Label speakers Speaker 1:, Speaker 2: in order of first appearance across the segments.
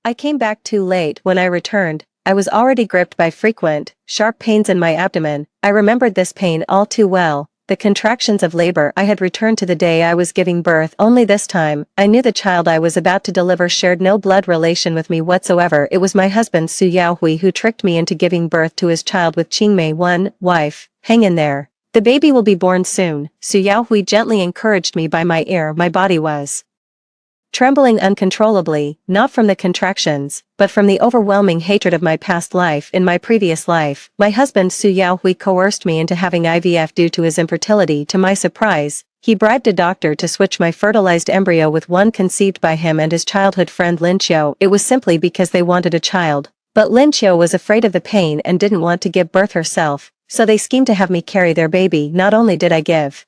Speaker 1: I came back too late. When I returned, I was already gripped by frequent, sharp pains in my abdomen. I remembered this pain all too well. The contractions of labor. I had returned to the day I was giving birth, only this time, I knew the child I was about to deliver shared no blood relation with me whatsoever. It was my husband Su Yaohui who tricked me into giving birth to his child with Qingmei. One, wife, hang in there. The baby will be born soon. Su Yaohui gently encouraged me by my ear. My body was trembling uncontrollably, not from the contractions, but from the overwhelming hatred of my past life. In my previous life, my husband Su Yaohui coerced me into having IVF due to his infertility. To my surprise, he bribed a doctor to switch my fertilized embryo with one conceived by him and his childhood friend Lin Qiu. It was simply because they wanted a child. But Lin Qiu was afraid of the pain and didn't want to give birth herself, so they schemed to have me carry their baby. Not only did I give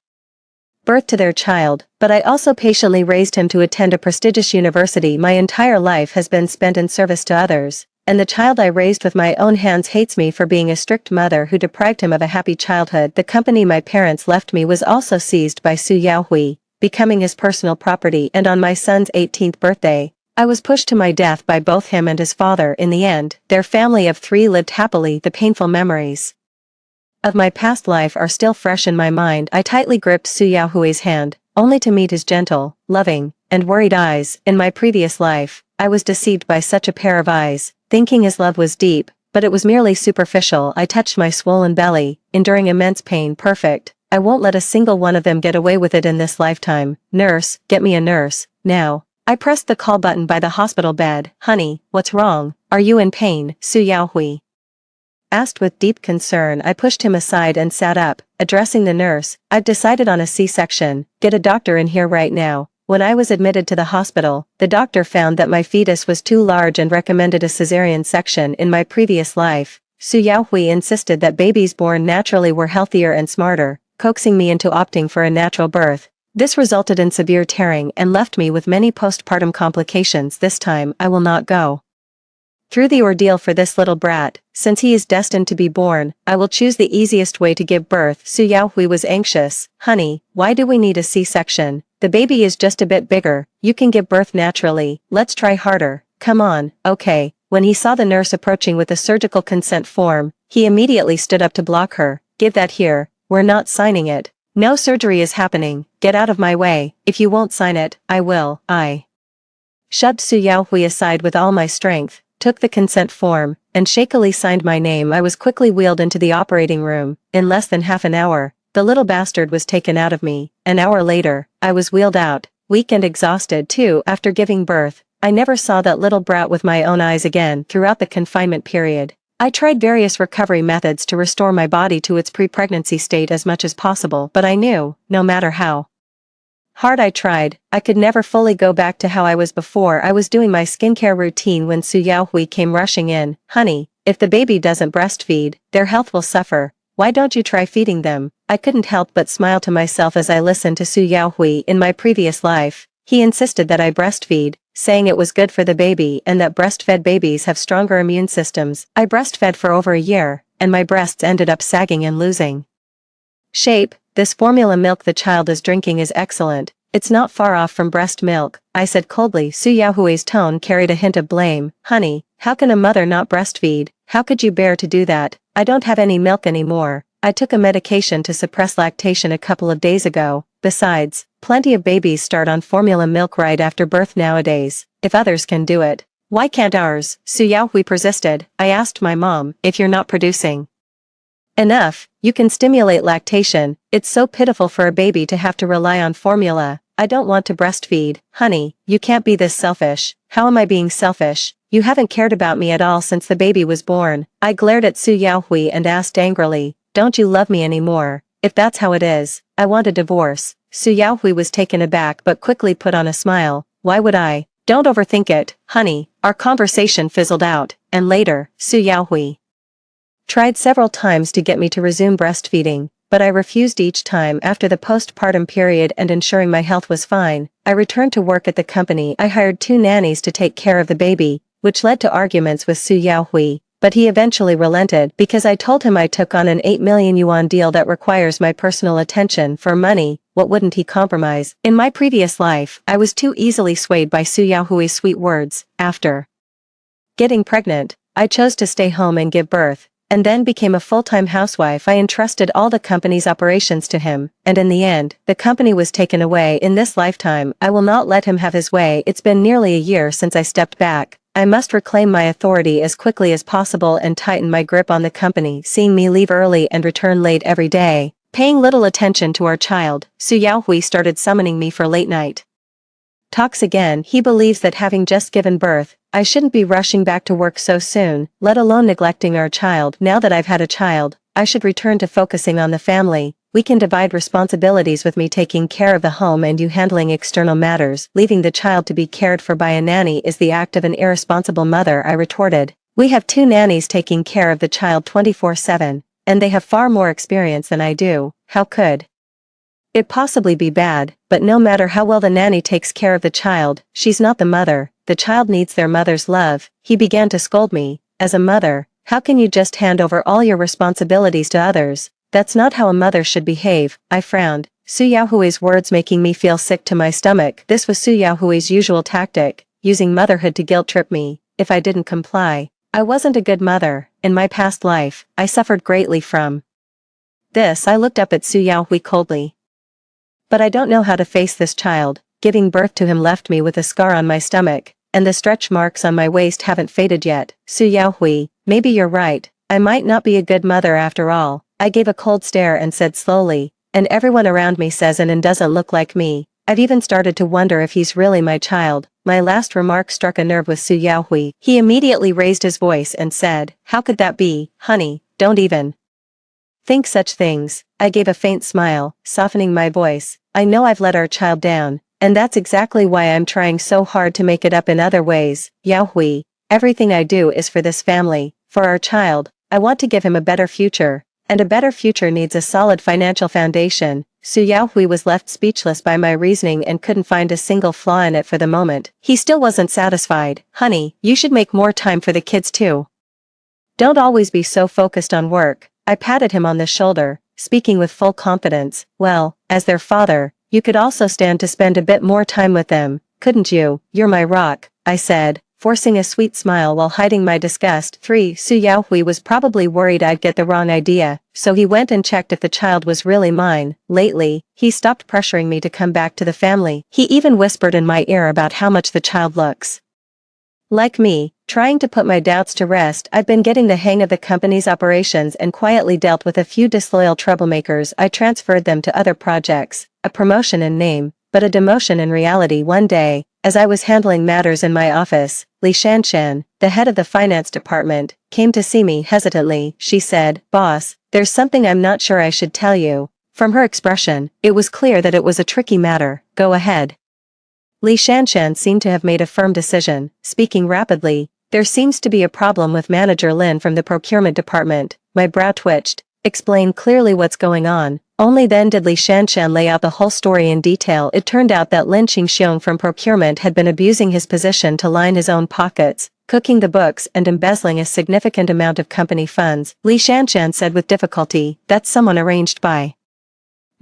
Speaker 1: birth to their child, but I also patiently raised him to attend a prestigious university. My entire life has been spent in service to others, and the child I raised with my own hands hates me for being a strict mother who deprived him of a happy childhood. The company my parents left me was also seized by Su Yaohui, becoming his personal property, and on my son's 18th birthday, I was pushed to my death by both him and his father. In the end, their family of 3 lived happily. The painful memories of my past life are still fresh in my mind. I tightly gripped Su Yaohui's hand, only to meet his gentle, loving, and worried eyes. In my previous life, I was deceived by such a pair of eyes, thinking his love was deep, but it was merely superficial. I touched my swollen belly, enduring immense pain. Perfect. I won't let a single one of them get away with it in this lifetime. Nurse, get me a nurse, now. I pressed the call button by the hospital bed. Honey, what's wrong? Are you in pain? Su Yaohui asked with deep concern. I pushed him aside and sat up, addressing the nurse. I've decided on a C-section. Get a doctor in here right now. When I was admitted to the hospital, the doctor found that my fetus was too large and recommended a cesarean section. In my previous life, Su Yaohui insisted that babies born naturally were healthier and smarter, coaxing me into opting for a natural birth. This resulted in severe tearing and left me with many postpartum complications. This time, I will not go through the ordeal for this little brat. Since he is destined to be born, I will choose the easiest way to give birth. Su Yaohui was anxious. Honey, why do we need a C-section? The baby is just a bit bigger. You can give birth naturally. Let's try harder. Come on. Okay. When he saw the nurse approaching with a surgical consent form, he immediately stood up to block her. Give that here. We're not signing it. No surgery is happening. Get out of my way. If you won't sign it, I will. I shoved Su Yaohui aside with all my strength, took the consent form, and shakily signed my name. I was quickly wheeled into the operating room. In less than half an hour, the little bastard was taken out of me. An hour later, I was wheeled out, weak and exhausted too. After giving birth, I never saw that little brat with my own eyes again. Throughout the confinement period, I tried various recovery methods to restore my body to its pre-pregnancy state as much as possible, but I knew, no matter how hard I tried, I could never fully go back to how I was before. I was doing my skincare routine when Su Yaohui came rushing in. Honey, if the baby doesn't breastfeed, their health will suffer. Why don't you try feeding them? I couldn't help but smile to myself as I listened to Su Yaohui. In my previous life, he insisted that I breastfeed, saying it was good for the baby and that breastfed babies have stronger immune systems. I breastfed for over a year, and my breasts ended up sagging and losing shape. This formula milk the child is drinking is excellent. It's not far off from breast milk, I said coldly. Su Yaohui's tone carried a hint of blame. Honey, how can a mother not breastfeed? How could you bear to do that? I don't have any milk anymore. I took a medication to suppress lactation a couple of days ago. Besides, plenty of babies start on formula milk right after birth nowadays. If others can do it, why can't ours? Su Yaohui persisted. I asked my mom, if you're not producing enough, you can stimulate lactation. It's so pitiful for a baby to have to rely on formula. I don't want to breastfeed. Honey, you can't be this selfish. How am I being selfish? You haven't cared about me at all since the baby was born. I glared at Su Yaohui and asked angrily, don't you love me anymore? If that's how it is, I want a divorce. Su Yaohui was taken aback but quickly put on a smile. Why would I? Don't overthink it, honey. Our conversation fizzled out, and later, Su Yaohui tried several times to get me to resume breastfeeding, but I refused each time. After the postpartum period and ensuring my health was fine, I returned to work at the company. I hired 2 nannies to take care of the baby, which led to arguments with Su Yaohui, but he eventually relented because I told him I took on an 8 million yuan deal that requires my personal attention. For money, what wouldn't he compromise? In my previous life, I was too easily swayed by Su Yaohui's sweet words. After getting pregnant, I chose to stay home and give birth, and then became a full-time housewife. I entrusted all the company's operations to him, and in the end, the company was taken away. In this lifetime, I will not let him have his way. It's been nearly a year since I stepped back. I must reclaim my authority as quickly as possible and tighten my grip on the company. Seeing me leave early and return late every day, paying little attention to our child, Su Yaohui started summoning me for late night talks again. He believes that having just given birth, I shouldn't be rushing back to work so soon, let alone neglecting our child. Now that I've had a child, I should return to focusing on the family. We can divide responsibilities with me taking care of the home and you handling external matters. Leaving the child to be cared for by a nanny is the act of an irresponsible mother, I retorted. We have 2 nannies taking care of the child 24/7, and they have far more experience than I do. How could it possibly be bad? But no matter how well the nanny takes care of the child, she's not the mother. The child needs their mother's love. He began to scold me. As a mother, how can you just hand over all your responsibilities to others? That's not how a mother should behave. I frowned. Su Yaohui's words making me feel sick to my stomach. This was Su Yaohui's usual tactic, using motherhood to guilt-trip me. If I didn't comply, I wasn't a good mother. In my past life, I suffered greatly from this. I looked up at Su Yaohui coldly. But I don't know how to face this child. Giving birth to him left me with a scar on my stomach, and the stretch marks on my waist haven't faded yet. Su Yaohui, maybe you're right. I might not be a good mother after all. I gave a cold stare and said slowly, and everyone around me says and doesn't look like me. I've even started to wonder if he's really my child. My last remark struck a nerve with Su Yaohui. He immediately raised his voice and said, how could that be, honey? Don't even think such things. I gave a faint smile, softening my voice. I know I've let our child down, and that's exactly why I'm trying so hard to make it up in other ways. Yaohui, everything I do is for this family, for our child. I want to give him a better future, and a better future needs a solid financial foundation. Su Yaohui was left speechless by my reasoning and couldn't find a single flaw in it for the moment. He still wasn't satisfied. Honey, you should make more time for the kids too. Don't always be so focused on work. I patted him on the shoulder, speaking with full confidence. Well, as their father, you could also stand to spend a bit more time with them, couldn't you? You're my rock, I said, forcing a sweet smile while hiding my disgust. 3. Su Yaohui was probably worried I'd get the wrong idea, so he went and checked if the child was really mine. Lately, he stopped pressuring me to come back to the family. He even whispered in my ear about how much the child looks like me. Trying to put my doubts to rest, I'd been getting the hang of the company's operations and quietly dealt with a few disloyal troublemakers. I transferred them to other projects, a promotion in name, but a demotion in reality. One day, as I was handling matters in my office, Li Shanshan, the head of the finance department, came to see me hesitantly. She said, boss, there's something I'm not sure I should tell you. From her expression, it was clear that it was a tricky matter. Go ahead. Li Shanshan seemed to have made a firm decision, speaking rapidly. There seems to be a problem with Manager Lin from the procurement department. My brow twitched. Explain clearly what's going on. Only then did Li Shanshan lay out the whole story in detail. It turned out that Lin Qingxiong from procurement had been abusing his position to line his own pockets, cooking the books and embezzling a significant amount of company funds. Li Shanshan said with difficulty, that's someone arranged by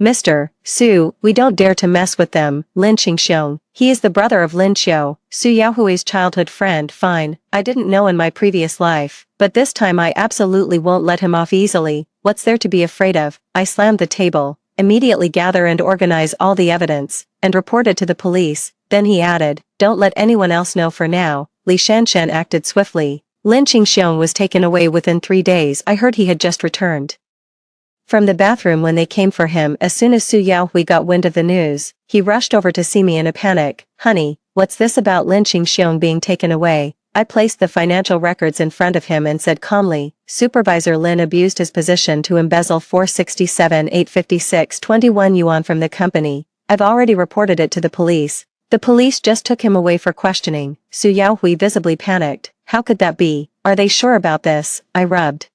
Speaker 1: Mr. Su. We don't dare to mess with them. Lin Qingxiong. He is the brother of Lin Qiu, Su Yaohui's childhood friend. Fine, I didn't know in my previous life, but this time I absolutely won't let him off easily. What's there to be afraid of? I slammed the table, immediately gather and organize all the evidence, and reported to the police. Then he added, don't let anyone else know for now. Li Shanshan acted swiftly. Lin Qingxiong was taken away within 3 days. I heard he had just returned from the bathroom when they came for him. As soon as Su Yaohui got wind of the news, he rushed over to see me in a panic. Honey, what's this about Lin Qingxiong being taken away? I placed the financial records in front of him and said calmly, Supervisor Lin abused his position to embezzle 467,856.21 yuan from the company. I've already reported it to the police. The police just took him away for questioning. Su Yaohui visibly panicked. How could that be? Are they sure about this? I rubbed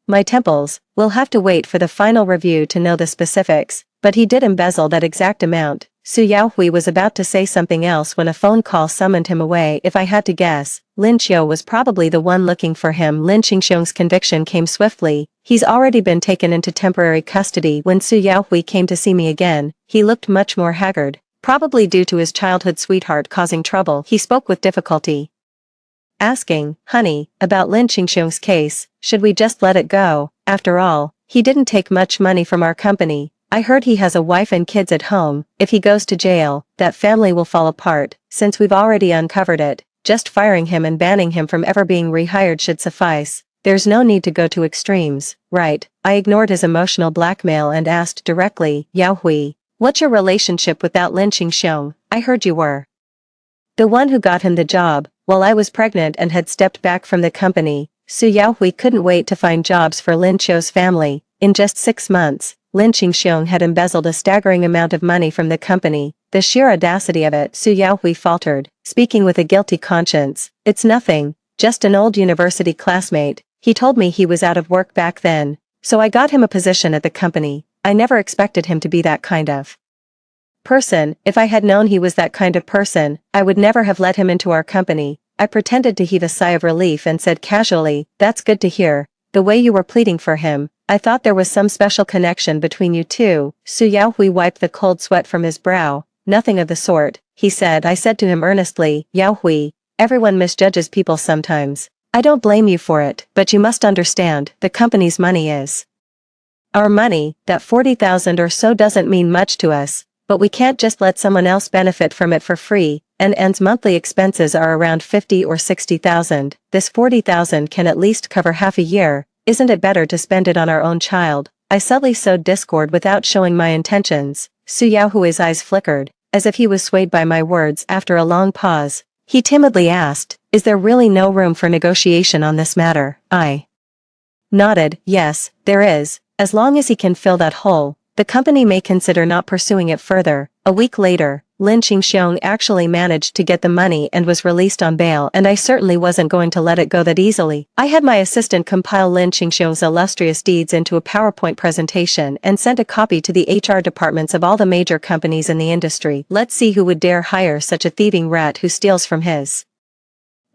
Speaker 1: my temples. We'll have to wait for the final review to know the specifics, but he did embezzle that exact amount. Su Yaohui was about to say something else when a phone call summoned him away. If I had to guess, Lin Qiu was probably the one looking for him. Lin Qingxiong's conviction came swiftly. He's already been taken into temporary custody. When Su Yaohui came to see me again, he looked much more haggard, probably due to his childhood sweetheart causing trouble. He spoke with difficulty. asking, "Honey, about Lin Qingxiong's case, should we just let it go? After all, he didn't take much money from our company. I heard he has a wife and kids at home. If he goes to jail, that family will fall apart. Since we've already uncovered it, just firing him and banning him from ever being rehired should suffice. There's no need to go to extremes, right?" I ignored his emotional blackmail and asked directly, "Yao Hui, what's your relationship with that Lin Qingxiong? I heard you were the one who got him the job, while I was pregnant and had stepped back from the company." Su Yaohui couldn't wait to find jobs for Lin Qiu's family. In just 6 months, Lin Qingxiong had embezzled a staggering amount of money from the company. The sheer audacity of it, Su Yaohui faltered, speaking with a guilty conscience. "It's nothing, just an old university classmate. He told me he was out of work back then, so I got him a position at the company. I never expected him to be that kind of person. If I had known he was that kind of person, I would never have let him into our company." I pretended to heave a sigh of relief and said casually, "That's good to hear. The way you were pleading for him, I thought there was some special connection between you two." Su Yaohui wiped the cold sweat from his brow. "Nothing of the sort," he said. I said to him earnestly, "Yaohui, everyone misjudges people sometimes. I don't blame you for it, but you must understand, the company's money is our money. That 40,000 or so doesn't mean much to us, but we can't just let someone else benefit from it for free, and monthly expenses are around 50 or 60,000. This 40,000 can at least cover half a year. Isn't it better to spend it on our own child?" I subtly sowed discord without showing my intentions. Su Yaohui's eyes flickered, as if he was swayed by my words. After a long pause, he timidly asked, "Is there really no room for negotiation on this matter?" I nodded. "Yes, there is. As long as he can fill that hole, the company may consider not pursuing it further." A week later, Lin Qingxiong actually managed to get the money and was released on bail, and I certainly wasn't going to let it go that easily. I had my assistant compile Lin Qingxiong's illustrious deeds into a PowerPoint presentation and sent a copy to the HR departments of all the major companies in the industry. Let's see who would dare hire such a thieving rat who steals from his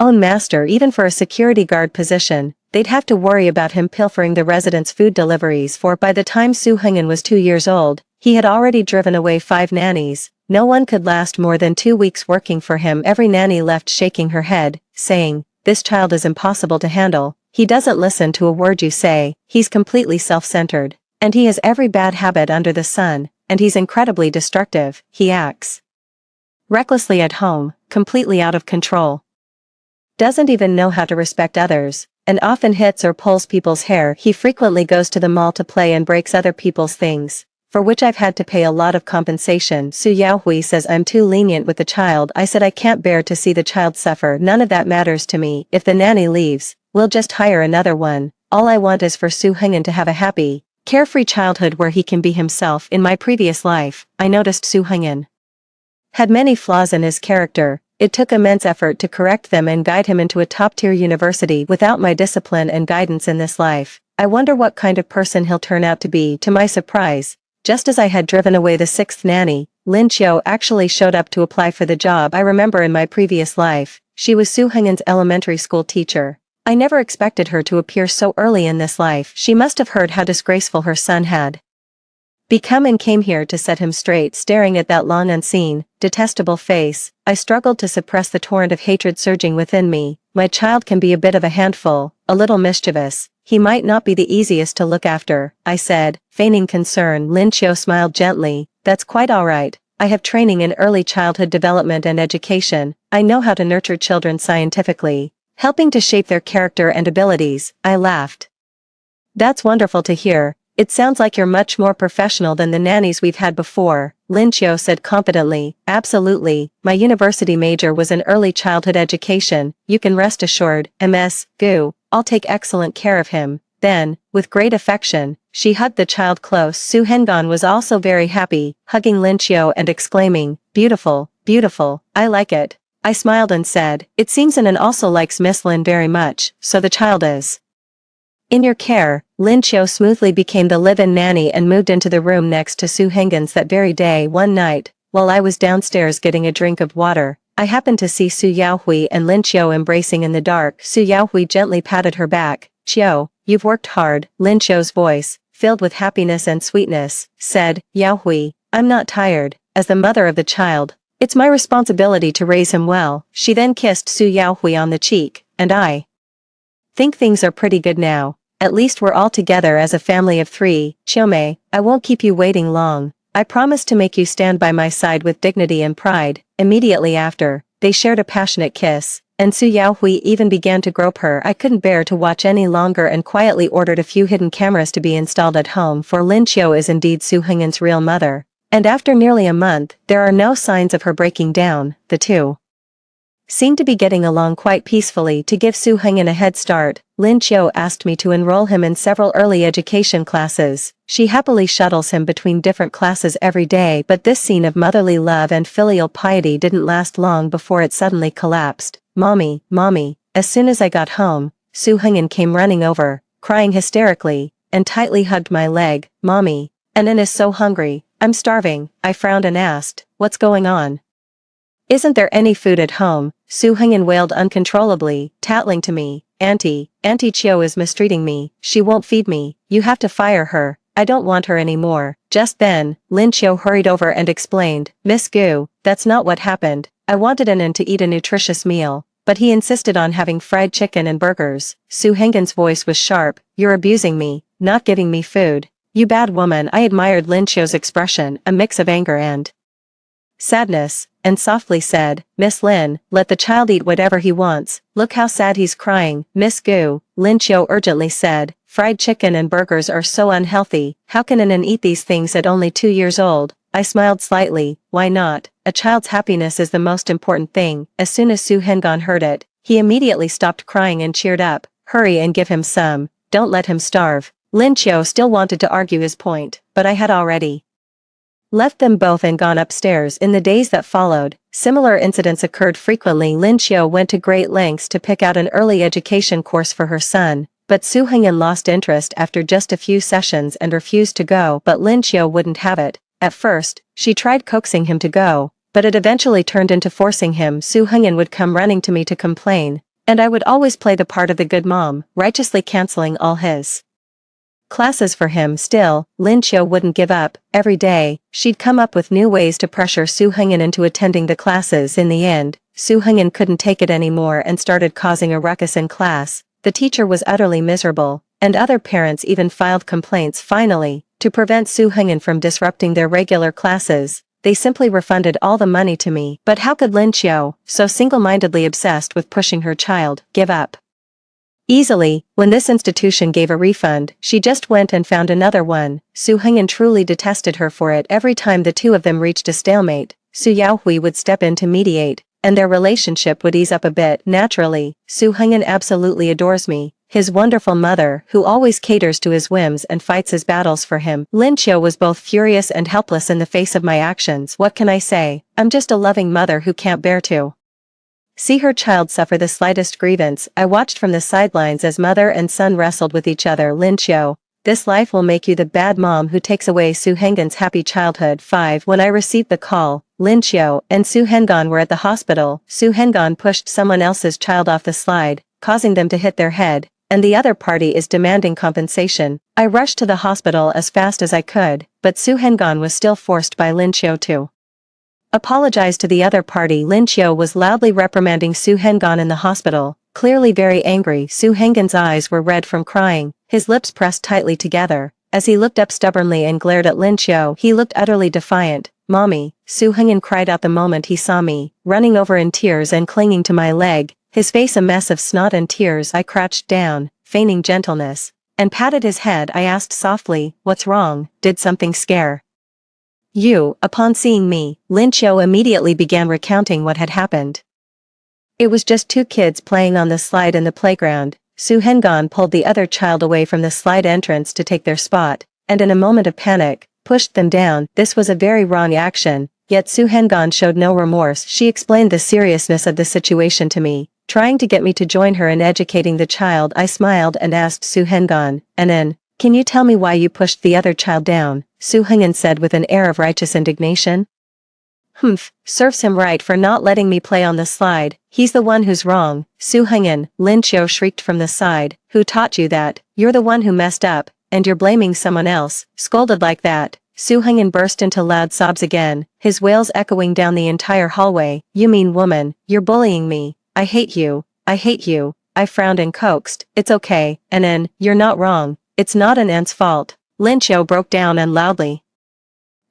Speaker 1: own master. Even for a security guard position, they'd have to worry about him pilfering the residents' food deliveries, for by the time Su Hengyan was 2 years old, he had already driven away 5 nannies. No one could last more than 2 weeks working for him. Every nanny left shaking her head, saying, "This child is impossible to handle. He doesn't listen to a word you say, he's completely self-centered, and he has every bad habit under the sun, and he's incredibly destructive. He acts recklessly at home, completely out of control. Doesn't even know how to respect others, and often hits or pulls people's hair. He frequently goes to the mall to play and breaks other people's things, for which I've had to pay a lot of compensation." Su Yaohui says I'm too lenient with the child. I said I can't bear to see the child suffer. None of that matters to me. If the nanny leaves, we'll just hire another one. All I want is for Su Hengyan to have a happy, carefree childhood where he can be himself. In my previous life, I noticed Su Hengyan had many flaws in his character. It took immense effort to correct them and guide him into a top-tier university. Without my discipline and guidance in this life, I wonder what kind of person he'll turn out to be. To my surprise, just as I had driven away the 6th nanny, Lin Qiu actually showed up to apply for the job. I remember in my previous life, she was Su Hengyan's elementary school teacher. I never expected her to appear so early in this life. She must have heard how disgraceful her son had become and came here to set him straight. Staring at that long unseen, detestable face, I struggled to suppress the torrent of hatred surging within me. My child can be a bit of a handful, a little mischievous. He might not be the easiest to look after, I said, feigning concern. Lin Qiu smiled gently. That's quite all right. I have training in early childhood development and education. I know how to nurture children scientifically, helping to shape their character and abilities. I laughed. That's wonderful to hear. It sounds like you're much more professional than the nannies we've had before, Lin Qiu said confidently. Absolutely. My university major was in early childhood education. You can rest assured, Ms. Gu, I'll take excellent care of him. Then, with great affection, she hugged the child close. Su Hengyan was also very happy, hugging Lin Qiu and exclaiming, "Beautiful, beautiful, I like it." I smiled and said, "It seems Anan also likes Miss Lin very much, so the child is in your care." Lin Qiu smoothly became the live-in nanny and moved into the room next to Su Hengyan's that very day. One night, while I was downstairs getting a drink of water, I happened to see Su Yaohui and Lin Qiu embracing in the dark. Su Yaohui gently patted her back. "Qiu, you've worked hard." Lin Qiu's voice, filled with happiness and sweetness, said, "Yaohui, I'm not tired. As the mother of the child, it's my responsibility to raise him well." She then kissed Su Yaohui on the cheek, and I think things are pretty good now. At least we're all together as a family of 3, Chiome, I won't keep you waiting long. I promise to make you stand by my side with dignity and pride. Immediately after, they shared a passionate kiss, and Su Yaohui even began to grope her. I couldn't bear to watch any longer and quietly ordered a few hidden cameras to be installed at home, for Lin Qiu is indeed Su Hengyan's real mother. And after nearly a month, there are no signs of her breaking down. The two seemed to be getting along quite peacefully. To give Su Hengyan a head start, Lin Qiu asked me to enroll him in several early education classes. She happily shuttles him between different classes every day, but this scene of motherly love and filial piety didn't last long before it suddenly collapsed. Mommy, mommy, as soon as I got home, Su Hengyan came running over, crying hysterically, and tightly hugged my leg. Mommy, Anan is so hungry, I'm starving. I frowned and asked, what's going on? Isn't there any food at home? Su Hengyan wailed uncontrollably, tattling to me. Auntie Qiu is mistreating me, she won't feed me, you have to fire her, I don't want her anymore. Just then, Lin Qiu hurried over and explained, Miss Gu, that's not what happened. I wanted Anan to eat a nutritious meal, but he insisted on having fried chicken and burgers. Su Hengyan's voice was sharp, you're abusing me, not giving me food. You bad woman. I admired Lin Qiu's expression, a mix of anger and sadness, and softly said, Miss Lin, let the child eat whatever he wants, look how sad he's crying. Miss Gu, Lin Qiu urgently said, fried chicken and burgers are so unhealthy, how can Anan eat these things at only 2 years old? I smiled slightly, why not? A child's happiness is the most important thing. As soon as Su Hengyan heard it, he immediately stopped crying and cheered up, hurry and give him some, don't let him starve. Lin Qiu still wanted to argue his point, but I had already left them both and gone upstairs. In the days that followed, similar incidents occurred frequently. Lin Qiu went to great lengths to pick out an early education course for her son, but Su Hengyan lost interest after just a few sessions and refused to go. But Lin Qiu wouldn't have it. At first, she tried coaxing him to go, but it eventually turned into forcing him. Su Hengyan would come running to me to complain, and I would always play the part of the good mom, righteously canceling all his classes for him. Still, Lin Qiu wouldn't give up. Every day, she'd come up with new ways to pressure Su Hengyan into attending the classes. In the end, Su Hengyan couldn't take it anymore and started causing a ruckus in class. The teacher was utterly miserable, and other parents even filed complaints. Finally, to prevent Su Hengyan from disrupting their regular classes, they simply refunded all the money to me. But how could Lin Qiu, so single-mindedly obsessed with pushing her child, give up easily? When this institution gave a refund, she just went and found another one. Su Hengyan truly detested her for it. Every time the two of them reached a stalemate, Su Yaohui would step in to mediate, and their relationship would ease up a bit. Naturally, Su Hengyan absolutely adores me, his wonderful mother, who always caters to his whims and fights his battles for him. Lin Qiu was both furious and helpless in the face of my actions. What can I say? I'm just a loving mother who can't bear to see her child suffer the slightest grievance. I watched from the sidelines as mother and son wrestled with each other. Lin Qiu, this life will make you the bad mom who takes away Su Hengyan's happy childhood. 5. When I received the call, Lin Qiu and Su Hengyan were at the hospital. Su Hengyan pushed someone else's child off the slide, causing them to hit their head, and the other party is demanding compensation. I rushed to the hospital as fast as I could, but Su Hengyan was still forced by Lin Qiu to apologize to the other party. Lin Qiu was loudly reprimanding Su Hengyan in the hospital, clearly very angry. Su Hengyan's eyes were red from crying, his lips pressed tightly together, as he looked up stubbornly and glared at Lin Qiu. He looked utterly defiant. Mommy, Su Hengyan cried out the moment he saw me, running over in tears and clinging to my leg, his face a mess of snot and tears. I crouched down, feigning gentleness, and patted his head. I asked softly, what's wrong? Did something scare you? Upon seeing me, Lin Qiu immediately began recounting what had happened. It was just 2 kids playing on the slide in the playground. Su Hengyan pulled the other child away from the slide entrance to take their spot, and in a moment of panic, pushed them down. This was a very wrong action, yet Su Hengyan showed no remorse. She explained the seriousness of the situation to me, trying to get me to join her in educating the child. I smiled and asked Su Hengyan, Anan, can you tell me why you pushed the other child down? Su Hengyan said with an air of righteous indignation. Serves him right for not letting me play on the slide. He's the one who's wrong. Su Hengyan, Lin Qiu shrieked from the side. Who taught you that? You're the one who messed up, and you're blaming someone else. Scolded like that, Su Hengyan burst into loud sobs again, his wails echoing down the entire hallway. You mean woman, you're bullying me. I hate you. I hate you. I frowned and coaxed, "It's okay, Anan, you're not wrong. It's not Anan's fault." Lin Xiao broke down and loudly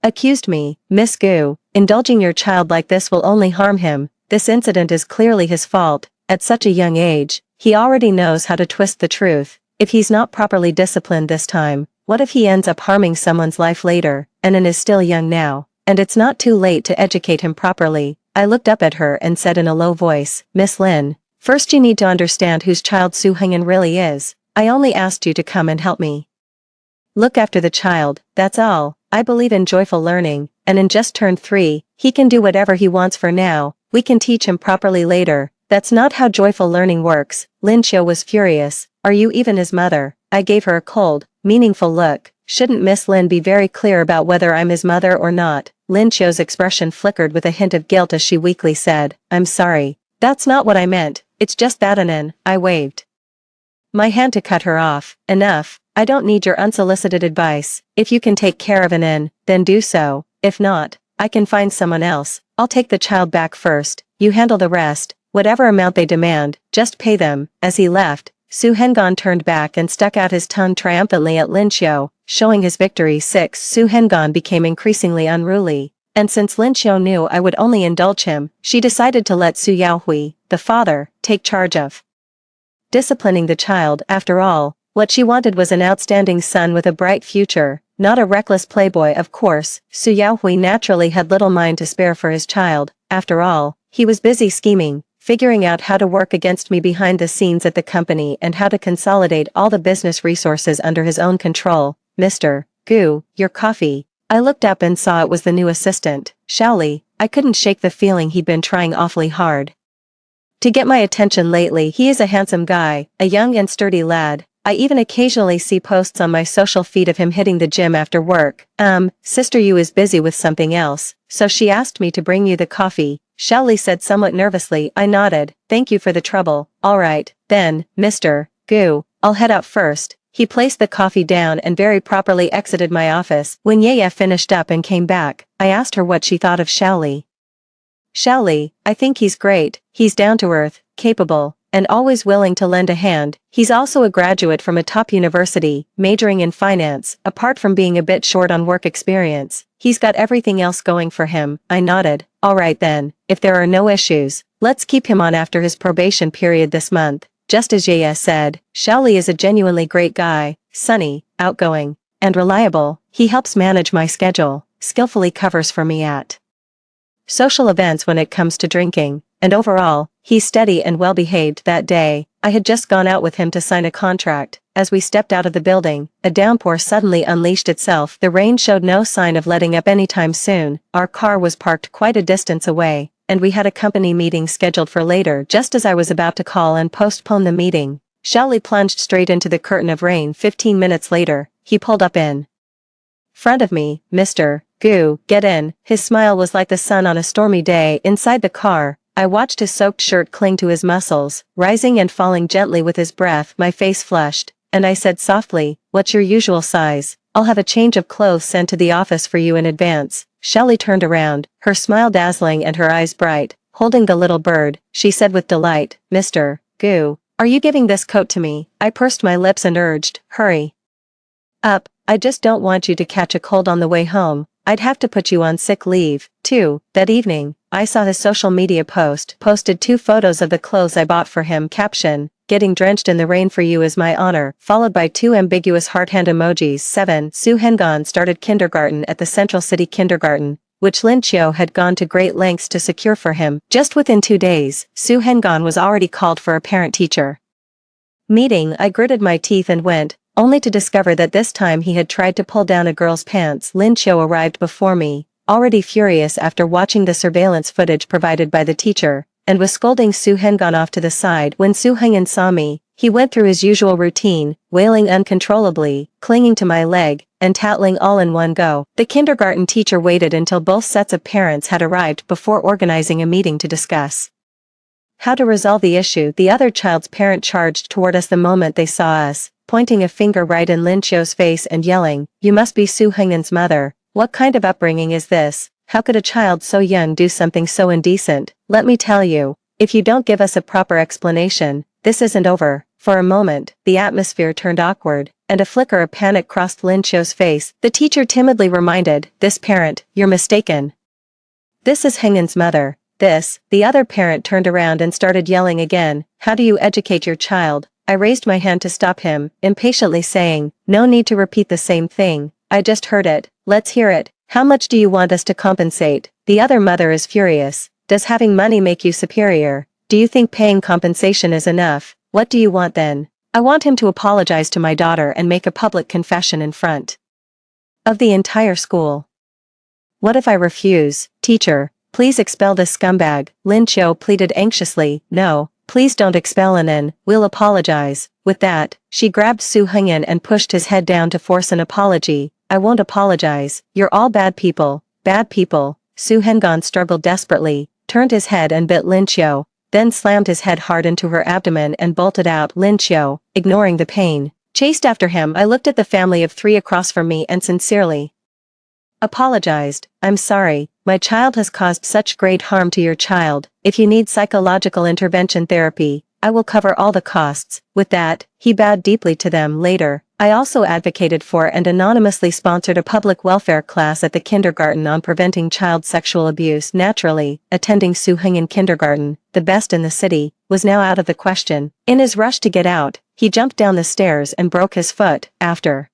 Speaker 1: accused me, "Miss Gu, indulging your child like this will only harm him. This incident is clearly his fault. At such a young age, he already knows how to twist the truth. If he's not properly disciplined this time, what if he ends up harming someone's life later? Anan is still young now, and it's not too late to educate him properly." I looked up at her and said in a low voice, "Miss Lin, first you need to understand whose child Su Hengyan really is. I only asked you to come and help me look after the child, that's all. I believe in joyful learning, and in just turned 3, he can do whatever he wants for now. We can teach him properly later." "That's not how joyful learning works." Lin Xiao was furious. "Are you even his mother?" I gave her a cold, meaningful look. "Shouldn't Miss Lin be very clear about whether I'm his mother or not?" Lin Xiao's expression flickered with a hint of guilt as she weakly said, "I'm sorry. That's not what I meant. It's just that Anan." I waved my hand to cut her off. "Enough. I don't need your unsolicited advice. If you can take care of Anan, then do so. If not, I can find someone else. I'll take the child back first. You handle the rest. Whatever amount they demand, just pay them." As he left, Su Hengyan turned back and stuck out his tongue triumphantly at Lin Xiao, showing his victory. 6. Su Hengyan became increasingly unruly, and since Lin Xiao knew I would only indulge him, she decided to let Su Yaohui, the father, take charge of disciplining the child. After all, what she wanted was an outstanding son with a bright future, not a reckless playboy. Of course, Su Yaohui naturally had little mind to spare for his child. After all, he was busy scheming, figuring out how to work against me behind the scenes at the company and how to consolidate all the business resources under his own control. "Mr. Gu, your coffee." I looked up and saw it was the new assistant, Shaoli. I couldn't shake the feeling he'd been trying awfully hard to get my attention lately. He is a handsome guy, a young and sturdy lad. I even occasionally see posts on my social feed of him hitting the gym after work. Sister Yu is busy with something else, so she asked me to bring you the coffee," Shaoli said somewhat nervously. I nodded. "Thank you for the trouble." "Alright, then, Mr. Gu, I'll head out first." He placed the coffee down and very properly exited my office. When Yaya finished up and came back, I asked her what she thought of Shaoli. "Shaoli, I think he's great. He's down to earth, capable, and always willing to lend a hand. He's also a graduate from a top university, majoring in finance. Apart from being a bit short on work experience, he's got everything else going for him." I nodded. "Alright then, if there are no issues, let's keep him on after his probation period this month." Just as Yaya said, Shaoli is a genuinely great guy, sunny, outgoing, and reliable. He helps manage my schedule, skillfully covers for me at social events when it comes to drinking, and overall, he's steady and well-behaved. That day, I had just gone out with him to sign a contract. As we stepped out of the building, a downpour suddenly unleashed itself. The rain showed no sign of letting up anytime soon. Our car was parked quite a distance away, and we had a company meeting scheduled for later. Just as I was about to call and postpone the meeting, Shaoli plunged straight into the curtain of rain. 15 minutes later, he pulled up in front of me. "Mr. Gu, get in." His smile was like the sun on a stormy day. Inside the car, I watched his soaked shirt cling to his muscles, rising and falling gently with his breath. My face flushed, and I said softly, "What's your usual size? I'll have a change of clothes sent to the office for you in advance." Shaoli turned around, her smile dazzling and her eyes bright. Holding the little bird, she said with delight, "Mr. Gu, are you giving this coat to me?" I pursed my lips and urged, "Hurry up, I just don't want you to catch a cold on the way home. I'd have to put you on sick leave, too." That evening, I saw his social media posted 2 photos of the clothes I bought for him. Caption, "Getting drenched in the rain for you is my honor," followed by 2 ambiguous heart hand emojis. 7. Su Hengyan started kindergarten at the Central City Kindergarten, which Lin Xiao had gone to great lengths to secure for him. Just within 2 days, Su Hengyan was already called for a parent-teacher meeting. I gritted my teeth and went, only to discover that this time he had tried to pull down a girl's pants. Lin Xiao arrived before me, already furious after watching the surveillance footage provided by the teacher, and was scolding Su Hengyan off to the side. When Su Hengyan saw me, he went through his usual routine, wailing uncontrollably, clinging to my leg, and tattling all in one go. The kindergarten teacher waited until both sets of parents had arrived before organizing a meeting to discuss how to resolve the issue. The other child's parent charged toward us the moment they saw us, pointing a finger right in Lin Xiao's face and yelling, "You must be Su Hengyan's mother. What kind of upbringing is this? How could a child so young do something so indecent? Let me tell you, if you don't give us a proper explanation, this isn't over. For a moment, the atmosphere turned awkward, and a flicker of panic crossed Lin Qiu's face. The teacher timidly reminded, this parent, you're mistaken. This is Hengen's mother. The other parent turned around and started yelling again, how do you educate your child? I raised my hand to stop him, impatiently saying, no need to repeat the same thing, I just heard it, let's hear it. How much do you want us to compensate? The other mother is furious. Does having money make you superior? Do you think paying compensation is enough? What do you want then? I want him to apologize to my daughter and make a public confession in front of the entire school. What if I refuse? Teacher, please expel this scumbag. Lin Qiu pleaded anxiously. No, please don't expel Anan, we'll apologize. With that, she grabbed Su Hengen and pushed his head down to force an apology. I won't apologize, you're all bad people. Bad people. Su Hengan struggled desperately, turned his head and bit Lin Qiu, then slammed his head hard into her abdomen and bolted out. Lin Qiu, ignoring the pain, chased after him. I looked at the family of 3 across from me and sincerely apologized. I'm sorry, my child has caused such great harm to your child. If you need psychological intervention therapy, I will cover all the costs. With that, he bowed deeply to them. Later, I also advocated for and anonymously sponsored a public welfare class at the kindergarten on preventing child sexual abuse. Naturally, attending Su Hengen kindergarten, the best in the city, was now out of the question. In his rush to get out, he jumped down the stairs and broke his foot. After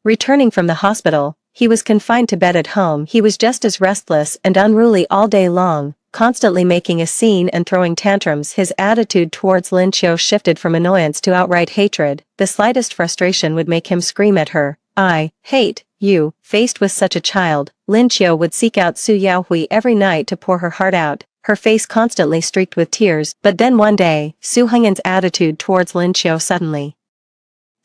Speaker 1: returning from the hospital, he was confined to bed at home. He was just as restless and unruly all day long, constantly making a scene and throwing tantrums. His attitude towards Lin Qiu shifted from annoyance to outright hatred. The slightest frustration would make him scream at her. I hate you. Faced with such a child, Lin Qiu would seek out Su Yaohui every night to pour her heart out, her face constantly streaked with tears. But then one day, Su Hengen's attitude towards Lin Qiu suddenly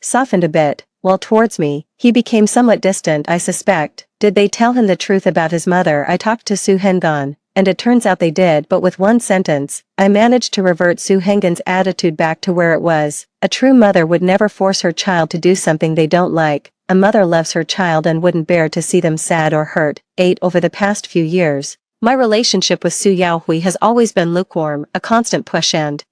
Speaker 1: softened a bit. While towards me, he became somewhat distant. I suspect, did they tell him the truth about his mother? I talked to Su Hengan, and it turns out they did. But with one sentence, I managed to revert Su Hengen's attitude back to where it was. A true mother would never force her child to do something they don't like. A mother loves her child and wouldn't bear to see them sad or hurt. Over the past few years, my relationship with Su Yaohui has always been lukewarm, a constant push and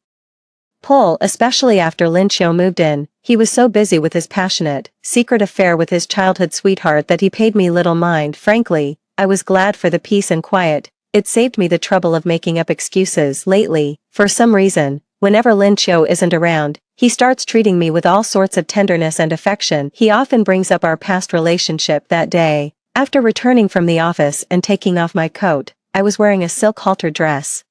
Speaker 1: pull, especially after Lin Qiu moved in. He was so busy with his passionate, secret affair with his childhood sweetheart that he paid me little mind. Frankly, I was glad for the peace and quiet. It saved me the trouble of making up excuses. Lately, for some reason, whenever Lin Qiu isn't around, he starts treating me with all sorts of tenderness and affection. He often brings up our past relationship. That day, after returning from the office and taking off my coat, I was wearing a silk halter dress.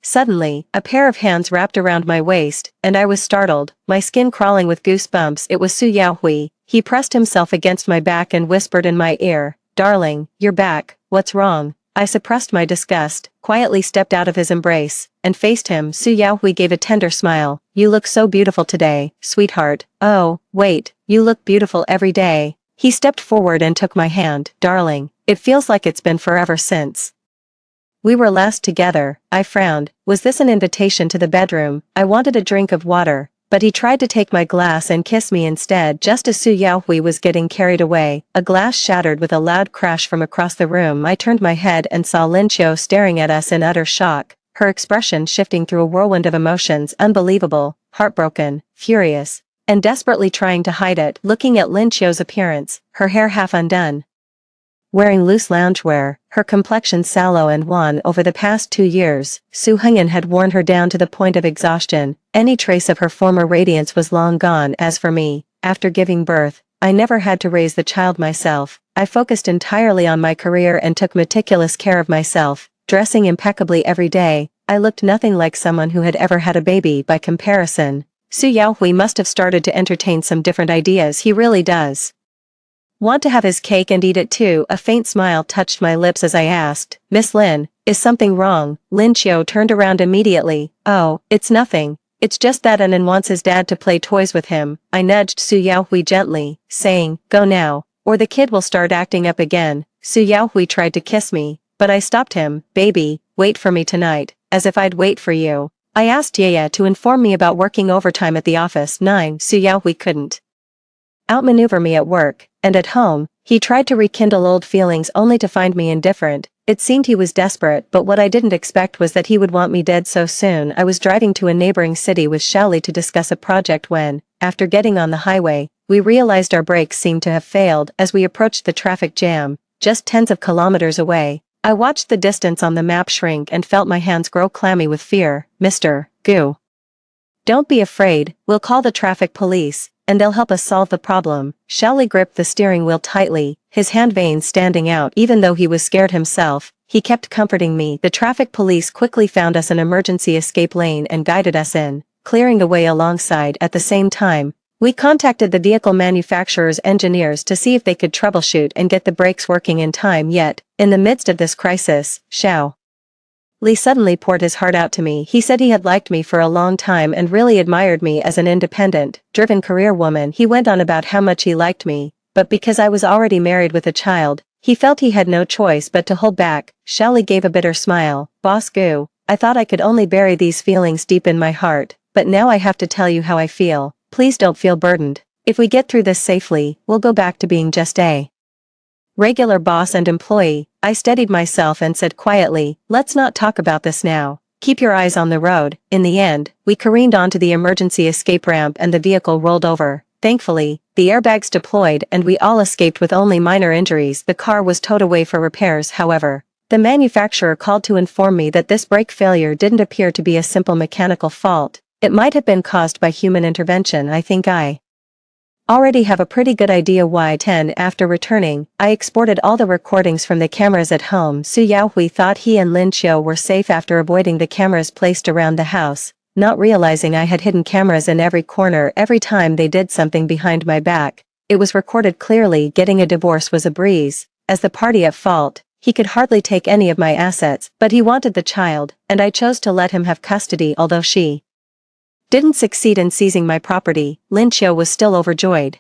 Speaker 1: Suddenly, a pair of hands wrapped around my waist, and I was startled, my skin crawling with goosebumps. It was Su Yaohui. He pressed himself against my back and whispered in my ear, darling, you're back, what's wrong? I suppressed my disgust, quietly stepped out of his embrace, and faced him. Su Yaohui gave a tender smile. You look so beautiful today, sweetheart. Oh, wait, you look beautiful every day. He stepped forward and took my hand. Darling, it feels like it's been forever since we were last together. I frowned. Was this an invitation to the bedroom? I wanted a drink of water, but he tried to take my glass and kiss me instead. Just as Su Yaohui was getting carried away, a glass shattered with a loud crash from across the room. I turned my head and saw Lin Qiu staring at us in utter shock, her expression shifting through a whirlwind of emotions. Unbelievable, heartbroken, furious, and desperately trying to hide it. Looking at Lin Qiu's appearance, her hair half undone, wearing loose loungewear, her complexion sallow and wan. Over the past 2 years, Su Hengen had worn her down to the point of exhaustion. Any trace of her former radiance was long gone. As for me, after giving birth, I never had to raise the child myself. I focused entirely on my career and took meticulous care of myself, dressing impeccably every day. I looked nothing like someone who had ever had a baby. By comparison, Su Yaohui must have started to entertain some different ideas. He really does want to have his cake and eat it too. A faint smile touched my lips as I asked, Miss Lin, is something wrong? Lin Qiu turned around immediately. Oh, it's nothing. It's just that Anan wants his dad to play toys with him. I nudged Su Yaohui gently, saying, go now, or the kid will start acting up again. Su Yaohui tried to kiss me, but I stopped him. Baby, wait for me tonight. As if I'd wait for you. I asked Yaya to inform me about working overtime at the office. 9. Su Yaohui couldn't outmaneuver me at work, and at home, he tried to rekindle old feelings only to find me indifferent. It seemed he was desperate, but what I didn't expect was that he would want me dead so soon. I was driving to a neighboring city with Xiaoli to discuss a project when, after getting on the highway, we realized our brakes seemed to have failed as we approached the traffic jam, just tens of kilometers away. I watched the distance on the map shrink and felt my hands grow clammy with fear. Mr. Gu. Don't be afraid, we'll call the traffic police, and they'll help us solve the problem. Xiaoli gripped the steering wheel tightly, his hand veins standing out even though he was scared himself. He kept comforting me. The traffic police quickly found us an emergency escape lane and guided us in, clearing the way alongside. At the same time, we contacted the vehicle manufacturer's engineers to see if they could troubleshoot and get the brakes working in time. Yet, in the midst of this crisis, Xiao Li suddenly poured his heart out to me. He said he had liked me for a long time and really admired me as an independent, driven career woman. He went on about how much he liked me, but because I was already married with a child, he felt he had no choice but to hold back. Xiaoli gave a bitter smile. Boss Gu, I thought I could only bury these feelings deep in my heart, but now I have to tell you how I feel. Please don't feel burdened. If we get through this safely, we'll go back to being just a regular boss and employee. I steadied myself and said quietly, let's not talk about this now. Keep your eyes on the road. In the end, we careened onto the emergency escape ramp and the vehicle rolled over. Thankfully, the airbags deployed and we all escaped with only minor injuries. The car was towed away for repairs. However, the manufacturer called to inform me that this brake failure didn't appear to be a simple mechanical fault. It might have been caused by human intervention. I think I already have a pretty good idea why. 10 After returning, I exported all the recordings from the cameras at home. Su Yaohui thought he and Lin Qiu were safe after avoiding the cameras placed around the house, not realizing I had hidden cameras in every corner. Every time they did something behind my back, it was recorded clearly. Getting a divorce was a breeze. As the party at fault, he could hardly take any of my assets, but he wanted the child, and I chose to let him have custody. Although she didn't succeed in seizing my property, Lin Qiu was still overjoyed.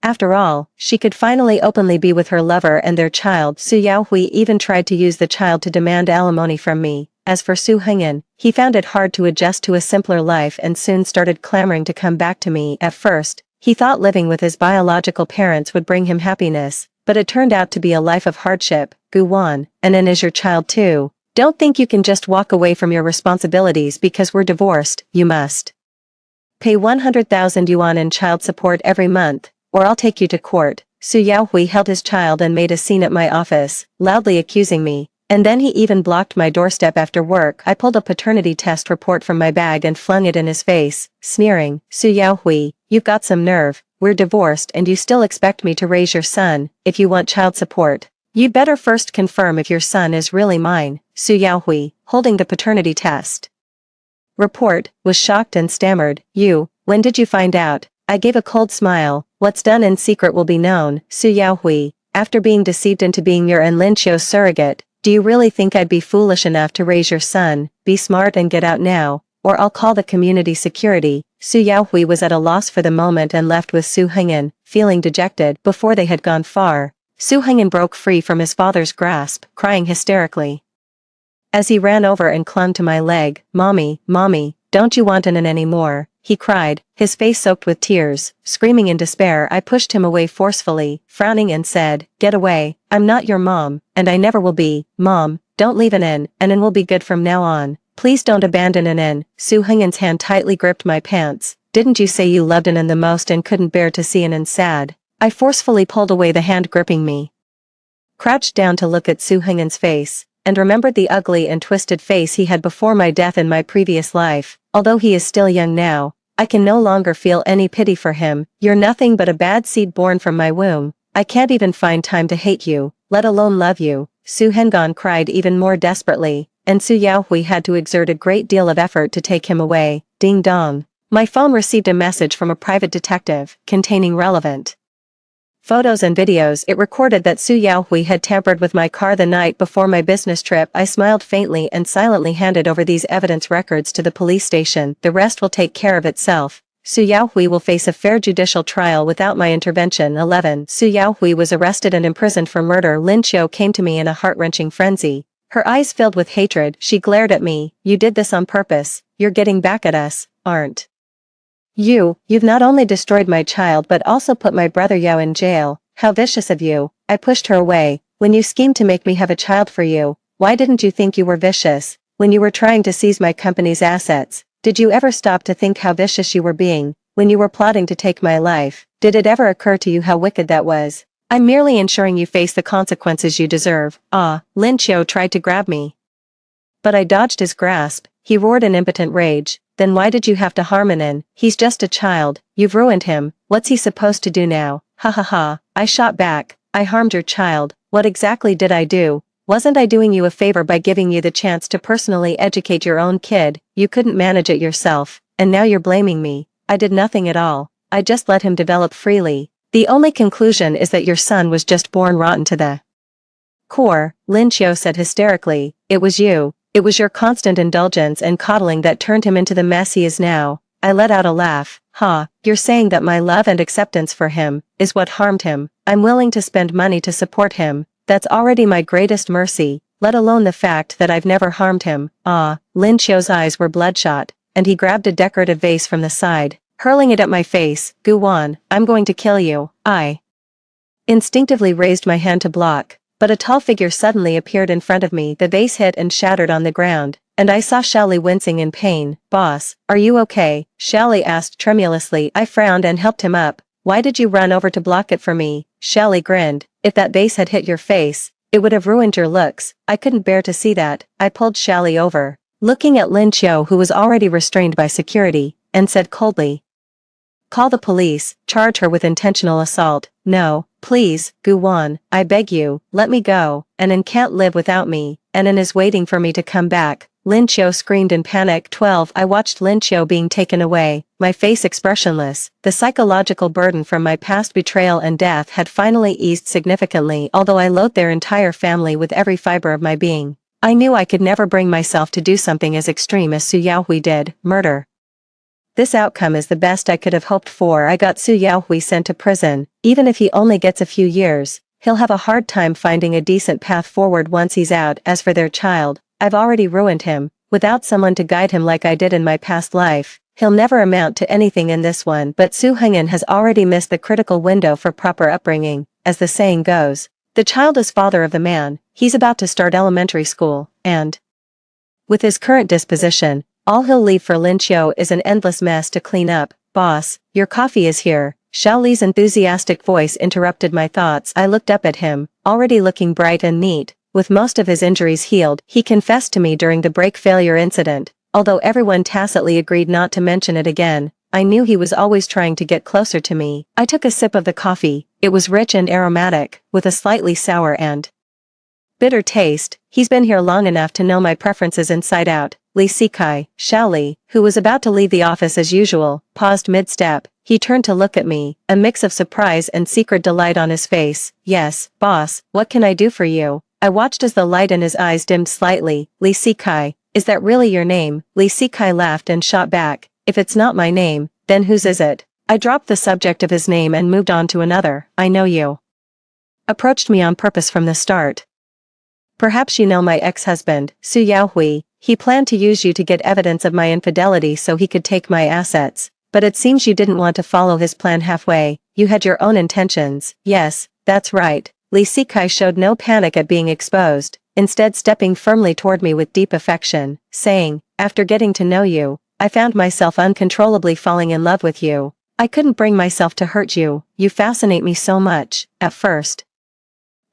Speaker 1: After all, she could finally openly be with her lover and their child. Su Yaohui even tried to use the child to demand alimony from me. As for Su Hengyan, he found it hard to adjust to a simpler life and soon started clamoring to come back to me. At first, he thought living with his biological parents would bring him happiness, but it turned out to be a life of hardship. Gu Wan, and An is your child too. Don't think you can just walk away from your responsibilities because we're divorced. You must pay 100,000 yuan in child support every month, or I'll take you to court. Su Yaohui held his child and made a scene at my office, loudly accusing me, and then he even blocked my doorstep after work. I pulled a paternity test report from my bag and flung it in his face, sneering, Su Yaohui, you've got some nerve. We're divorced and you still expect me to raise your son. If you want child support, you'd better first confirm if your son is really mine. Su Yaohui, holding the paternity test report, was shocked and stammered, when did you find out? I gave a cold smile. What's done in secret will be known. Su Yaohui, after being deceived into being your and Lin Qiu's surrogate, do you really think I'd be foolish enough to raise your son? Be smart and get out now, or I'll call the community security. Su Yaohui was at a loss for the moment and left with Su Hengyan, feeling dejected. Before they had gone far, Su Hengyan broke free from his father's grasp, crying hysterically. As he ran over and clung to my leg, Mommy, don't you want an anymore? He cried, his face soaked with tears. Screaming in despair, I pushed him away forcefully, frowning and said, get away, I'm not your mom, and I never will be. Mom, don't leave An will be good from now on. Please don't abandon An. Su Hengyan's hand tightly gripped my pants. Didn't you say you loved An the most and couldn't bear to see An sad? I forcefully pulled away the hand gripping me, crouched down to look at Su Hengyan's face, and remembered the ugly and twisted face he had before my death in my previous life. Although he is still young now, I can no longer feel any pity for him. You're nothing but a bad seed born from my womb. I can't even find time to hate you, let alone love you. Su Hengyan cried even more desperately, and Su Yaohui had to exert a great deal of effort to take him away. Ding dong. My phone received a message from a private detective, containing relevant photos and videos. It recorded that Su Yaohui had tampered with my car the night before my business trip. I smiled faintly and silently handed over these evidence records to the police station. The rest will take care of itself. Su Yaohui will face a fair judicial trial without my intervention. 11. Su Yaohui was arrested and imprisoned for murder. Lin Qiu came to me in a heart-wrenching frenzy. Her eyes filled with hatred. She glared at me. You did this on purpose. You're getting back at us, aren't you? You've not only destroyed my child but also put my brother Yao in jail. How vicious of you. I pushed her away, When you schemed to make me have a child for you, why didn't you think you were vicious? When you were trying to seize my company's assets, did you ever stop to think how vicious you were being? When you were plotting to take my life, did it ever occur to you how wicked that was? I'm merely ensuring you face the consequences you deserve. Ah, Lin Qiu tried to grab me. But I dodged his grasp. He roared in impotent rage. Then why did you have to harm Anan? He's just a child. You've ruined him. What's he supposed to do now? Ha ha ha. I shot back. I harmed your child. What exactly did I do? Wasn't I doing you a favor by giving you the chance to personally educate your own kid? You couldn't manage it yourself, and now you're blaming me. I did nothing at all. I just let him develop freely. The only conclusion is that your son was just born rotten to the core, Lin Qiu said hysterically. It was you. It was your constant indulgence and coddling that turned him into the mess he is now. I let out a laugh. Ha, you're saying that my love and acceptance for him is what harmed him. I'm willing to spend money to support him. That's already my greatest mercy, let alone the fact that I've never harmed him. Ah, Lin Qiu's eyes were bloodshot, and he grabbed a decorative vase from the side, hurling it at my face. Gu Wan, I'm going to kill you. I instinctively raised my hand to block, but a tall figure suddenly appeared in front of me. The vase hit and shattered on the ground, and I saw Xiaoli wincing in pain. Boss, are you okay? Xiaoli asked tremulously. I frowned and helped him up. Why did you run over to block it for me? Xiaoli grinned. If that vase had hit your face, it would have ruined your looks. I couldn't bear to see that. I pulled Xiaoli over, looking at Lin Qiu, who was already restrained by security, and said coldly, call the police, charge her with intentional assault. No, please, Gu Wan, I beg you, let me go. Anan can't live without me. Anan is waiting for me to come back. Lin Qiu screamed in panic. 12. I watched Lin Qiu being taken away, my face expressionless. The psychological burden from my past betrayal and death had finally eased significantly, although I loathed their entire family with every fiber of my being. I knew I could never bring myself to do something as extreme as Su Yaohui did, murder. This outcome is the best I could have hoped for. I got Su Yaohui sent to prison. Even if he only gets a few years, he'll have a hard time finding a decent path forward once he's out. As for their child, I've already ruined him. Without someone to guide him like I did in my past life, he'll never amount to anything in this one. But Su Hengyan has already missed the critical window for proper upbringing. As the saying goes, the child is father of the man. He's about to start elementary school, and with his current disposition, all he'll leave for Lin Qiu is an endless mess to clean up. Boss, your coffee is here. Xiaoli's enthusiastic voice interrupted my thoughts. I looked up at him, already looking bright and neat. With most of his injuries healed, he confessed to me during the brake failure incident. Although everyone tacitly agreed not to mention it again, I knew he was always trying to get closer to me. I took a sip of the coffee. It was rich and aromatic, with a slightly sour and bitter taste. He's been here long enough to know my preferences inside out. Li Sikai, Xiaoli, who was about to leave the office as usual, paused mid-step. He turned to look at me, a mix of surprise and secret delight on his face. Yes, boss, what can I do for you? I watched as the light in his eyes dimmed slightly. Li Sikai, is that really your name? Li Sikai laughed and shot back. If it's not my name, then whose is it? I dropped the subject of his name and moved on to another. I know you approached me on purpose from the start. Perhaps you know my ex-husband, Su Yaohui. He planned to use you to get evidence of my infidelity so he could take my assets. But it seems you didn't want to follow his plan halfway. You had your own intentions. Yes, that's right. Li Sikai showed no panic at being exposed, instead stepping firmly toward me with deep affection, saying, after getting to know you, I found myself uncontrollably falling in love with you. I couldn't bring myself to hurt you. You fascinate me so much. At first,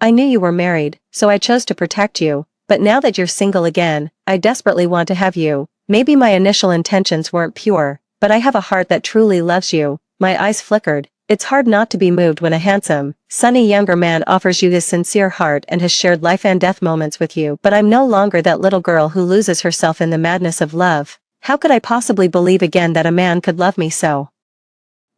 Speaker 1: I knew you were married, so I chose to protect you. But now that you're single again, I desperately want to have you. Maybe my initial intentions weren't pure, but I have a heart that truly loves you. My eyes flickered. It's hard not to be moved when a handsome, sunny younger man offers you his sincere heart and has shared life and death moments with you. But I'm no longer that little girl who loses herself in the madness of love. How could I possibly believe again that a man could love me so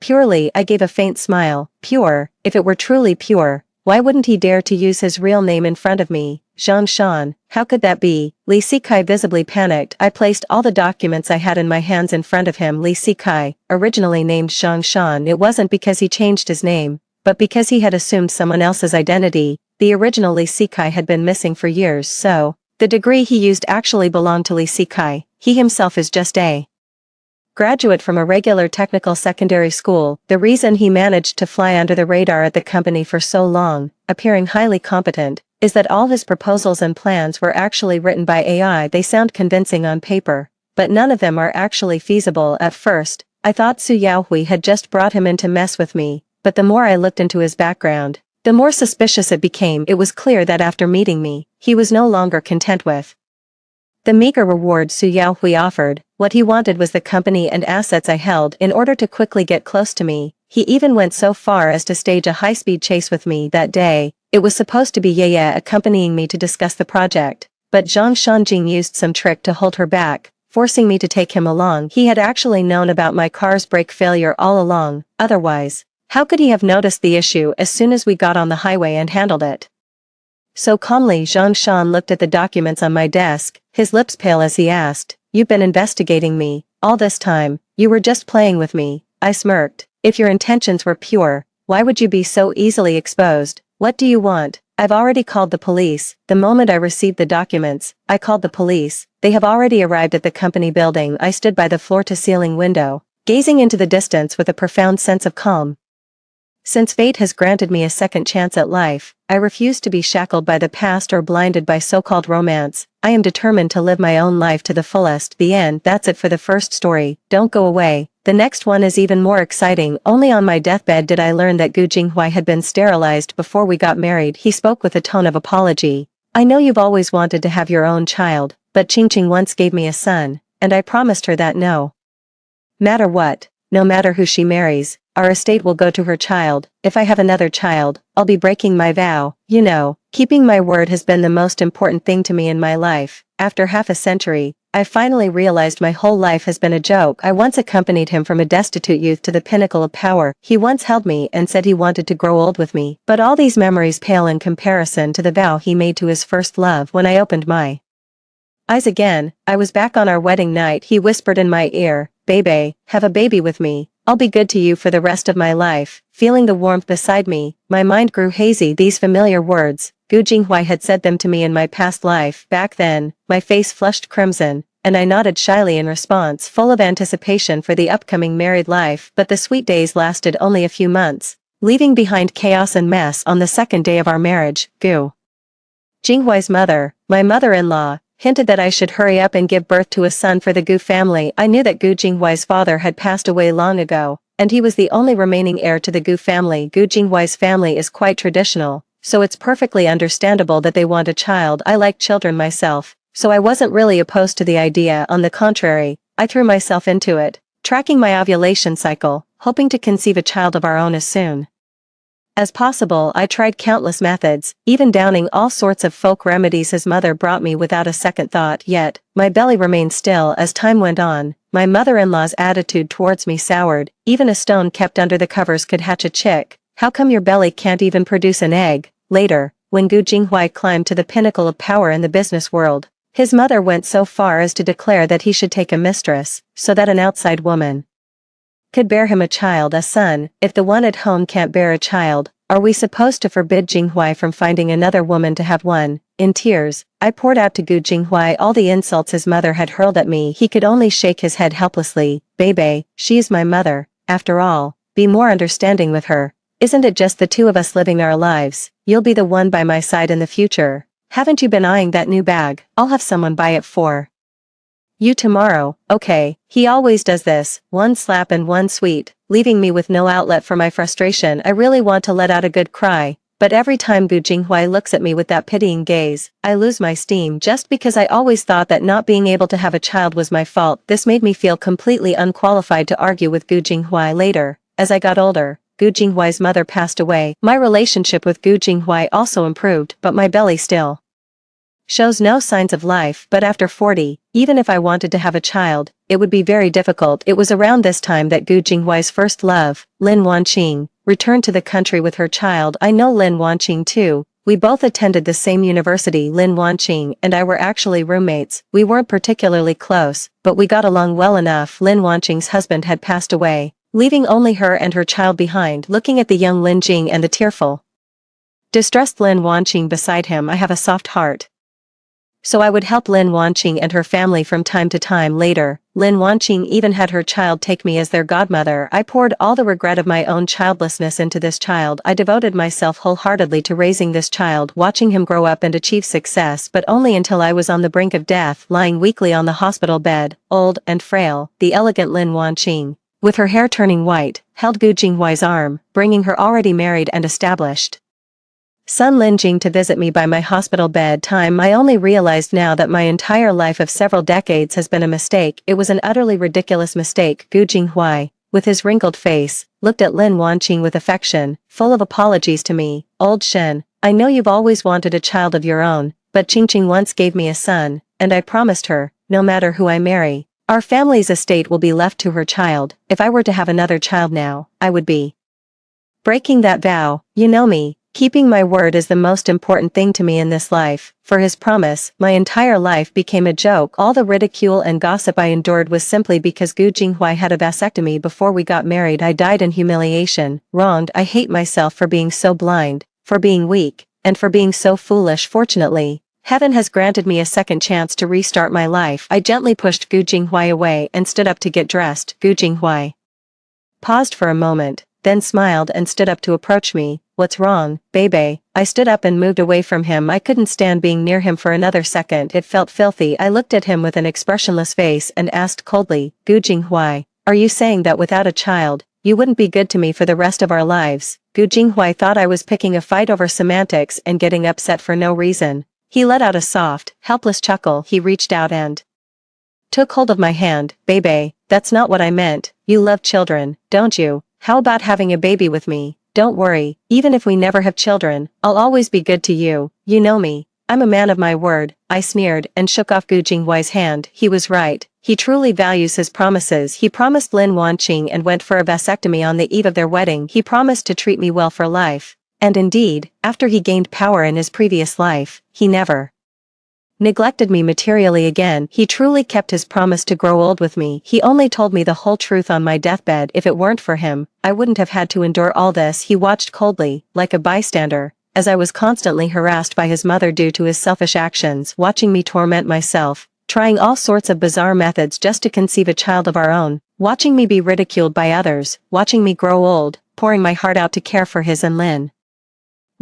Speaker 1: purely? I gave a faint smile. Pure? If it were truly pure, why wouldn't he dare to use his real name in front of me? Zhang Shan. How could that be? Li Sikai visibly panicked. I placed all the documents I had in my hands in front of him. Li Sikai, originally named Zhang Shan. It wasn't because he changed his name, but because he had assumed someone else's identity. The original Li Sikai had been missing for years, so the degree he used actually belonged to Li Sikai. He himself is just a graduate from a regular technical secondary school. The reason he managed to fly under the radar at the company for so long, appearing highly competent, is that all his proposals and plans were actually written by AI. They sound convincing on paper, but none of them are actually feasible. At first, I thought Su Yaohui had just brought him in to mess with me, but the more I looked into his background, the more suspicious it became. It was clear that after meeting me, he was no longer content with the meager reward Su Yaohui offered. What he wanted was the company and assets I held in order to quickly get close to me. He even went so far as to stage a high-speed chase with me that day. It was supposed to be Ye accompanying me to discuss the project, but Zhang Shanjing used some trick to hold her back, forcing me to take him along. He had actually known about my car's brake failure all along. Otherwise, how could he have noticed the issue as soon as we got on the highway and handled it? So calmly Zhang Shan looked at the documents on my desk, his lips pale as he asked, "You've been investigating me all this time. You were just playing with me." I smirked. "If your intentions were pure, why would you be so easily exposed? What do you want?" "I've already called the police." The moment I received the documents, I called the police. They have already arrived at the company building. I stood by the floor-to-ceiling window, gazing into the distance with a profound sense of calm. Since fate has granted me a second chance at life, I refuse to be shackled by the past or blinded by so-called romance. I am determined to live my own life to the fullest. The end. That's it for the first story. Don't go away. The next one is even more exciting. Only on my deathbed did I learn that Gu Jinghui had been sterilized before we got married. He spoke with a tone of apology. "I know you've always wanted to have your own child, but Qingqing once gave me a son, and I promised her that no matter what, no matter who she marries, our estate will go to her child. If I have another child, I'll be breaking my vow. You know, keeping my word has been the most important thing to me in my life." After half a century, I finally realized my whole life has been a joke. I once accompanied him from a destitute youth to the pinnacle of power. He once held me and said he wanted to grow old with me. But all these memories pale in comparison to the vow he made to his first love. When I opened my eyes again, I was back on our wedding night. He whispered in my ear, "Baby, have a baby with me. I'll be good to you for the rest of my life." Feeling the warmth beside me, my mind grew hazy. These familiar words, Gu Jinghui had said them to me in my past life. Back then, my face flushed crimson, and I nodded shyly in response, full of anticipation for the upcoming married life. But the sweet days lasted only a few months, leaving behind chaos and mess. On the second day of our marriage, Gu Jinghui's mother, my mother-in-law, hinted that I should hurry up and give birth to a son for the Gu family. I knew that Gu Jinghui's father had passed away long ago, and he was the only remaining heir to the Gu family. Gu Jinghui's family is quite traditional, so it's perfectly understandable that they want a child. I like children myself, so I wasn't really opposed to the idea. On the contrary, I threw myself into it, tracking my ovulation cycle, hoping to conceive a child of our own as soon as possible. I tried countless methods, even downing all sorts of folk remedies his mother brought me without a second thought. Yet, my belly remained still. As time went on, my mother-in-law's attitude towards me soured. "Even a stone kept under the covers could hatch a chick. How come your belly can't even produce an egg?" Later, when Gu Jinghui climbed to the pinnacle of power in the business world, his mother went so far as to declare that he should take a mistress, so that an outside woman could bear him a child, a son. If the one at home can't bear a child, are we supposed to forbid Jinghui from finding another woman to have one? In tears, I poured out to Gu Jinghui all the insults his mother had hurled at me. He could only shake his head helplessly. "Baby, she is my mother. After all, be more understanding with her. Isn't it just the two of us living our lives? You'll be the one by my side in the future. Haven't you been eyeing that new bag? I'll have someone buy it for you tomorrow." "Okay." He always does this, one slap and one sweet, leaving me with no outlet for my frustration. I really want to let out a good cry, but every time Gu Jinghui looks at me with that pitying gaze, I lose my steam. Just because I always thought that not being able to have a child was my fault, this made me feel completely unqualified to argue with Gu Jinghui. Later, as I got older, Gu Jinghui's mother passed away. My relationship with Gu Jinghui also improved, but my belly still shows no signs of life. But after 40, even if I wanted to have a child, it would be very difficult. It was around this time that Gu Jinghui's first love, Lin Wanqing, returned to the country with her child. I know Lin Wanqing too. We both attended the same university. Lin Wanqing and I were actually roommates. We weren't particularly close, but we got along well enough. Lin Wanqing's husband had passed away, leaving only her and her child behind. Looking at the young Lin Jing and the tearful, distressed Lin Wanqing beside him, I have a soft heart. so I would help Lin Wanqing and her family from time to time. Later, Lin Wanqing even had her child take me as their godmother. I poured all the regret of my own childlessness into this child. I devoted myself wholeheartedly to raising this child, watching him grow up and achieve success, but only until I was on the brink of death, lying weakly on the hospital bed, old and frail. The elegant Lin Wanqing, with her hair turning white, held Gu Jinghuai's arm, bringing her already married and established son Lin Jing to visit me by my hospital bed time. I only realized now that my entire life of several decades has been a mistake. It was an utterly ridiculous mistake. Gu Jinghuai, with his wrinkled face, looked at Lin Wanqing with affection, full of apologies to me. Old Shen, I know you've always wanted a child of your own, but Qingqing once gave me a son, and I promised her, no matter who I marry, our family's estate will be left to her child. If I were to have another child now, I would be breaking that vow. You know me. Keeping my word is the most important thing to me in this life. For his promise, my entire life became a joke. All the ridicule and gossip I endured was simply because Gu Jinghuai had a vasectomy before we got married. I died in humiliation, wronged. I hate myself for being so blind, for being weak, and for being so foolish. Fortunately, heaven has granted me a second chance to restart my life. I gently pushed Gu Jinghuai away and stood up to get dressed. Gu Jinghuai paused for a moment, then smiled and stood up to approach me. What's wrong, baby? I stood up and moved away from him. I couldn't stand being near him for another second. It felt filthy. I looked at him with an expressionless face and asked coldly, Gu Jinghuai, are you saying that without a child, you wouldn't be good to me for the rest of our lives? Gu Jinghuai thought I was picking a fight over semantics and getting upset for no reason. He let out a soft, helpless chuckle. He reached out and took hold of my hand. Baby, that's not what I meant. You love children, don't you? How about having a baby with me? Don't worry, even if we never have children, I'll always be good to you. You know me. I'm a man of my word. I sneered and shook off Gu Jinghuai's hand. He was right. He truly values his promises. He promised Lin Wanqing and went for a vasectomy on the eve of their wedding. He promised to treat me well for life. And indeed, after he gained power in his previous life, he never neglected me materially again. He truly kept his promise to grow old with me. He only told me the whole truth on my deathbed. If it weren't for him, I wouldn't have had to endure all this. He watched coldly, like a bystander, as I was constantly harassed by his mother due to his selfish actions, watching me torment myself, trying all sorts of bizarre methods just to conceive a child of our own, watching me be ridiculed by others, watching me grow old, pouring my heart out to care for his and Lin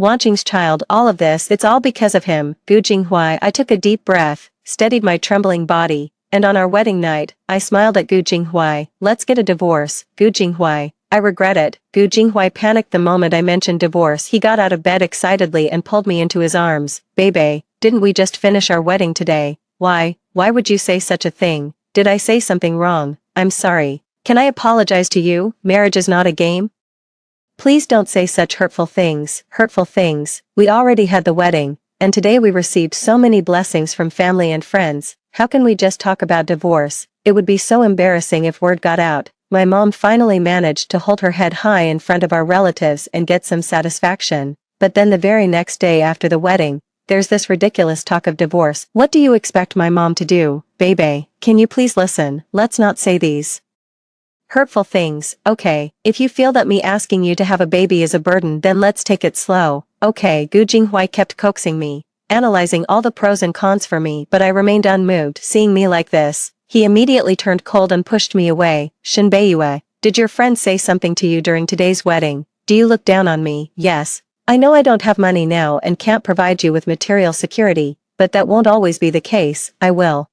Speaker 1: Wanqing's child. All of this, it's all because of him. Gu Jinghuai. I took a deep breath, steadied my trembling body, and on our wedding night, I smiled at Gu Jinghuai. Let's get a divorce, Gu Jinghuai. I regret it. Gu Jinghuai panicked the moment I mentioned divorce. He got out of bed excitedly and pulled me into his arms. Baby, didn't we just finish our wedding today? Why would you say such a thing? Did I say something wrong? I'm sorry. Can I apologize to you? Marriage is not a game. Please don't say such hurtful things. We already had the wedding, and today we received so many blessings from family and friends. How can we just talk about divorce? It would be so embarrassing if word got out. My mom finally managed to hold her head high in front of our relatives and get some satisfaction. But then the very next day after the wedding, there's this ridiculous talk of divorce. What do you expect my mom to do? Baby, can you please listen? Let's not say these hurtful things. Okay, if you feel that me asking you to have a baby is a burden, then let's take it slow. Okay. Gu Jinghuai kept coaxing me, analyzing all the pros and cons for me, but I remained unmoved. Seeing me like this, he immediately turned cold and pushed me away. Shen Beiyue, did your friend say something to you during today's wedding? Do you look down on me? Yes. I know I don't have money now and can't provide you with material security, but that won't always be the case. I will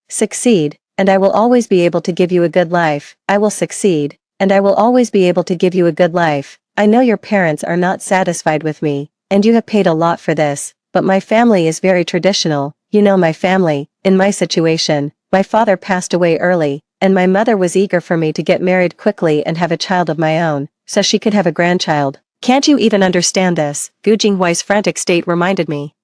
Speaker 1: succeed, and I will always be able to give you a good life. I will succeed, and I will always be able to give you a good life. I know your parents are not satisfied with me, and you have paid a lot for this, but my family is very traditional. You know my family. In my situation, my father passed away early, and my mother was eager for me to get married quickly and have a child of my own, so she could have a grandchild. Can't you even understand this? Gu Jinghuai's frantic state reminded me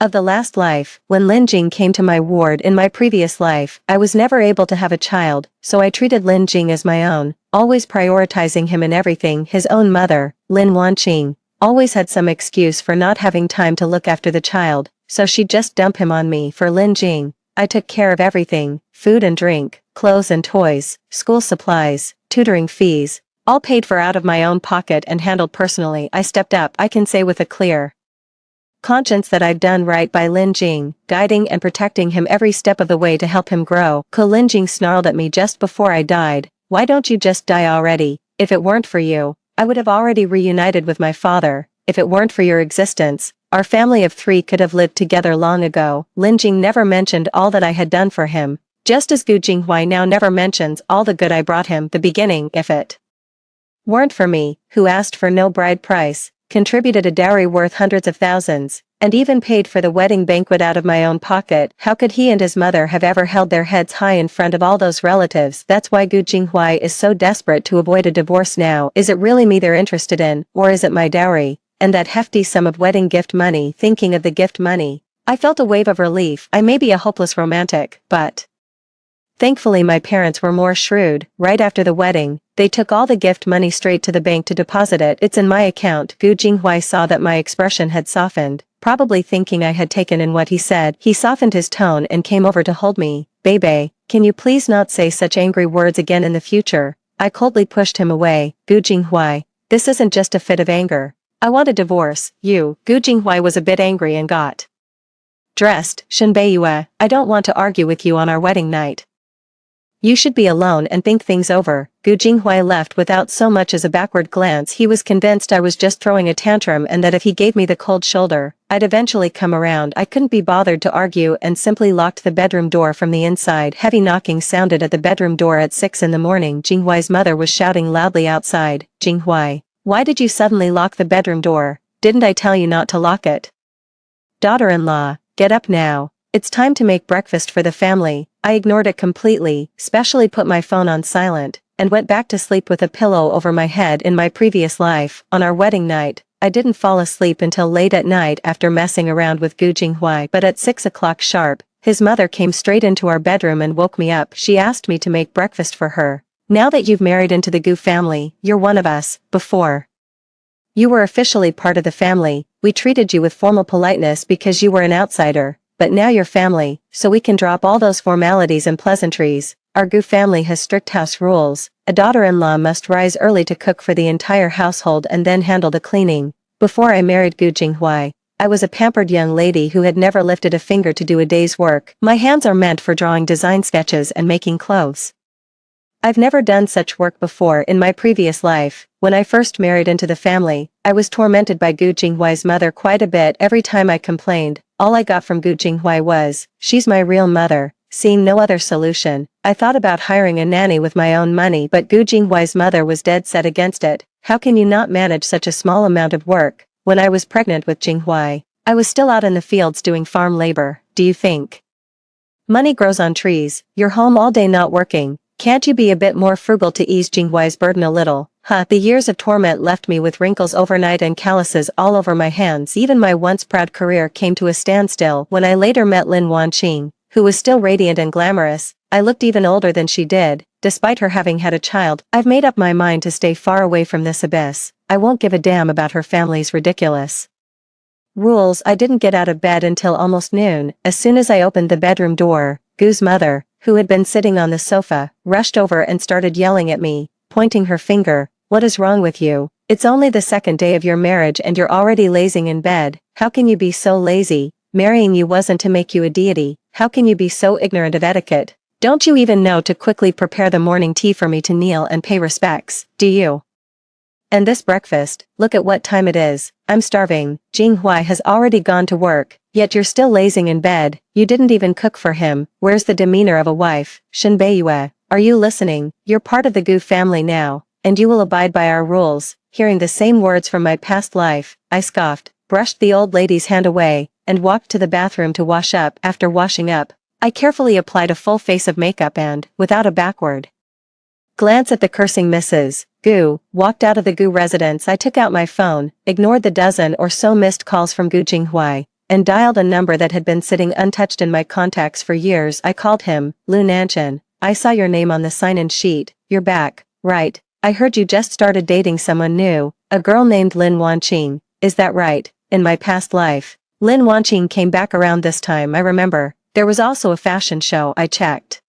Speaker 1: of the last life. When Lin Jing came to my ward in my previous life, I was never able to have a child, so I treated Lin Jing as my own, always prioritizing him in everything. His own mother, Lin Wanqing, always had some excuse for not having time to look after the child, so she'd just dump him on me. For Lin Jing, I took care of everything: food and drink, clothes and toys, school supplies, tutoring fees, all paid for out of my own pocket and handled personally. I stepped up, I can say with a clear Conscience that I've done right by Lin Jing, guiding and protecting him every step of the way to help him grow. Lin Jing snarled at me just before I died. Why don't you just die already? If it weren't for you, I would have already reunited with my father. If it weren't for your existence, our family of 3 could have lived together long ago. Lin Jing never mentioned all that I had done for him, just as Gu Jinghuai now never mentions all the good I brought him. The beginning, if it weren't for me, who asked for no bride price, contributed a dowry worth hundreds of thousands, and even paid for the wedding banquet out of my own pocket, how could he and his mother have ever held their heads high in front of all those relatives? That's why Gu Jinghuai is so desperate to avoid a divorce now. Is it really me they're interested in, or is it my dowry, and that hefty sum of wedding gift money? Thinking of the gift money, I felt a wave of relief. I may be a hopeless romantic, but thankfully my parents were more shrewd. Right after the wedding, they took all the gift money straight to the bank to deposit it. It's in my account. Gu Jinghuai saw that my expression had softened, probably thinking I had taken in what he said. He softened his tone and came over to hold me. Bebe, can you please not say such angry words again in the future? I coldly pushed him away. Gu Jinghuai, this isn't just a fit of anger. I want a divorce. Gu Jinghuai was a bit angry and got dressed. Shenbeiyue, I don't want to argue with you on our wedding night. You should be alone and think things over. Gu Jinghuai left without so much as a backward glance. He was convinced I was just throwing a tantrum and that if he gave me the cold shoulder, I'd eventually come around. I couldn't be bothered to argue and simply locked the bedroom door from the inside. Heavy knocking sounded at the bedroom door at 6 in the morning. Jinghuai's mother was shouting loudly outside. Jinghuai, why did you suddenly lock the bedroom door? Didn't I tell you not to lock it? Daughter-in-law, get up now. It's time to make breakfast for the family. I ignored it completely, specially put my phone on silent, and went back to sleep with a pillow over my head. In my previous life, on our wedding night, I didn't fall asleep until late at night after messing around with Gu Jinghuai, but at 6 o'clock sharp, his mother came straight into our bedroom and woke me up. She asked me to make breakfast for her. Now that you've married into the Gu family, you're one of us. Before you were officially part of the family, we treated you with formal politeness because you were an outsider. But now you're family, so we can drop all those formalities and pleasantries. Our Gu family has strict house rules. A daughter-in-law must rise early to cook for the entire household and then handle the cleaning. Before I married Gu Jinghuai, I was a pampered young lady who had never lifted a finger to do a day's work. My hands are meant for drawing design sketches and making clothes. I've never done such work before in my previous life. When I first married into the family, I was tormented by Gu Jinghuai's mother quite a bit. Every time I complained, all I got from Gu Jinghuai was, she's my real mother. Seeing no other solution, I thought about hiring a nanny with my own money, but Gu Jinghuai's mother was dead set against it. How can you not manage such a small amount of work? When I was pregnant with Jinghuai, I was still out in the fields doing farm labor. Do you think money grows on trees? You're home all day not working. Can't you be a bit more frugal to ease Jinghuai's burden a little? The years of torment left me with wrinkles overnight and calluses all over my hands. Even my once proud career came to a standstill when I later met Lin Wanqing, who was still radiant and glamorous. I looked even older than she did, despite her having had a child. I've made up my mind to stay far away from this abyss. I won't give a damn about her family's ridiculous rules. I didn't get out of bed until almost noon. As soon as I opened the bedroom door, Gu's mother, who had been sitting on the sofa, rushed over and started yelling at me, pointing her finger. What is wrong with you? It's only the second day of your marriage and you're already lazing in bed. How can you be so lazy? Marrying you wasn't to make you a deity. How can you be so ignorant of etiquette? Don't you even know to quickly prepare the morning tea for me to kneel and pay respects, do you? And this breakfast, look at what time it is. I'm starving. Jinghuai has already gone to work, yet you're still lazing in bed. You didn't even cook for him. Where's the demeanor of a wife? Shenbeiyue, are you listening? You're part of the Gu family now, and you will abide by our rules. Hearing the same words from my past life, I scoffed, brushed the old lady's hand away, and walked to the bathroom to wash up. After washing up, I carefully applied a full face of makeup and, without a backward glance at the cursing Mrs. Gu, walked out of the Gu residence. I took out my phone, ignored the dozen or so missed calls from Gu Jinghuai, and dialed a number that had been sitting untouched in my contacts for years. I called him. Lu Nanchen, I saw your name on the sign-in sheet. You're back, right? I heard you just started dating someone new, a girl named Lin Wanqing. Is that right? In my past life, Lin Wanqing came back around this time. I remember. There was also a fashion show. I checked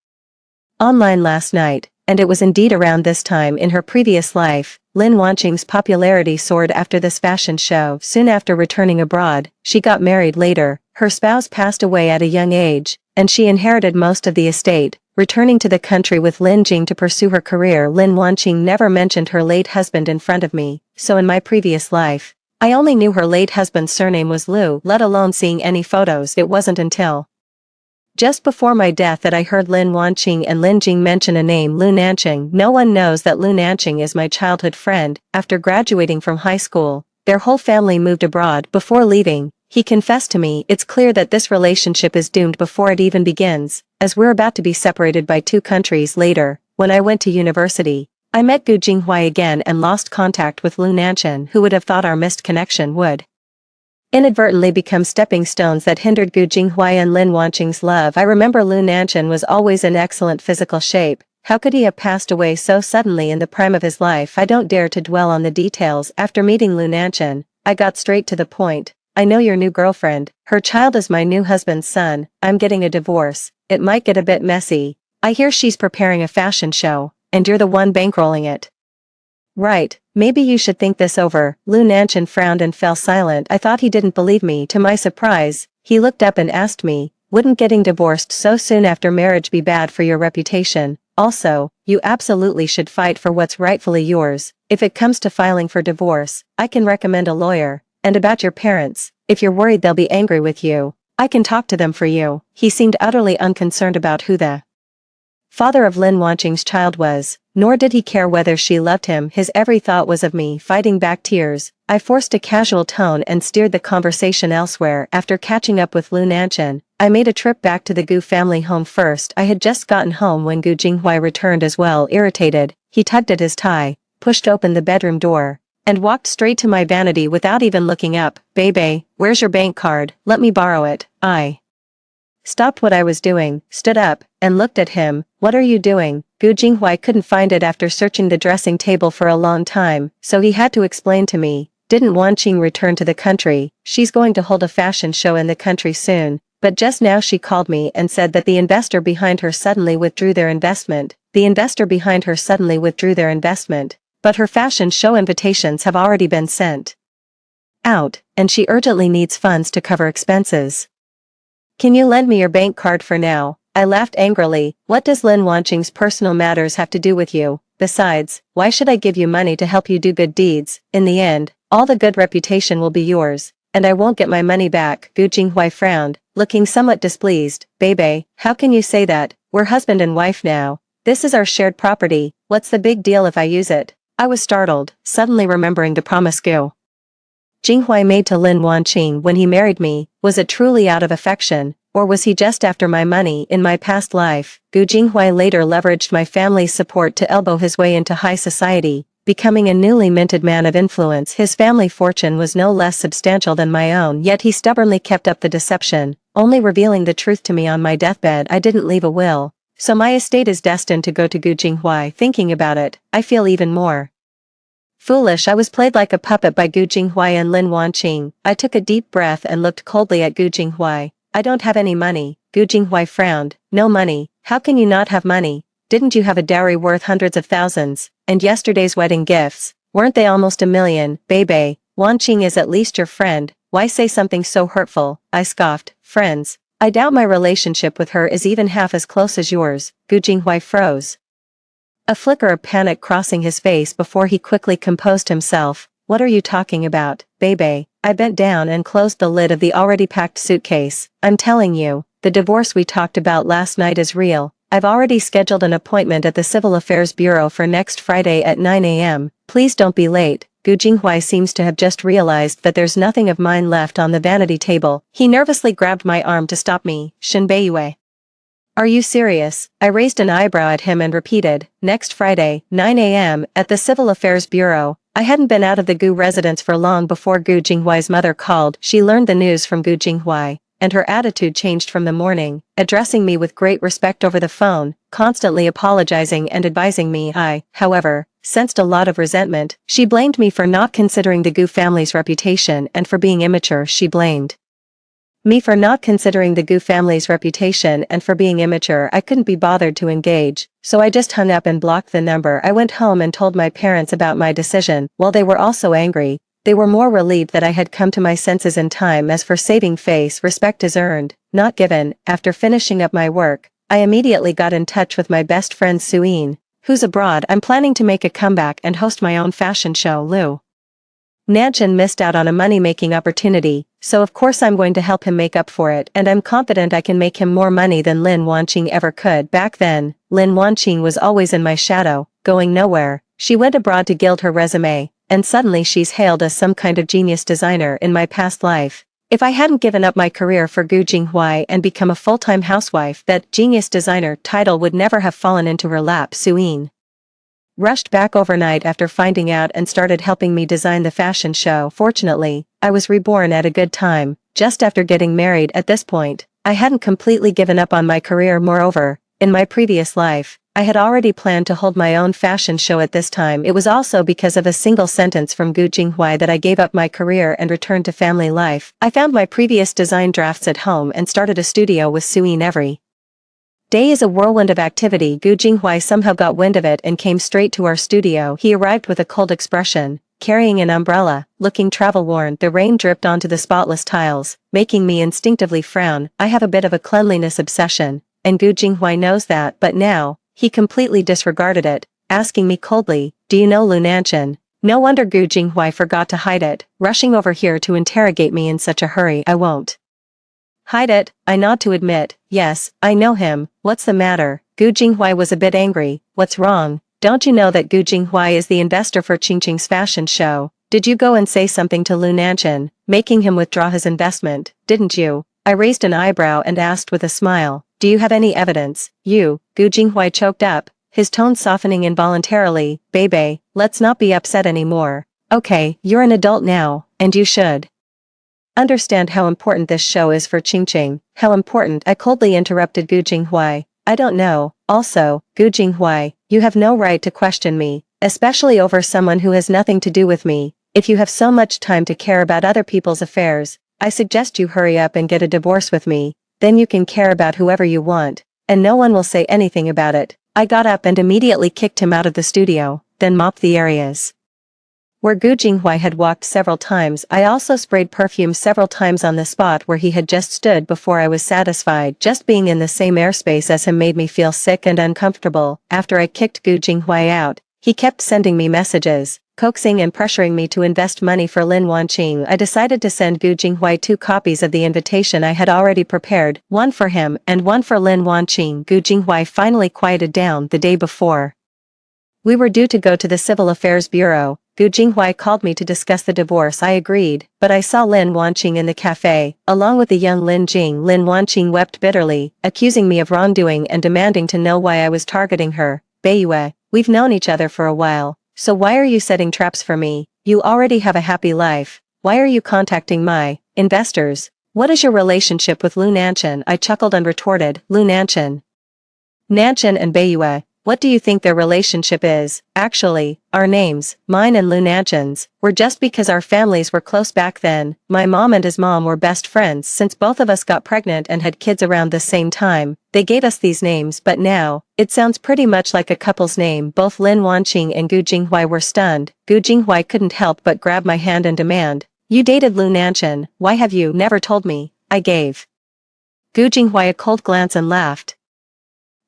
Speaker 1: online last night, and it was indeed around this time in her previous life. Lin Wanqing's popularity soared after this fashion show. Soon after returning abroad, she got married later, her spouse passed away at a young age, and she inherited most of the estate. Returning to the country with Lin Jing to pursue her career, Lin Wanqing never mentioned her late husband in front of me, so in my previous life, I only knew her late husband's surname was Liu, let alone seeing any photos. It wasn't until just before my death that I heard Lin Wanqing and Lin Jing mention a name, Lu Nanqing. No one knows that Lu Nanqing is my childhood friend. After graduating from high school, their whole family moved abroad. Before leaving, he confessed to me, it's clear that this relationship is doomed before it even begins, as we're about to be separated by two countries. Later, when I went to university, I met Gu Jinghui again and lost contact with Lu Nanqing. Who would have thought our missed connection would inadvertently become stepping stones that hindered Gu Jinghui and Lin Wanqing's love? I remember Lu Nanqing was always in excellent physical shape. How could he have passed away so suddenly in the prime of his life? I don't dare to dwell on the details. After meeting Lu Nanqing, I got straight to the point. I know your new girlfriend. Her child is my new husband's son. I'm getting a divorce. It might get a bit messy. I hear she's preparing a fashion show, and you're the one bankrolling it. Right, maybe you should think this over. Lu Nanqing frowned and fell silent. I thought he didn't believe me. To my surprise, he looked up and asked me, wouldn't getting divorced so soon after marriage be bad for your reputation? Also, you absolutely should fight for what's rightfully yours. If it comes to filing for divorce, I can recommend a lawyer. And about your parents, if you're worried they'll be angry with you, I can talk to them for you. He seemed utterly unconcerned about who the father of Lin Wanqing's child was, nor did he care whether she loved him. His every thought was of me. Fighting back tears, I forced a casual tone and steered the conversation elsewhere. After catching up with Lu Nanqing, I made a trip back to the Gu family home first. I had just gotten home when Gu Jinghui returned as well. Irritated, he tugged at his tie, pushed open the bedroom door, and walked straight to my vanity without even looking up. Baby, where's your bank card? Let me borrow it. I stopped what I was doing, stood up, and looked at him. What are you doing? Gu Jinghui couldn't find it after searching the dressing table for a long time, so he had to explain to me. Didn't Wanqing return to the country? She's going to hold a fashion show in the country soon, but just now she called me and said that the investor behind her suddenly withdrew their investment. But her fashion show invitations have already been sent out, and she urgently needs funds to cover expenses. Can you lend me your bank card for now? I laughed angrily. What does Lin Wanqing's personal matters have to do with you? Besides, why should I give you money to help you do good deeds? In the end, all the good reputation will be yours, and I won't get my money back. Gu Jinghui frowned, looking somewhat displeased. Baby, how can you say that? We're husband and wife now. This is our shared property. What's the big deal if I use it? I was startled, suddenly remembering the promise Gu Jinghui made to Lin Wanqing when he married me. Was it truly out of affection, or was he just after my money? In my past life, Gu Jinghui later leveraged my family's support to elbow his way into high society, becoming a newly minted man of influence. His family fortune was no less substantial than my own, yet he stubbornly kept up the deception, only revealing the truth to me on my deathbed. I didn't leave a will, so my estate is destined to go to Gu Jinghui. Thinking about it, I feel even more foolish. I was played like a puppet by Gu Jinghui and Lin Wanqing. I took a deep breath and looked coldly at Gu Jinghui. I don't have any money. Gu Jinghui frowned. No money? How can you not have money? Didn't you have a dowry worth hundreds of thousands? And yesterday's wedding gifts, weren't they almost $1 million? Baby, Wanqing is at least your friend. Why say something so hurtful? I scoffed. Friends? I doubt my relationship with her is even half as close as yours. Gu Jinghui froze, a flicker of panic crossing his face before he quickly composed himself. What are you talking about, baby? I bent down and closed the lid of the already packed suitcase. I'm telling you, the divorce we talked about last night is real. I've already scheduled an appointment at the Civil Affairs Bureau for next Friday at 9 a.m. Please don't be late. Gu Jinghui seems to have just realized that there's nothing of mine left on the vanity table. He nervously grabbed my arm to stop me. Shinbeiyue. Are you serious? I raised an eyebrow at him and repeated, next Friday, 9 a.m., at the Civil Affairs Bureau. I hadn't been out of the Gu residence for long before Gu Jinghui's mother called. She learned the news from Gu Jinghui, and her attitude changed from the morning, addressing me with great respect over the phone, constantly apologizing and advising me. I, however, sensed a lot of resentment. She blamed me for not considering the Gu family's reputation and for being immature. She blamed Me for not considering the Gu family's reputation and for being immature. I couldn't be bothered to engage, so I just hung up and blocked the number. I went home and told my parents about my decision. While they were also angry, they were more relieved that I had come to my senses in time. As for saving face, respect is earned, not given. After finishing up my work, I immediately got in touch with my best friend Suin, who's abroad. I'm planning to make a comeback and host my own fashion show. Lu Nanchan missed out on a money-making opportunity, so of course I'm going to help him make up for it, and I'm confident I can make him more money than Lin Wanqing ever could. Back then, Lin Wanqing was always in my shadow, going nowhere. She went abroad to gild her resume, and suddenly she's hailed as some kind of genius designer. In my past life, if I hadn't given up my career for Gu Jinghuai and become a full-time housewife, that genius designer title would never have fallen into her lap. Suin rushed back overnight after finding out and started helping me design the fashion show. Fortunately, I was reborn at a good time, just after getting married. At this point, I hadn't completely given up on my career. Moreover, in my previous life, I had already planned to hold my own fashion show at this time. It was also because of a single sentence from Gu Jinghuai that I gave up my career and returned to family life. I found my previous design drafts at home and started a studio with Suin. Every day is a whirlwind of activity. Gu Jinghuai somehow got wind of it and came straight to our studio. He arrived with a cold expression, carrying an umbrella, looking travel-worn. The rain dripped onto the spotless tiles, making me instinctively frown. I have a bit of a cleanliness obsession, and Gu Jinghuai knows that, but now, he completely disregarded it, asking me coldly, "Do you know Lu Nanchan?" No wonder Gu Jinghuai forgot to hide it, rushing over here to interrogate me in such a hurry. I won't hide it, I nod to admit. Yes, I know him. What's the matter? Gu Jinghuai was a bit angry. What's wrong? Don't you know that Gu Jinghuai is the investor for Qingqing's fashion show? Did you go and say something to Lu Nanchan, making him withdraw his investment, didn't you? I raised an eyebrow and asked with a smile, "Do you have any evidence?" Gu Jinghuai choked up, his tone softening involuntarily. "Bebe, let's not be upset anymore. Okay, you're an adult now, and you should understand how important this show is for Qingqing." How important? I coldly interrupted Gu Jinghuai. I don't know. Also, Gu Jinghuai, you have no right to question me, especially over someone who has nothing to do with me. If you have so much time to care about other people's affairs, I suggest you hurry up and get a divorce with me, then you can care about whoever you want, and no one will say anything about it. I got up and immediately kicked him out of the studio, then mopped the areas where Gu Jinghuai had walked several times. I also sprayed perfume several times on the spot where he had just stood before. I was satisfied. Just being in the same airspace as him made me feel sick and uncomfortable. After I kicked Gu Jinghuai out, he kept sending me messages, coaxing and pressuring me to invest money for Lin Wanqing. I decided to send Gu Jinghuai 2 copies of the invitation I had already prepared, one for him and one for Lin Wanqing. Gu Jinghuai finally quieted down. The day before we were due to go to the Civil Affairs Bureau, Gu Jinghuai called me to discuss the divorce. I agreed, but I saw Lin Wanqing in the cafe, along with the young Lin Jing. Lin Wanqing wept bitterly, accusing me of wrongdoing and demanding to know why I was targeting her. "Beiyue, we've known each other for a while, so why are you setting traps for me? You already have a happy life. Why are you contacting my investors? What is your relationship with Lu Nanchan?" I chuckled and retorted, "Lu Nanchan and Beiyue. What do you think their relationship is? Actually, our names, mine and Lu Nanchan's, were just because our families were close back then. My mom and his mom were best friends since both of us got pregnant and had kids around the same time. They gave us these names, but now, it sounds pretty much like a couple's name." Both Lin Wanqing and Gu Jinghuai were stunned. Gu Jinghuai couldn't help but grab my hand and demand, "You dated Lu Nanchan, why have you never told me?" I gave Gu Jinghuai a cold glance and laughed.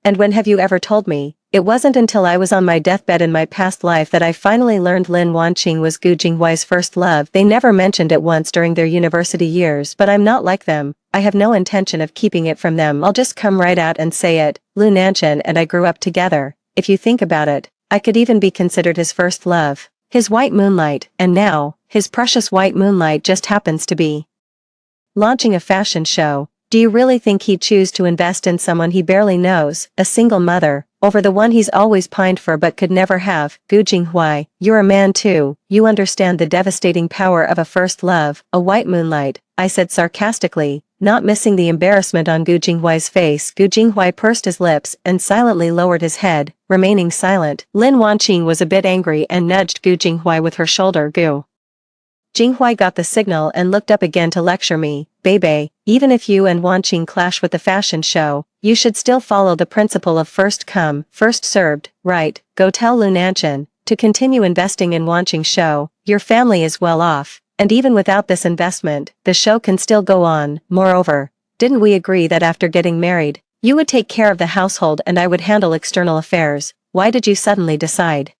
Speaker 1: "And when have you ever told me? It wasn't until I was on my deathbed in my past life that I finally learned Lin Wanqing was Gu Jinghuai's first love. They never mentioned it once during their university years, but I'm not like them. I have no intention of keeping it from them. I'll just come right out and say it. Lu Nanchan and I grew up together. If you think about it, I could even be considered his first love. His white moonlight, and now, his precious white moonlight just happens to be launching a fashion show. Do you really think he'd choose to invest in someone he barely knows, a single mother, over the one he's always pined for but could never have? Gu Jinghuai, you're a man too. You understand the devastating power of a first love, a white moonlight," I said sarcastically, not missing the embarrassment on Gu Jinghuai's face. Gu Jinghuai pursed his lips and silently lowered his head, remaining silent. Lin Wanqing was a bit angry and nudged Gu Jinghuai with her shoulder. Gu Jinghui got the signal and looked up again to lecture me. Bebe, even if you and Wanqing clash with the fashion show, you should still follow the principle of first come, first served, right? Go tell Lu Nanchen to continue investing in Wanqing's show. Your family is well off, and even without this investment, the show can still go on. Moreover, didn't we agree that after getting married, you would take care of the household and I would handle external affairs? Why did you suddenly decide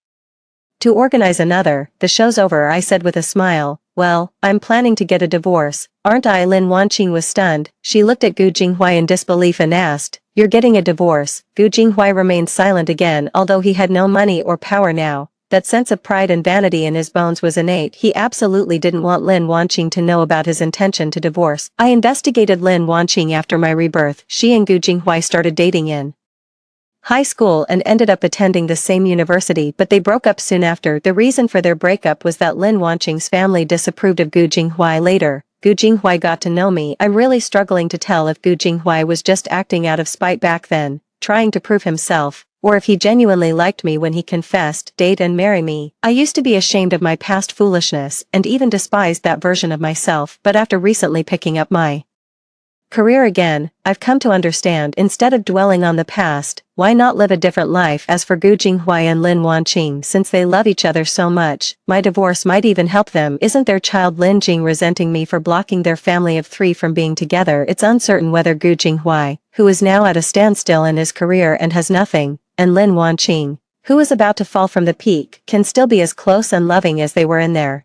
Speaker 1: to organize another? The show's over, I said with a smile. Well, I'm planning to get a divorce, aren't I? Lin Wanqing was stunned. She looked at Gu Jinghui in disbelief and asked, "You're getting a divorce?" Gu Jinghui remained silent again, although he had no money or power now. That sense of pride and vanity in his bones was innate. He absolutely didn't want Lin Wanqing to know about his intention to divorce. I investigated Lin Wanqing after my rebirth. She and Gu Jinghui started dating in high school and ended up attending the same university, but they broke up soon after. The reason for their breakup was that Lin Wanqing's family disapproved of Gu Jinghui. Later, Gu Jinghui got to know me. I'm really struggling to tell if Gu Jinghui was just acting out of spite back then, trying to prove himself, or if he genuinely liked me when he confessed, date and marry me. I used to be ashamed of my past foolishness and even despised that version of myself, but after recently picking up my career again, I've come to understand, instead of dwelling on the past, why not live a different life? As for Gu Jinghui and Lin Wanqing, since they love each other so much, my divorce might even help them. Isn't their child Lin Jing resenting me for blocking their family of 3 from being together? It's uncertain whether Gu Jinghui, who is now at a standstill in his career and has nothing, and Lin Wanqing, who is about to fall from the peak, can still be as close and loving as they were in their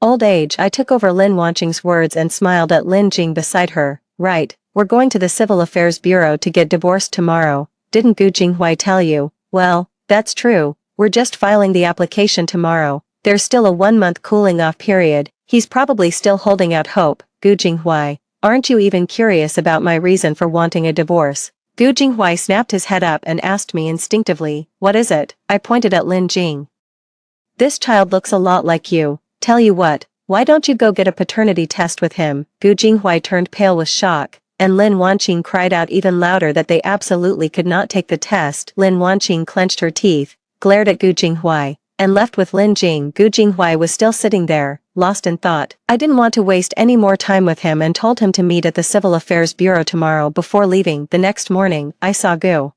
Speaker 1: old age. I took over Lin Wanqing's words and smiled at Lin Jing beside her. Right, we're going to the Civil Affairs Bureau to get divorced tomorrow. Didn't Gu Jinghui tell you? Well, that's true. We're just filing the application tomorrow. There's still a 1-month cooling off period. He's probably still holding out hope. Gu Jinghui, aren't you even curious about my reason for wanting a divorce? Gu Jinghui snapped his head up and asked me instinctively, what is it? I pointed at Lin Jing. This child looks a lot like you. Tell you what, why don't you go get a paternity test with him? Gu Jinghui turned pale with shock, and Lin Wanqing cried out even louder that they absolutely could not take the test. Lin Wanqing clenched her teeth, glared at Gu Jinghui, and left with Lin Jing. Gu Jinghui was still sitting there, lost in thought. I didn't want to waste any more time with him and told him to meet at the Civil Affairs Bureau tomorrow. Before leaving, the next morning, I saw Gu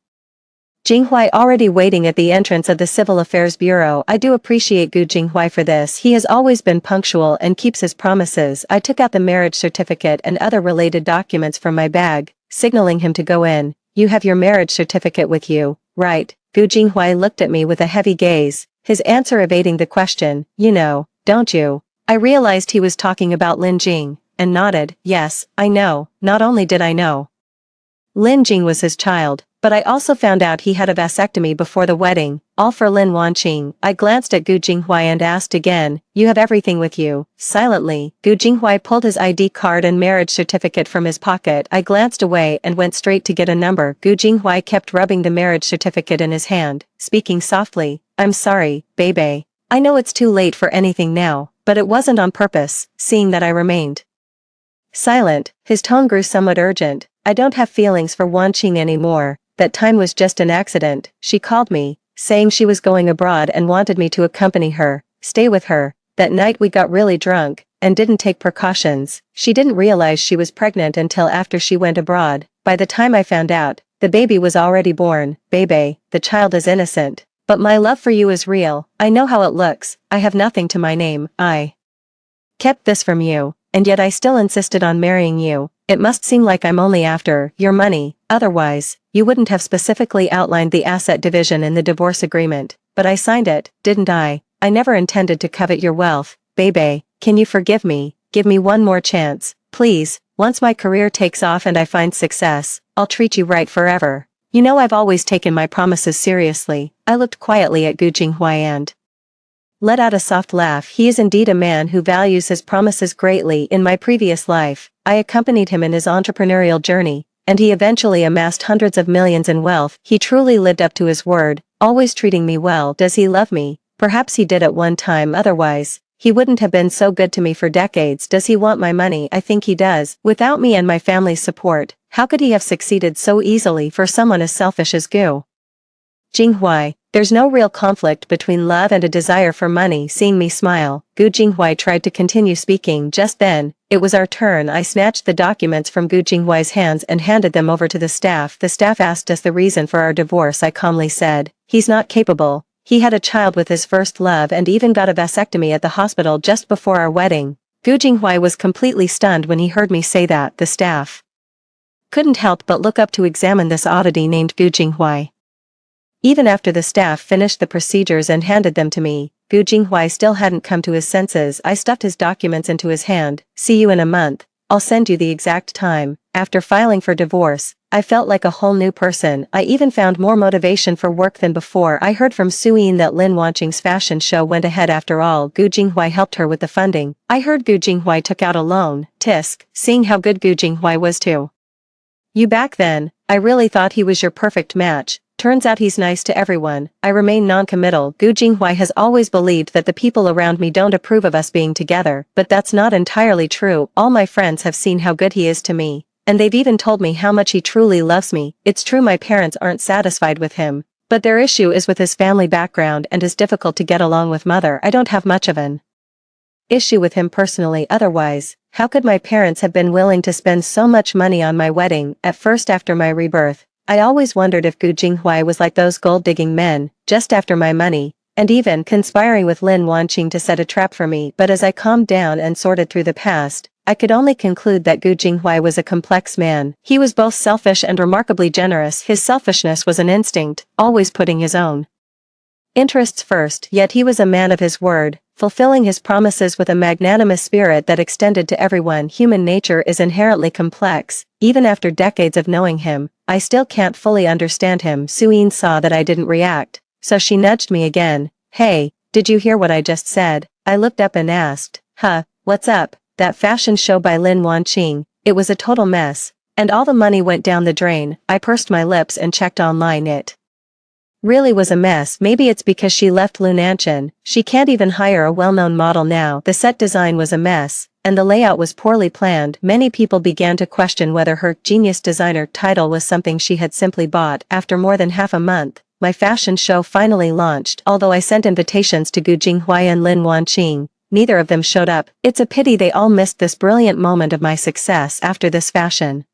Speaker 1: Jinghui already waiting at the entrance of the Civil Affairs Bureau. I do appreciate Gu Jinghui for this. He has always been punctual and keeps his promises. I took out the marriage certificate and other related documents from my bag, signaling him to go in. You have your marriage certificate with you, right? Gu Jinghui looked at me with a heavy gaze, his answer evading the question. You know, don't you? I realized he was talking about Lin Jing, and nodded. Yes, I know. Not only did I know Lin Jing was his child, but I also found out he had a vasectomy before the wedding, all for Lin Wanqing. I glanced at Gu Jinghui and asked again, you have everything with you? Silently, Gu Jinghui pulled his ID card and marriage certificate from his pocket. I glanced away and went straight to get a number. Gu Jinghui kept rubbing the marriage certificate in his hand, speaking softly. I'm sorry, Bebe. I know it's too late for anything now, but it wasn't on purpose. Seeing that I remained silent, his tone grew somewhat urgent. I don't have feelings for Wanqing anymore. That time was just an accident. She called me, saying she was going abroad and wanted me to accompany her, stay with her. That night we got really drunk, and didn't take precautions. She didn't realize she was pregnant until after she went abroad. By the time I found out, the baby was already born. Bebe, the child is innocent. But my love for you is real. I know how it looks. I have nothing to my name. I kept this from you, and yet I still insisted on marrying you. It must seem like I'm only after your money. Otherwise, you wouldn't have specifically outlined the asset division in the divorce agreement. But I signed it, didn't I? I never intended to covet your wealth. Bebe, can you forgive me? Give me one more chance, please. Once my career takes off and I find success, I'll treat you right forever. You know I've always taken my promises seriously. I looked quietly at Gu Jinghui and let out a soft laugh. He is indeed a man who values his promises greatly. In my previous life, I accompanied him in his entrepreneurial journey, and he eventually amassed hundreds of millions in wealth. He truly lived up to his word, always treating me well. Does he love me? Perhaps he did at one time, otherwise, he wouldn't have been so good to me for decades. Does he want my money? I think he does. Without me and my family's support, how could he have succeeded so easily? For someone as selfish as Gu Jinghui, There's no real conflict between love and a desire for money. Seeing me smile, Gu Jinghui tried to continue speaking. Just then, it was our turn. I snatched the documents from Gu Jinghui's hands and handed them over to the staff. The staff asked us the reason for our divorce. I calmly said, "He's not capable. He had a child with his first love and even got a vasectomy at the hospital just before our wedding." Gu Jinghui was completely stunned when he heard me say that. The staff couldn't help but look up to examine this oddity named Gu Jinghui. Even after the staff finished the procedures and handed them to me, Gu Jinghui still hadn't come to his senses. I stuffed his documents into his hand. "See you in a month. I'll send you the exact time." After filing for divorce, I felt like a whole new person. I even found more motivation for work than before. I heard from Suyin that Lin Wanqing's fashion show went ahead after all. Gu Jinghui helped her with the funding. I heard Gu Jinghui took out a loan. Tisk, seeing how good Gu Jinghui was too. "You back then, I really thought he was your perfect match. Turns out he's nice to everyone." I remain non-committal. Gu Jinghui has always believed that the people around me don't approve of us being together, but that's not entirely true. All my friends have seen how good he is to me, and they've even told me how much he truly loves me. It's true my parents aren't satisfied with him, but their issue is with his family background and is difficult to get along with mother. I don't have much of an issue with him personally. Otherwise, how could my parents have been willing to spend so much money on my wedding? At first, after my rebirth, I always wondered if Gu Jinghui was like those gold-digging men, just after my money, and even conspiring with Lin Wanqing to set a trap for me. But as I calmed down and sorted through the past, I could only conclude that Gu Jinghui was a complex man. He was both selfish and remarkably generous. His selfishness was an instinct, always putting his own interests first, yet he was a man of his word, fulfilling his promises with a magnanimous spirit that extended to everyone. Human nature is inherently complex. Even after decades of knowing him, I still can't fully understand him. Suyin saw that I didn't react, so she nudged me again. "Hey, did you hear what I just said?" I looked up and asked, "Huh, what's up?" "That fashion show by Lin Wanqing, it was a total mess, and all the money went down the drain." I pursed my lips and checked online. It really was a mess. Maybe it's because she left Lunanchan. She can't even hire a well-known model now. The set design was a mess, and the layout was poorly planned. Many people began to question whether her genius designer title was something she had simply bought. After more than half a month, my fashion show finally launched. Although I sent invitations to Gu Jinghui and Lin Wanqing, neither of them showed up. It's a pity they all missed this brilliant moment of my success. After this fashion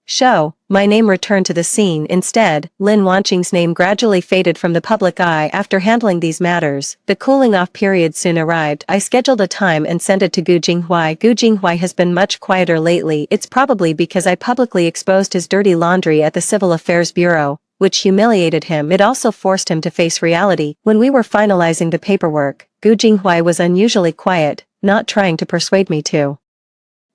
Speaker 1: show, my name returned to the scene. Instead, Lin Wanqing's name gradually faded from the public eye. After handling these matters, the cooling-off period soon arrived. I scheduled a time and sent it to Gu Jinghui. Gu Jinghui has been much quieter lately. It's probably because I publicly exposed his dirty laundry at the Civil Affairs Bureau, which humiliated him. It also forced him to face reality. When we were finalizing the paperwork, Gu Jinghui was unusually quiet, not trying to persuade me to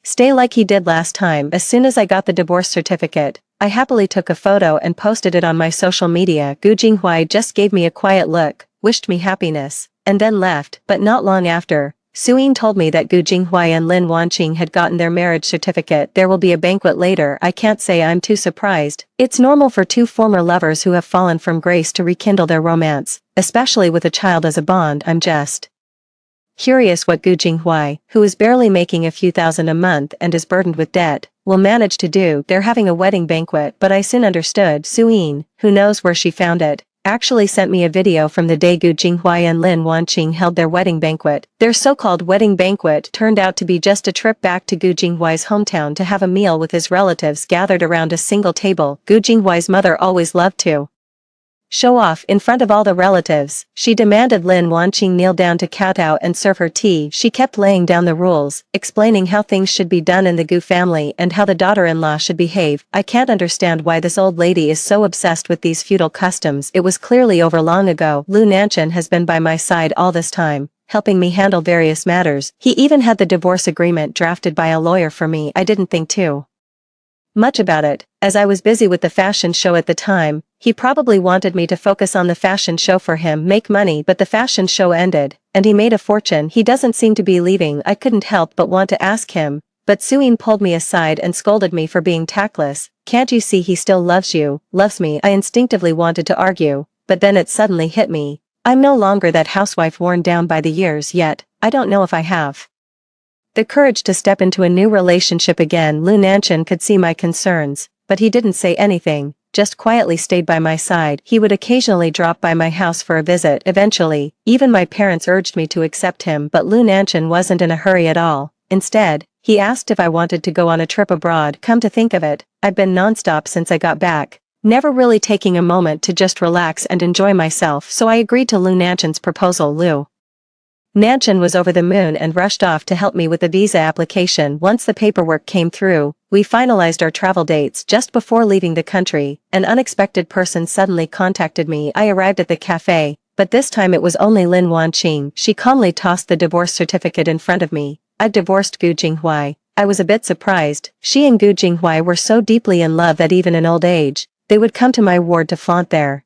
Speaker 1: stay like he did last time. As soon as I got the divorce certificate, I happily took a photo and posted it on my social media. Gu Jinghui just gave me a quiet look, wished me happiness, and then left. But not long after, Suyin told me that Gu Jinghui and Lin Wanqing had gotten their marriage certificate. There will be a banquet later. I can't say I'm too surprised. It's normal for two former lovers who have fallen from grace to rekindle their romance, especially with a child as a bond. I'm just curious what Gu Jinghui, who is barely making a few thousand a month and is burdened with debt, will manage to do. They're having a wedding banquet, but I soon understood. Suyin, who knows where she found it, actually sent me a video from the day Gu Jinghui and Lin Wanqing held their wedding banquet. Their so-called wedding banquet turned out to be just a trip back to Gu Jinghui's hometown to have a meal with his relatives gathered around a single table. Gu Jinghui's mother always loved to show off in front of all the relatives. She demanded Lin Wanqing kneel down to kowtow and serve her tea. She kept laying down the rules, explaining how things should be done in the Gu family and how the daughter-in-law should behave. I can't understand why this old lady is so obsessed with these feudal customs. It was clearly over long ago. Lu Nanshan has been by my side all this time, helping me handle various matters. He even had the divorce agreement drafted by a lawyer for me. I didn't think too much about it, as I was busy with the fashion show at the time. He probably wanted me to focus on the fashion show for him, make money, but the fashion show ended, and he made a fortune. He doesn't seem to be leaving. I couldn't help but want to ask him, but Suyin pulled me aside and scolded me for being tactless. "Can't you see he still loves you, loves me?" I instinctively wanted to argue, but then it suddenly hit me. I'm no longer that housewife worn down by the years yet. I don't know if I have the courage to step into a new relationship again. Lu Nanshan could see my concerns, but he didn't say anything. just quietly stayed by my side. He would occasionally drop by my house for a visit. Eventually, even my parents urged me to accept him, but Lu Nanshan wasn't in a hurry at all. Instead, he asked if I wanted to go on a trip abroad. Come to think of it, I'd been nonstop since I got back, never really taking a moment to just relax and enjoy myself, so I agreed to Lu Nanshan's proposal. Lu Nanshan was over the moon and rushed off to help me with the visa application. Once the paperwork came through, we finalized our travel dates. Just before leaving the country, an unexpected person suddenly contacted me. I arrived at the cafe, but this time it was only Lin Wanqing. She calmly tossed the divorce certificate in front of me. I'd divorced Gu Jinghuai. I was a bit surprised. She and Gu Jinghuai were so deeply in love that even in old age, they would come to my ward to flaunt their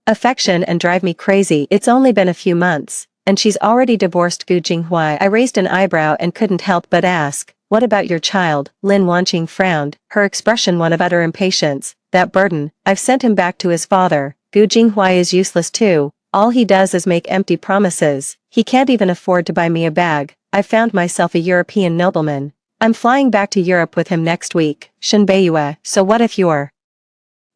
Speaker 1: affection and drive me crazy. It's only been a few months, and she's already divorced Gu Jinghuai. I raised an eyebrow and couldn't help but ask, "What about your child?" Lin Wanqing frowned, her expression one of utter impatience. "That burden, I've sent him back to his father. Gu Jinghuai is useless too. All he does is make empty promises. He can't even afford to buy me a bag. I found myself a European nobleman. I'm flying back to Europe with him next week." Shen Beiyue, so what if your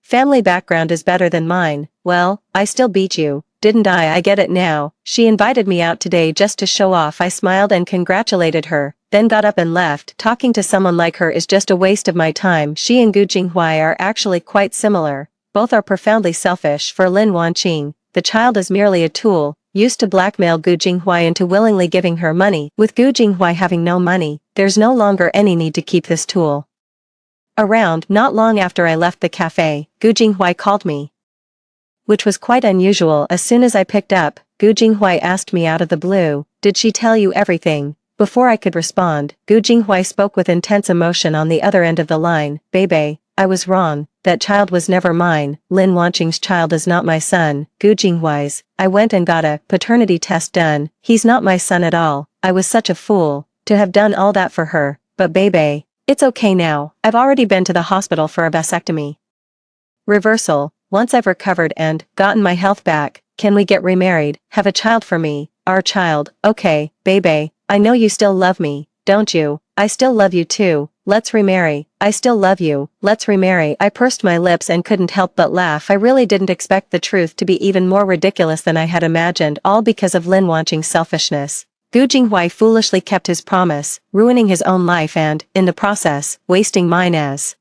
Speaker 1: family background is better than mine? Well, I still beat you, didn't I? I get it now. She invited me out today just to show off. I smiled and congratulated her, then got up and left. Talking to someone like her is just a waste of my time. She and Gu Jinghuai are actually quite similar. Both are profoundly selfish. For Lin Wanqing, the child is merely a tool, used to blackmail Gu Jinghuai into willingly giving her money. With Gu Jinghuai having no money, there's no longer any need to keep this tool around. Not long after I left the cafe, Gu Jinghuai called me, which was quite unusual. As soon as I picked up, Gu Jinghuai asked me out of the blue, "Did she tell you everything?" Before I could respond, Gu Jinghuai spoke with intense emotion on the other end of the line. "Bebe, I was wrong. That child was never mine. Lin Wanqing's child is not my son. Gu Jinghuai's. I went and got a paternity test done. He's not my son at all. I was such a fool to have done all that for her. But Bebe, it's okay now. I've already been to the hospital for a vasectomy reversal. Once I've recovered and gotten my health back, can we get remarried? Have a child for me? Our child. Okay, Bebe, I know you still love me, don't you? I still love you too. Let's remarry. I still love you. Let's remarry." I pursed my lips and couldn't help but laugh. I really didn't expect the truth to be even more ridiculous than I had imagined, all because of Lin Wanqing's selfishness. Gu Jinghuai foolishly kept his promise, ruining his own life and, in the process, wasting mine as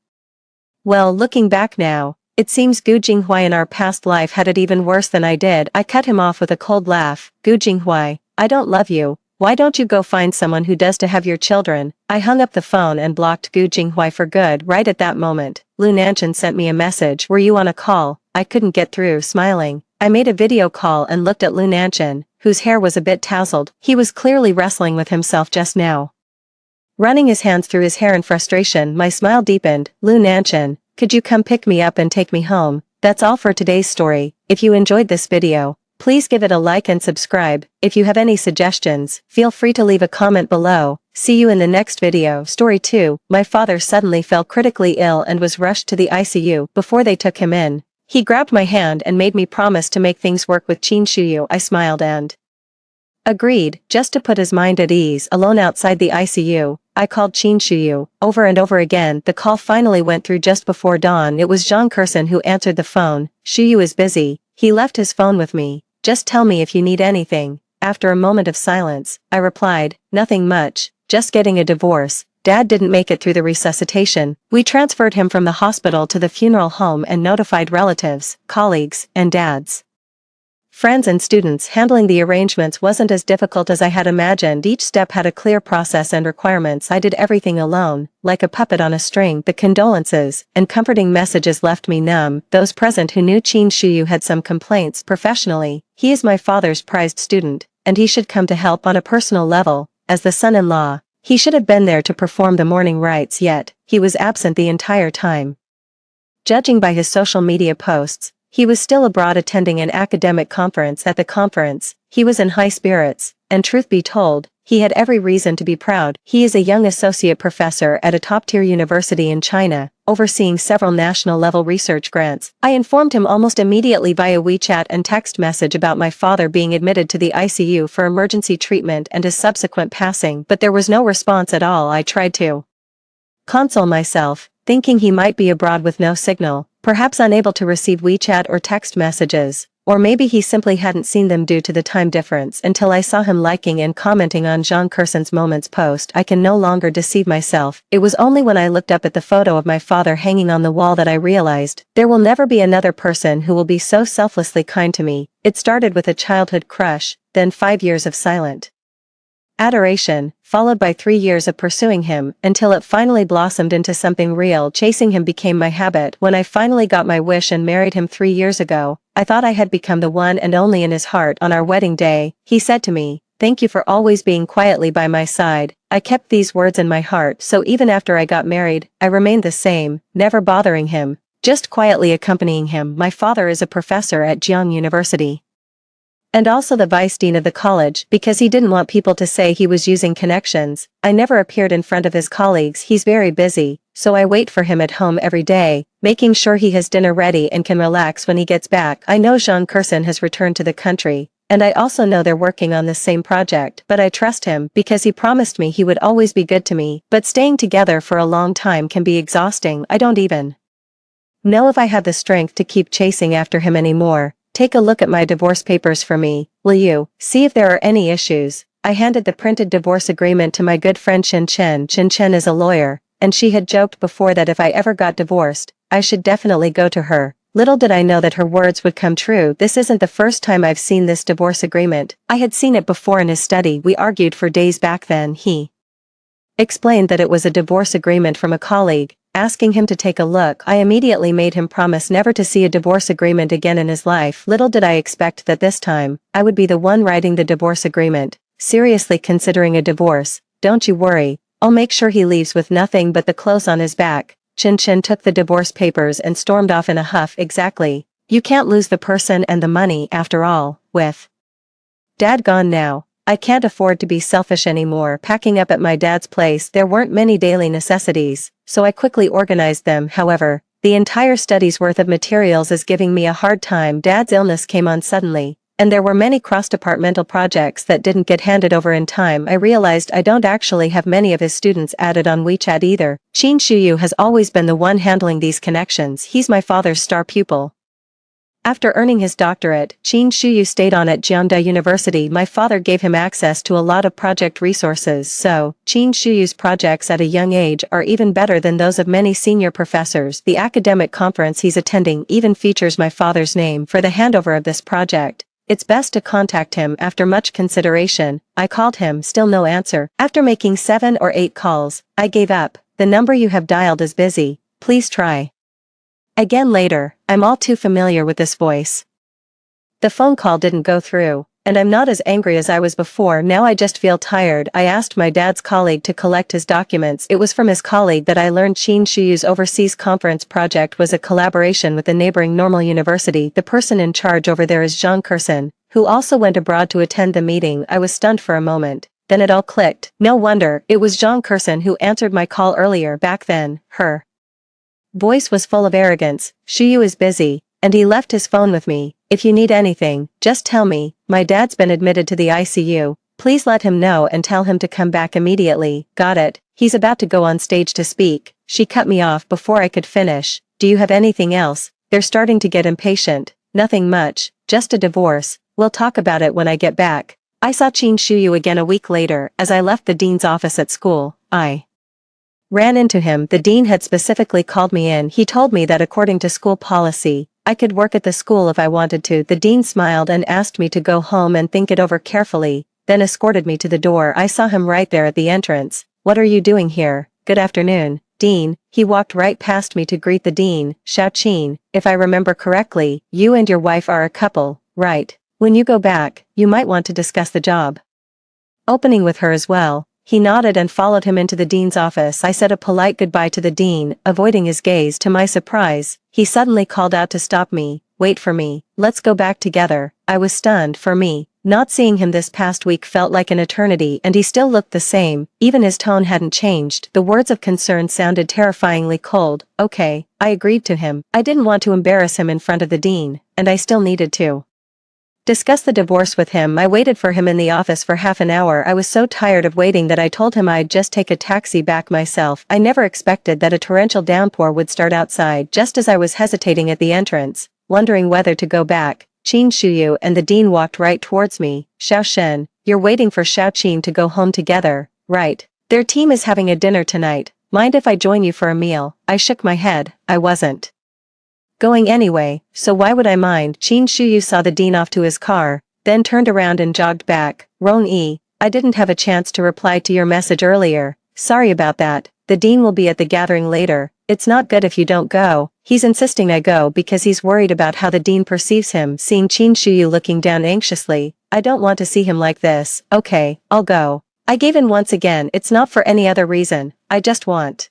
Speaker 1: well. Looking back now, it seems Gu Jinghuai in our past life had it even worse than I did. I cut him off with a cold laugh. "Gu Jinghuai, I don't love you. Why don't you go find someone who does to have your children?" I hung up the phone and blocked Gu Jinghuai for good. Right at that moment, Lu Nanshan sent me a message. "Were you on a call?" I couldn't get through. Smiling, I made a video call and looked at Lu Nanshan, whose hair was a bit tousled. He was clearly wrestling with himself just now, running his hands through his hair in frustration. My smile deepened. "Lu Nanshan, could you come pick me up and take me home?" That's all for today's story. If you enjoyed this video, please give it a like and subscribe. If you have any suggestions, feel free to leave a comment below. See you in the next video. Story 2. My father suddenly fell critically ill and was rushed to the ICU. Before they took him in, he grabbed my hand and made me promise to make things work with Qin Shuyu. I smiled and agreed, just to put his mind at ease. Alone outside the ICU, I called Qin Shuyu over and over again. The call finally went through just before dawn. It was Zhang Kersen who answered the phone. "Shuyu is busy. He left his phone with me. Just tell me if you need anything." After a moment of silence, I replied, "Nothing much, just getting a divorce. Dad didn't make it through the resuscitation. We transferred him from the hospital to the funeral home and notified relatives, colleagues, and Dad's friends and students. Handling the arrangements wasn't as difficult as I had imagined. Each step had a clear process and requirements. I did everything alone, like a puppet on a string. The condolences and comforting messages left me numb. Those present who knew Qin Shuyu had some complaints. Professionally, he is my father's prized student, and he should come to help on a personal level. As the son-in-law, he should have been there to perform the morning rites, yet he was absent the entire time. Judging by his social media posts, he was still abroad attending an academic conference. At the conference, he was in high spirits, and truth be told, he had every reason to be proud. He is a young associate professor at a top-tier university in China, overseeing several national-level research grants. I informed him almost immediately via WeChat and text message about my father being admitted to the ICU for emergency treatment and his subsequent passing, but there was no response at all. I tried to console myself, thinking he might be abroad with no signal, Perhaps unable to receive WeChat or text messages, or maybe he simply hadn't seen them due to the time difference until I saw him liking and commenting on Jean Kerson's Moments post. I can no longer deceive myself. It was only when I looked up at the photo of my father hanging on the wall that I realized, there will never be another person who will be so selflessly kind to me. It started with a childhood crush, then 5 years of silent adoration, followed by 3 years of pursuing him, until it finally blossomed into something real. Chasing him became my habit. When I finally got my wish and married him 3 years ago, I thought I had become the one and only in his heart. On our wedding day, he said to me, "Thank you for always being quietly by my side." I kept these words in my heart, so even after I got married, I remained the same, never bothering him, just quietly accompanying him. My father is a professor at Jiang University, and also the vice dean of the college, because he didn't want people to say he was using connections. I never appeared in front of his colleagues. He's very busy, so I wait for him at home every day, making sure he has dinner ready and can relax when he gets back. I know Jean Kerson has returned to the country, and I also know they're working on this same project, but I trust him because he promised me he would always be good to me. But staying together for a long time can be exhausting. I don't even know if I have the strength to keep chasing after him anymore. Take a look at my divorce papers for me, will you? See if there are any issues. I handed the printed divorce agreement to my good friend Chin Chen. Chin Chen is a lawyer, and she had joked before that if I ever got divorced, I should definitely go to her. Little did I know that her words would come true. This isn't the first time I've seen this divorce agreement. I had seen it before in his study. We argued for days back then. He explained that it was a divorce agreement from a colleague. Asking him to take a look, I immediately made him promise never to see a divorce agreement again in his life. Little did I expect that this time, I would be the one writing the divorce agreement. Seriously considering a divorce? Don't you worry, I'll make sure he leaves with nothing but the clothes on his back. Chin Chen took the divorce papers and stormed off in a huff. Exactly. You can't lose the person and the money after all. With Dad gone now, I can't afford to be selfish anymore. Packing up at my dad's place, there weren't many daily necessities, so I quickly organized them. However, the entire study's worth of materials is giving me a hard time. Dad's illness came on suddenly, and there were many cross-departmental projects that didn't get handed over in time. I realized I don't actually have many of his students added on WeChat either. Qin Shuyu has always been the one handling these connections. He's my father's star pupil. After earning his doctorate, Qin Shuyu stayed on at Jiangda University. My father gave him access to a lot of project resources, so Qin Shuyu's projects at a young age are even better than those of many senior professors. The academic conference he's attending even features my father's name. For the handover of this project, it's best to contact him. After much consideration, I called him. Still no answer. After making 7 or 8 calls, I gave up. The number you have dialed is busy. Please try again later. I'm all too familiar with this voice. The phone call didn't go through, and I'm not as angry as I was before. Now I just feel tired. I asked my dad's colleague to collect his documents. It was from his colleague that I learned Qin Shuyu's overseas conference project was a collaboration with the neighboring Normal University. The person in charge over there is Jean Kerson, who also went abroad to attend the meeting. I was stunned for a moment. Then it all clicked. No wonder, it was Jean Kerson who answered my call earlier. Back then, her voice was full of arrogance. Shuyu is busy, and he left his phone with me. If you need anything, just tell me. My dad's been admitted to the ICU. Please let him know and tell him to come back immediately. Got it. He's about to go on stage to speak. She cut me off before I could finish. Do you have anything else? They're starting to get impatient. Nothing much, just a divorce. We'll talk about it when I get back. I saw Qin Shuyu again a week later. As I left the dean's office at school, I ran into him. The dean had specifically called me in. He told me that according to school policy, I could work at the school if I wanted to. The dean smiled and asked me to go home and think it over carefully, then escorted me to the door. I saw him right there at the entrance. What are you doing here? Good afternoon, Dean. He walked right past me to greet the dean. Xiao Qin, if I remember correctly, you and your wife are a couple, right? When you go back, you might want to discuss the job opening with her as well. He nodded and followed him into the dean's office. I said a polite goodbye to the dean, avoiding his gaze. To my surprise, he suddenly called out to stop me. Wait for me. Let's go back together. I was stunned. For me, not seeing him this past week felt like an eternity, and he still looked the same. Even his tone hadn't changed. The words of concern sounded terrifyingly cold. Okay, I agreed to him. I didn't want to embarrass him in front of the dean, and I still needed to Discuss the divorce with him. I waited for him in the office for half an hour. I was so tired of waiting that I told him I'd just take a taxi back myself. I never expected that a torrential downpour would start outside just as I was hesitating at the entrance, wondering whether to go back. Qin Shuyu and the dean walked right towards me. Xiao Shen, you're waiting for Xiao Qin to go home together, right? Their team is having a dinner tonight. Mind if I join you for a meal? I shook my head. I wasn't going anyway, so why would I mind? Qin Shuyu saw the dean off to his car, then turned around and jogged back. Rong-yi, I didn't have a chance to reply to your message earlier. Sorry about that. The dean will be at the gathering later. It's not good if you don't go. He's insisting I go because he's worried about how the dean perceives him. Seeing Qin Shuyu looking down anxiously, I don't want to see him like this. Okay, I'll go. I gave in once again. It's not for any other reason. I just want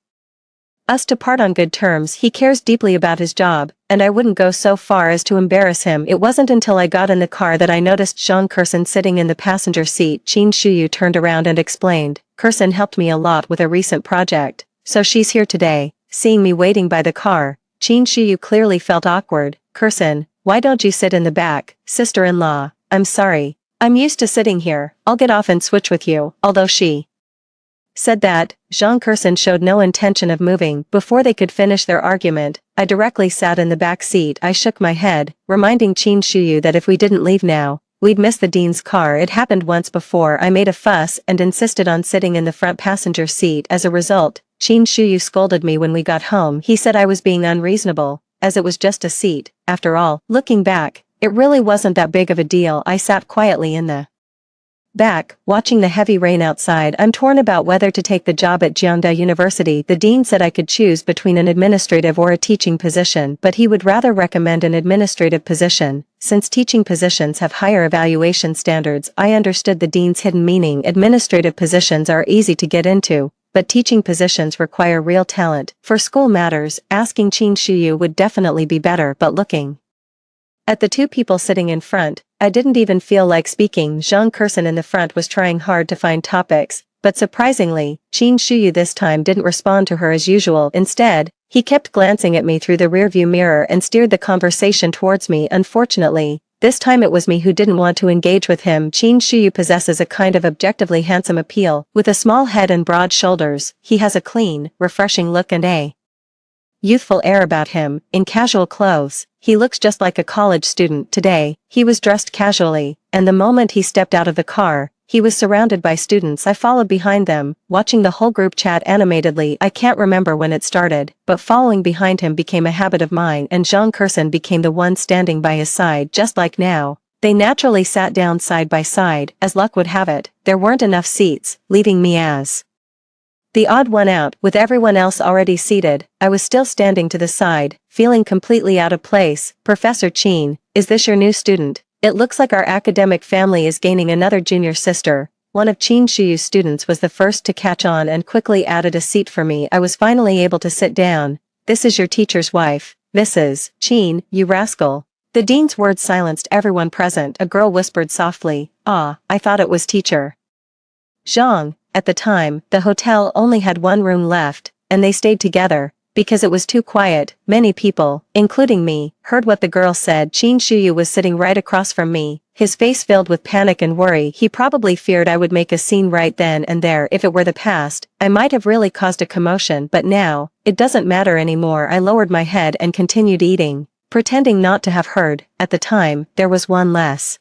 Speaker 1: us to part on good terms. He cares deeply about his job, and I wouldn't go so far as to embarrass him. It wasn't until I got in the car that I noticed Zhang Kursen sitting in the passenger seat. Qin Shuyu turned around and explained, Kursen helped me a lot with a recent project, so she's here today. Seeing me waiting by the car, Qin Shuyu clearly felt awkward. Kursen, why don't you sit in the back, sister-in-law? I'm sorry. I'm used to sitting here. I'll get off and switch with you. Although she said that, Zhang Kursen showed no intention of moving. Before they could finish their argument, I directly sat in the back seat. I shook my head, reminding Qin Shuyu that if we didn't leave now, we'd miss the dean's car. It happened once before. I made a fuss and insisted on sitting in the front passenger seat. As a result, Qin Shuyu scolded me when we got home. He said I was being unreasonable, as it was just a seat. After all, looking back, it really wasn't that big of a deal. I sat quietly in the back, watching the heavy rain outside. I'm torn about whether to take the job at Jiangda University. The dean said I could choose between an administrative or a teaching position, but he would rather recommend an administrative position, since teaching positions have higher evaluation standards. I understood the dean's hidden meaning. Administrative positions are easy to get into, but teaching positions require real talent. For school matters, asking Qin Shuyu would definitely be better, but looking at the two people sitting in front, I didn't even feel like speaking. Zhang Kursen in the front was trying hard to find topics, but surprisingly, Qin Shuyu this time didn't respond to her as usual. Instead, he kept glancing at me through the rearview mirror and steered the conversation towards me. Unfortunately, this time it was me who didn't want to engage with him. Qin Shuyu possesses a kind of objectively handsome appeal. With a small head and broad shoulders, he has a clean, refreshing look and a youthful air about him. In casual clothes, he looks just like a college student. Today, he was dressed casually, and the moment he stepped out of the car, he was surrounded by students. I followed behind them, watching the whole group chat animatedly. I can't remember when it started, but following behind him became a habit of mine, and Zhang Kursen became the one standing by his side. Just like now, they naturally sat down side by side. As luck would have it, there weren't enough seats, leaving me as the odd one out. With everyone else already seated, I was still standing to the side, feeling completely out of place. Professor Qin, is this your new student? It looks like our academic family is gaining another junior sister. One of Qin Shuyu's students was the first to catch on and quickly added a seat for me. I was finally able to sit down. This is your teacher's wife, Mrs. Qin, you rascal. The dean's words silenced everyone present. A girl whispered softly, "Ah, I thought it was teacher Zhang." At the time, the hotel only had one room left, and they stayed together, because it was too quiet. Many people, including me, heard what the girl said. Qin Shuyu was sitting right across from me, his face filled with panic and worry. He probably feared I would make a scene right then and there. If it were the past, I might have really caused a commotion, but now, it doesn't matter anymore. I lowered my head and continued eating, pretending not to have heard. At the time, there was one less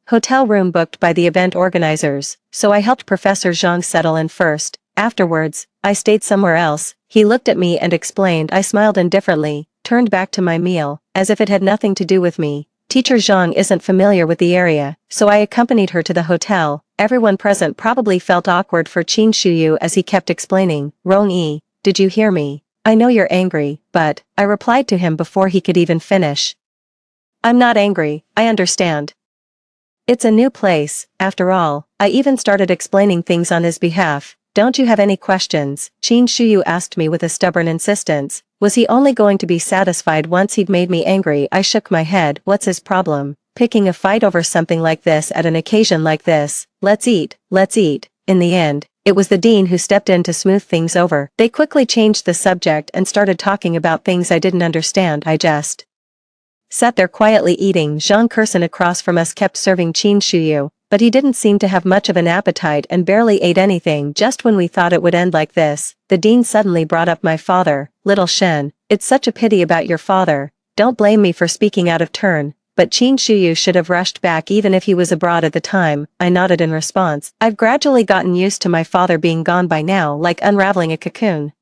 Speaker 1: hotel room booked by the event organizers, so I helped Professor Zhang settle in first. Afterwards, I stayed somewhere else. He looked at me and explained. I smiled indifferently, turned back to my meal, as if it had nothing to do with me. Teacher Zhang isn't familiar with the area, so I accompanied her to the hotel. Everyone present probably felt awkward for Qin Shuyu as he kept explaining. Rong-yi, did you hear me? I know you're angry, but, I replied to him before he could even finish. I'm not angry, I understand. It's a new place, after all. I even started explaining things on his behalf. Don't you have any questions? Qin Shuyu asked me with a stubborn insistence. Was he only going to be satisfied once he'd made me angry? I shook my head. What's his problem? Picking a fight over something like this at an occasion like this? Let's eat, let's eat. In the end, it was the dean who stepped in to smooth things over. They quickly changed the subject and started talking about things I didn't understand. I just sat there quietly eating. Zhang Kursen across from us kept serving Qin Shuyu, but he didn't seem to have much of an appetite and barely ate anything. Just when we thought it would end like this, the dean suddenly brought up my father. Little Shen, it's such a pity about your father. Don't blame me for speaking out of turn, but Qin Shuyu should have rushed back even if he was abroad at the time. I nodded in response. I've gradually gotten used to my father being gone by now, like unraveling a cocoon.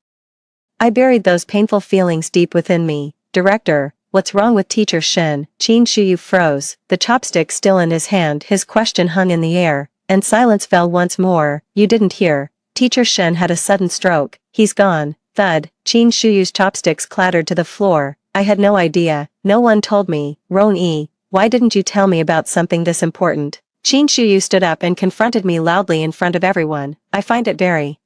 Speaker 1: I buried those painful feelings deep within me. Director, what's wrong with Teacher Shen? Qin Shuyu froze, the chopstick still in his hand. His question hung in the air, and silence fell once more. You didn't hear. Teacher Shen had a sudden stroke. He's gone. Thud. Qin Shuyu's chopsticks clattered to the floor. I had no idea. No one told me. Ron-yi, why didn't you tell me about something this important? Qin Shuyu stood up and confronted me loudly in front of everyone. I find it very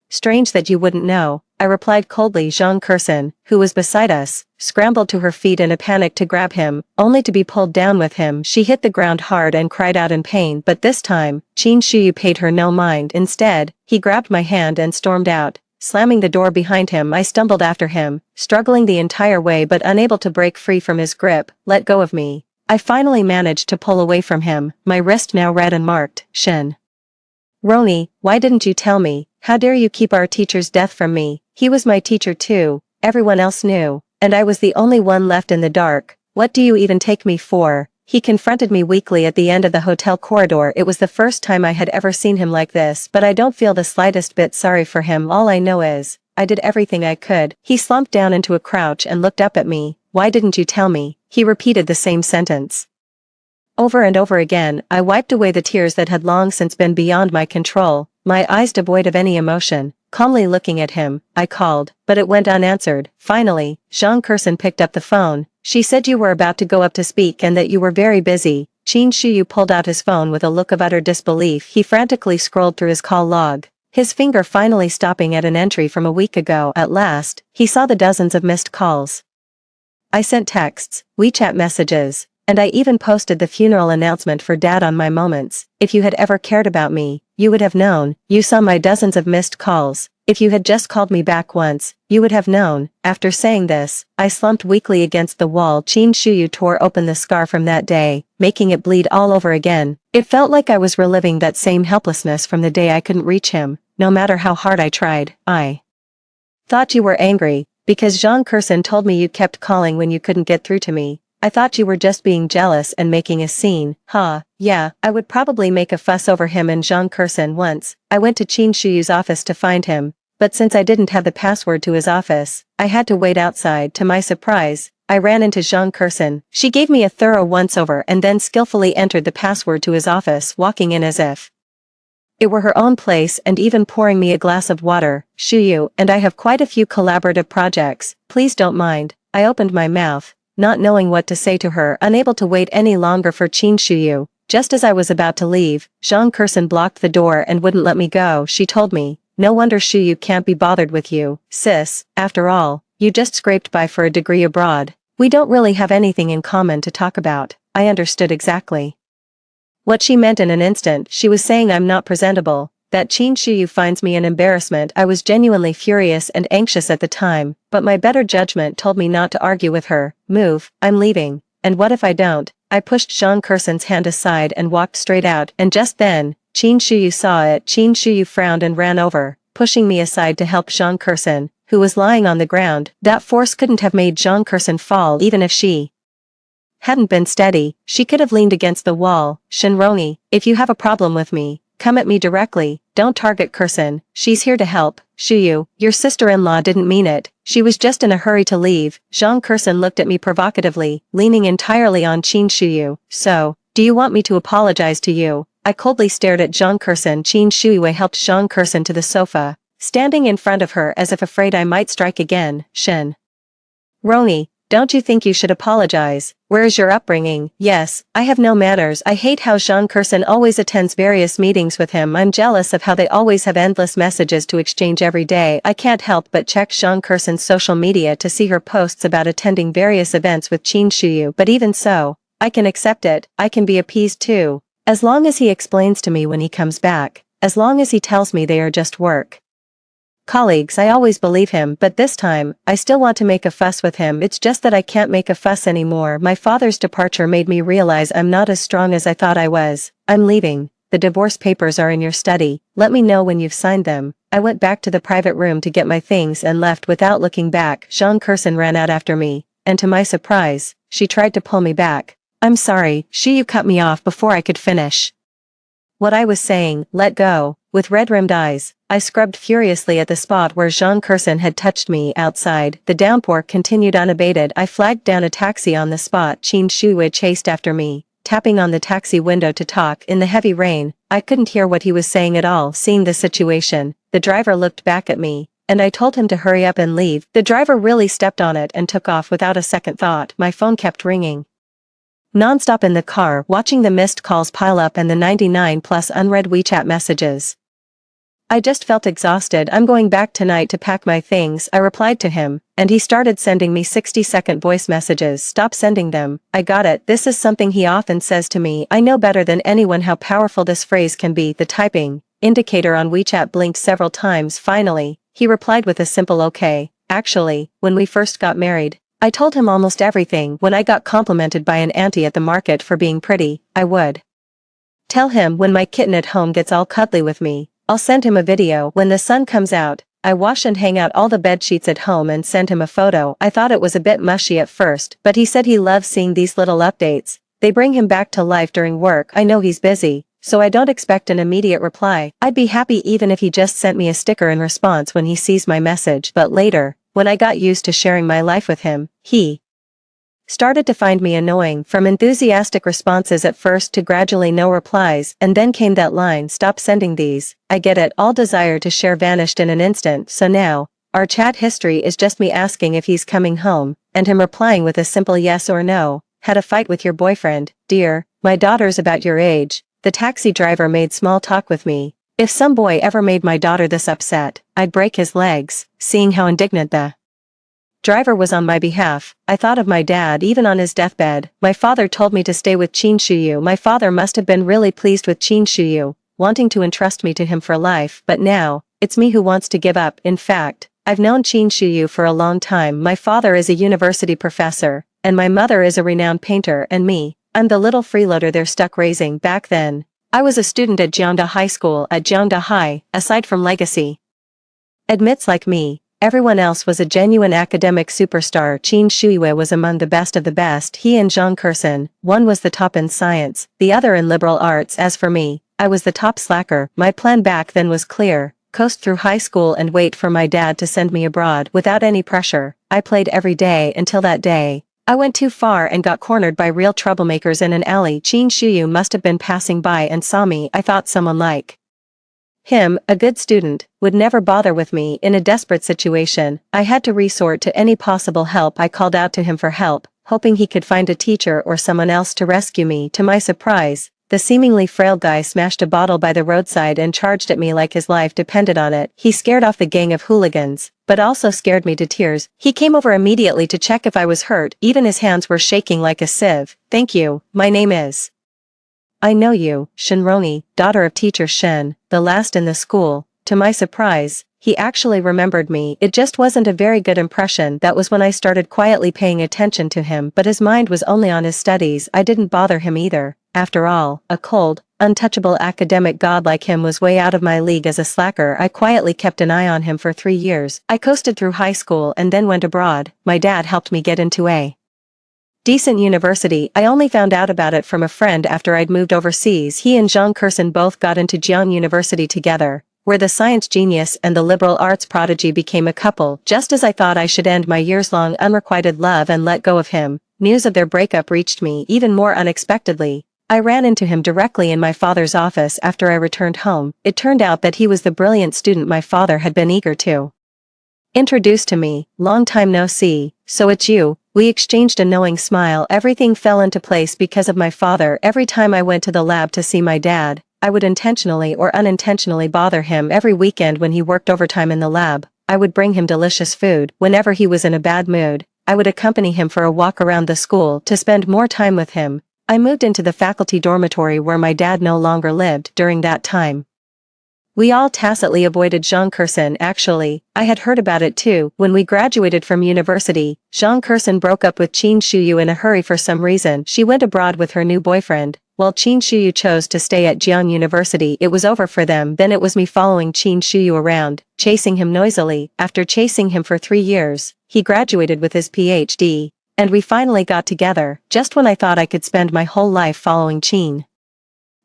Speaker 1: strange that you wouldn't know, I replied coldly. Zhang Kursen, who was beside us, scrambled to her feet in a panic to grab him, only to be pulled down with him. She hit the ground hard and cried out in pain, but this time, Qin Shuyu paid her no mind. Instead, he grabbed my hand and stormed out. Slamming the door behind him, I stumbled after him, struggling the entire way but unable to break free from his grip. Let go of me. I finally managed to pull away from him, my wrist now red and marked. Shen. Roni, why didn't you tell me? How dare you keep our teacher's death from me? He was my teacher too. Everyone else knew, and I was the only one left in the dark. What do you even take me for? He confronted me weakly at the end of the hotel corridor. It was the first time I had ever seen him like this, but I don't feel the slightest bit sorry for him. All I know is, I did everything I could. He slumped down into a crouch and looked up at me. Why didn't you tell me? He repeated the same sentence over and over again. I wiped away the tears that had long since been beyond my control, my eyes devoid of any emotion. Calmly looking at him, I called, but it went unanswered. Finally, Zhang Kursen picked up the phone. She said you were about to go up to speak and that you were very busy. Qin Shuyu pulled out his phone with a look of utter disbelief. He frantically scrolled through his call log, his finger finally stopping at an entry from a week ago. At last, he saw the dozens of missed calls. I sent texts, WeChat messages, and I even posted the funeral announcement for Dad on my Moments. If you had ever cared about me, you would have known. You saw my dozens of missed calls. If you had just called me back once, you would have known. After saying this, I slumped weakly against the wall. Qin Shuyu tore open the scar from that day, making it bleed all over again. It felt like I was reliving that same helplessness from the day I couldn't reach him, no matter how hard I tried. I thought you were angry, because Zhang Kursen told me you kept calling when you couldn't get through to me. I thought you were just being jealous and making a scene. Yeah, I would probably make a fuss over him and Zhang Kursen once. I went to Qin Shuyu's office to find him, but since I didn't have the password to his office, I had to wait outside. To my surprise, I ran into Zhang Kursen. She gave me a thorough once-over and then skillfully entered the password to his office, walking in as if it were her own place and even pouring me a glass of water. Shuyu and I have quite a few collaborative projects. Please don't mind. I opened my mouth, not knowing what to say to her, unable to wait any longer for Qin Shuyu. Just as I was about to leave, Zhang Kursen blocked the door and wouldn't let me go. She told me, no wonder Shuyu can't be bothered with you, sis. After all, you just scraped by for a degree abroad. We don't really have anything in common to talk about. I understood exactly what she meant in an instant. She was saying I'm not presentable, that Qin Shuyu finds me an embarrassment. I was genuinely furious and anxious at the time, but my better judgment told me not to argue with her. Move, I'm leaving. And what if I don't? I pushed Zhang Kursen's hand aside and walked straight out, and just then, Qin Shuyu saw it. Qin Shuyu frowned and ran over, pushing me aside to help Zhang Kursen, who was lying on the ground. That force couldn't have made Zhang Kursen fall even if she hadn't been steady. She could have leaned against the wall. Shinroni, if you have a problem with me, come at me directly. Don't target Kursen. She's here to help. Shuyu, your sister-in-law didn't mean it. She was just in a hurry to leave. Zhang Kursen looked at me provocatively, leaning entirely on Qin Shuyu. So, do you want me to apologize to you? I coldly stared at Zhang Kursen. Qin Shuyu helped Zhang Kursen to the sofa, standing in front of her as if afraid I might strike again. Shin Roni, don't you think you should apologize? Where is your upbringing? Yes, I have no manners. I hate how Zhang Kursen always attends various meetings with him. I'm jealous of how they always have endless messages to exchange every day. I can't help but check Zhang Kursen's social media to see her posts about attending various events with Qin Shuyu, but even so, I can accept it. I can be appeased too. As long as he explains to me when he comes back, as long as he tells me they are just work. colleagues, I always believe him, but this time, I still want to make a fuss with him. It's just that I can't make a fuss anymore. My father's departure made me realize I'm not as strong as I thought I was. I'm leaving. The divorce papers are in your study. Let me know when you've signed them. I went back to the private room to get my things and left without looking back. Jean Curson ran out after me, and to my surprise, she tried to pull me back. I'm sorry, you cut me off before I could finish what I was saying. Let go. With red-rimmed eyes, I scrubbed furiously at the spot where Jean Curson had touched me. Outside, the downpour continued unabated. I flagged down a taxi on the spot. Qin Shuiwei chased after me, tapping on the taxi window to talk. In the heavy rain, I couldn't hear what he was saying at all. Seeing the situation, the driver looked back at me, and I told him to hurry up and leave. The driver really stepped on it and took off without a second thought. My phone kept ringing non-stop in the car, watching the missed calls pile up and the 99 plus unread WeChat messages. I just felt exhausted. I'm going back tonight to pack my things, I replied to him, and he started sending me 60-second voice messages. Stop sending them. I got it. This is something he often says to me. I know better than anyone how powerful this phrase can be. The typing indicator on WeChat blinked several times. Finally, he replied with a simple okay. Actually, when we first got married, I told him almost everything. When I got complimented by an auntie at the market for being pretty, I would tell him. When my kitten at home gets all cuddly with me, I'll send him a video. When the sun comes out, I wash and hang out all the bed sheets at home and send him a photo. I thought it was a bit mushy at first, but he said he loves seeing these little updates. They bring him back to life during work. I know he's busy, so I don't expect an immediate reply. I'd be happy even if he just sent me a sticker in response when he sees my message. But later, when I got used to sharing my life with him, he started to find me annoying. From enthusiastic responses at first to gradually no replies, and then came that line, stop sending these. I get it. All desire to share vanished in an instant. So now, our chat history is just me asking if he's coming home, and him replying with a simple yes or no. Had a fight with your boyfriend, dear? My daughter's about your age. The taxi driver made small talk with me. If some boy ever made my daughter this upset, I'd break his legs. Seeing how indignant the driver was on my behalf, I thought of my dad. Even on his deathbed, my father told me to stay with Qin Shuyu. My father must have been really pleased with Qin Shuyu, wanting to entrust me to him for life. But now, it's me who wants to give up. In fact, I've known Qin Shuyu for a long time. My father is a university professor, and my mother is a renowned painter, and me, I'm the little freeloader they're stuck raising. Back then, I was a student at Jiangda High School. At Jiangda High, aside from legacy admits like me, everyone else was a genuine academic superstar. Qin Shuiwei was among the best of the best. He and Jean Curson, one was the top in science, the other in liberal arts. As for me, I was the top slacker. My plan back then was clear: coast through high school and wait for my dad to send me abroad without any pressure. I played every day until that day I went too far and got cornered by real troublemakers in an alley. Qin Shuyu must have been passing by and saw me. I thought someone like him, a good student, would never bother with me. In a desperate situation, I had to resort to any possible help. I called out to him for help, hoping he could find a teacher or someone else to rescue me. To my surprise, the seemingly frail guy smashed a bottle by the roadside and charged at me like his life depended on it. He scared off the gang of hooligans, but also scared me to tears. He came over immediately to check if I was hurt. Even his hands were shaking like a sieve. Thank you. My name is... I know you, Shinroni, daughter of teacher Shen, the last in the school. To my surprise, he actually remembered me. It just wasn't a very good impression. That was when I started quietly paying attention to him, but his mind was only on his studies. I didn't bother him either. After all, a cold, untouchable academic god like him was way out of my league. As a slacker, I quietly kept an eye on him for 3 years. I coasted through high school and then went abroad. My dad helped me get into a decent university. I only found out about it from a friend after I'd moved overseas. He and Jean Curson both got into Jiang University together, where the science genius and the liberal arts prodigy became a couple. Just as I thought I should end my years-long unrequited love and let go of him, news of their breakup reached me even more unexpectedly. I ran into him directly in my father's office after I returned home. It turned out that he was the brilliant student my father had been eager to introduce to me. Long time no see, so it's you. We exchanged a knowing smile. Everything fell into place because of my father. Every time I went to the lab to see my dad, I would intentionally or unintentionally bother him. Every weekend when he worked overtime in the lab, I would bring him delicious food. Whenever he was in a bad mood, I would accompany him for a walk around the school to spend more time with him. I moved into the faculty dormitory where my dad no longer lived during that time. We all tacitly avoided Jean Curson. Actually, I had heard about it too. When we graduated from university, Jean Curson broke up with Qin Shuyu in a hurry for some reason. She went abroad with her new boyfriend, while Qin Shuyu chose to stay at Jian University. It was over for them. Then it was me following Qin Shuyu around, chasing him noisily. After chasing him for 3 years, he graduated with his PhD, and we finally got together, just when I thought I could spend my whole life following Qin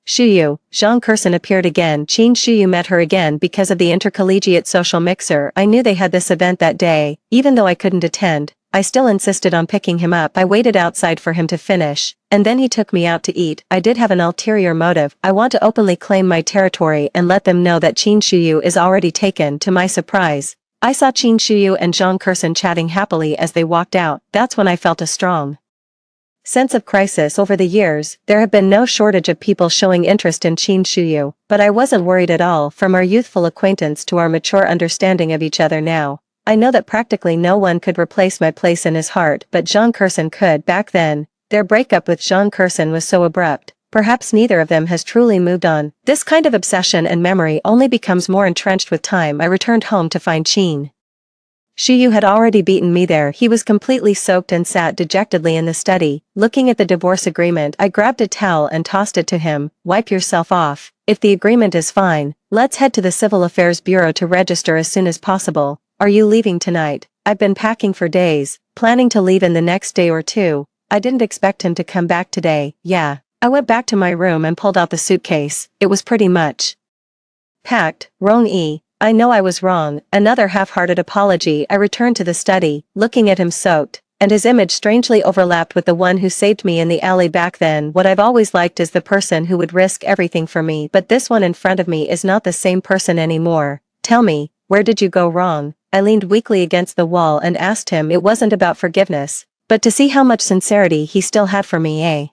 Speaker 1: Shuyu. Jean Curson appeared again. Qin Shuyu met her again because of the intercollegiate social mixer. I knew they had this event that day. Even though I couldn't attend, I still insisted on picking him up. I waited outside for him to finish, and then he took me out to eat. I did have an ulterior motive. I want to openly claim my territory and let them know that Qin Shuyu is already taken. To my surprise, I saw Qin Shuyu and Jean Curson chatting happily as they walked out. That's when I felt a strong sense of crisis. Over the years, there have been no shortage of people showing interest in Qin Shuyu, but I wasn't worried at all. From our youthful acquaintance to our mature understanding of each other now, I know that practically no one could replace my place in his heart, but Jean Curson could. Back then, their breakup with Jean Curson was so abrupt. Perhaps neither of them has truly moved on. This kind of obsession and memory only becomes more entrenched with time. I returned home to find Qin Shuyu had already beaten me there. He was completely soaked and sat dejectedly in the study, looking at the divorce agreement. I grabbed a towel and tossed it to him. Wipe yourself off. If the agreement is fine, let's head to the Civil Affairs Bureau to register as soon as possible. Are you leaving tonight? I've been packing for days, planning to leave in the next day or two. I didn't expect him to come back today. Yeah. I went back to my room and pulled out the suitcase. It was pretty much packed. Wrong. I know I was wrong. Another half-hearted apology. I returned to the study, looking at him soaked, and his image strangely overlapped with the one who saved me in the alley back then. What I've always liked is the person who would risk everything for me, but this one in front of me is not the same person anymore. Tell me, where did you go wrong? I leaned weakly against the wall and asked him. It wasn't about forgiveness, but to see how much sincerity he still had for me. A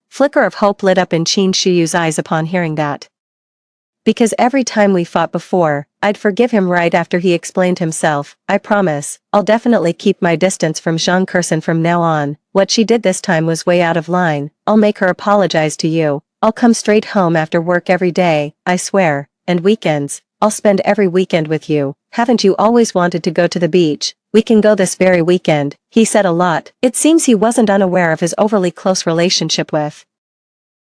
Speaker 1: flicker of hope lit up in Qin Shuyu's eyes upon hearing that. Because every time we fought before, I'd forgive him right after he explained himself. I promise, I'll definitely keep my distance from Jean Curson from now on. What she did this time was way out of line. I'll make her apologize to you. I'll come straight home after work every day, I swear. And weekends, I'll spend every weekend with you. Haven't you always wanted to go to the beach? We can go this very weekend. He said a lot. It seems he wasn't unaware of his overly close relationship with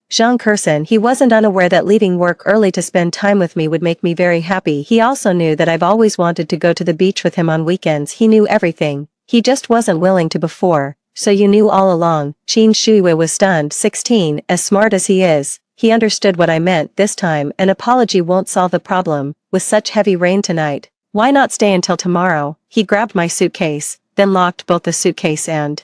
Speaker 1: Jean Curson. He wasn't unaware that leaving work early to spend time with me would make me very happy. He also knew that I've always wanted to go to the beach with him on weekends. He knew everything. He just wasn't willing to before. So you knew all along. Qin Shuyu was stunned. 16, as smart as he is, he understood what I meant. This time, an apology won't solve the problem. With such heavy rain tonight, why not stay until tomorrow? He grabbed my suitcase, then locked both the suitcase and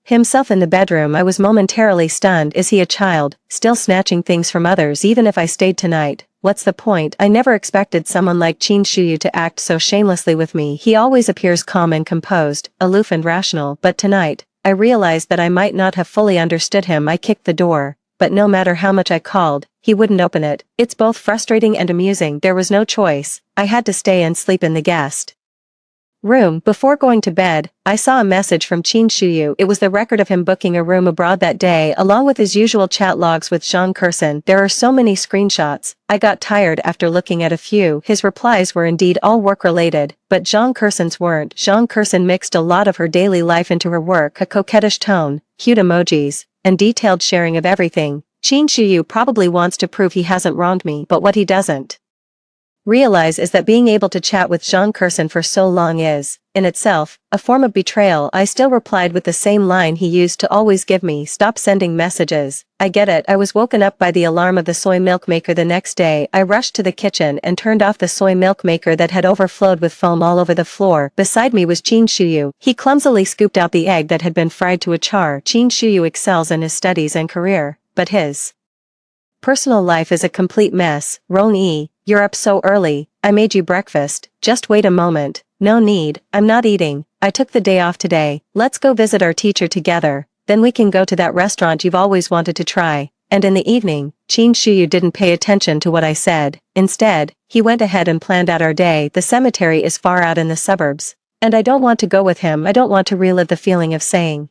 Speaker 1: himself in the bedroom. I was momentarily stunned. Is he a child, still snatching things from others? Even if I stayed tonight, what's the point? I never expected someone like Qin Shuyu to act so shamelessly with me. He always appears calm and composed, aloof and rational, but tonight, I realized that I might not have fully understood him. I kicked the door, but no matter how much I called, he wouldn't open it. It's both frustrating and amusing. There was no choice. I had to stay and sleep in the guest room. Before going to bed, I saw a message from Qin Shuyu. It was the record of him booking a room abroad that day, along with his usual chat logs with Jean Curson. There are so many screenshots. I got tired after looking at a few. His replies were indeed all work-related, but Jean Curson's weren't. Jean Curson mixed a lot of her daily life into her work, a coquettish tone, cute emojis, and detailed sharing of everything. Qin Shuyu probably wants to prove he hasn't wronged me, but what he doesn't realize is that being able to chat with Jean Curson for so long is, in itself, a form of betrayal. I still replied with the same line he used to always give me: stop sending messages. I get it. I was woken up by the alarm of the soy milk maker the next day. I rushed to the kitchen and turned off the soy milk maker that had overflowed with foam all over the floor. Beside me was Qin Shuyu. He clumsily scooped out the egg that had been fried to a char. Qin Shuyu excels in his studies and career, but his personal life is a complete mess. Rong-yi, you're up so early. I made you breakfast. Just wait a moment. No need. I'm not eating. I took the day off today. Let's go visit our teacher together. Then we can go to that restaurant you've always wanted to try. And in the evening, Qin Shuyu didn't pay attention to what I said. Instead, he went ahead and planned out our day. The cemetery is far out in the suburbs, and I don't want to go with him. I don't want to relive the feeling of saying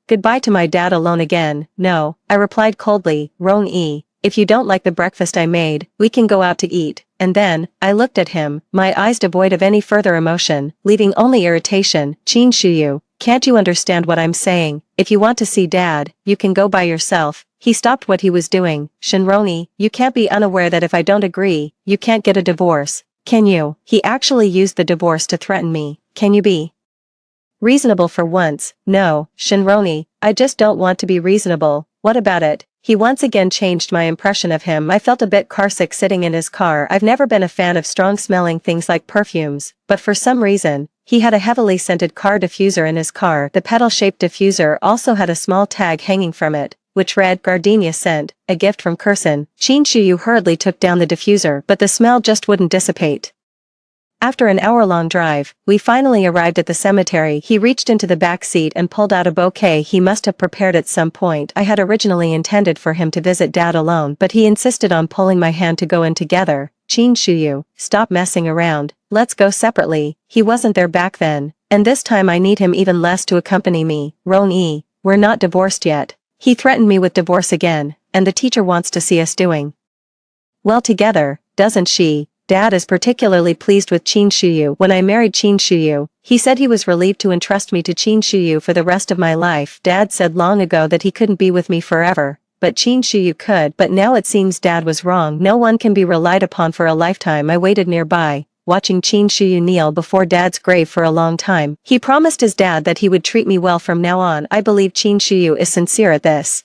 Speaker 1: goodbye to my dad alone again. No, I replied coldly. Rong-yi, if you don't like the breakfast I made, we can go out to eat. And then, I looked at him, my eyes devoid of any further emotion, leaving only irritation. Qin Shuyu, can't you understand what I'm saying? If you want to see Dad, you can go by yourself. He stopped what he was doing. Shinroni, you can't be unaware that if I don't agree, you can't get a divorce. Can you? He actually used the divorce to threaten me. Can you be reasonable for once? No, Shinroni, I just don't want to be reasonable. What about it? He once again changed my impression of him. I felt a bit carsick sitting in his car. I've never been a fan of strong-smelling things like perfumes, but for some reason, he had a heavily scented car diffuser in his car. The petal-shaped diffuser also had a small tag hanging from it, which read Gardenia Scent, a gift from Kurson. Qin Shuyu hurriedly took down the diffuser, but the smell just wouldn't dissipate. After an hour-long drive, we finally arrived at the cemetery. He reached into the back seat and pulled out a bouquet he must have prepared at some point. I had originally intended for him to visit Dad alone, but he insisted on pulling my hand to go in together. Qin Shuyu, stop messing around, let's go separately. He wasn't there back then, and this time I need him even less to accompany me. Ron-yi, we're not divorced yet. He threatened me with divorce again, and the teacher wants to see us doing well together, doesn't she? Dad is particularly pleased with Qin Shuyu. When I married Qin Shuyu, he said he was relieved to entrust me to Qin Shuyu for the rest of my life. Dad said long ago that he couldn't be with me forever, but Qin Shuyu could. But now it seems Dad was wrong. No one can be relied upon for a lifetime. I waited nearby, watching Qin Shuyu kneel before Dad's grave for a long time. He promised his dad that he would treat me well from now on. I believe Qin Shuyu is sincere at this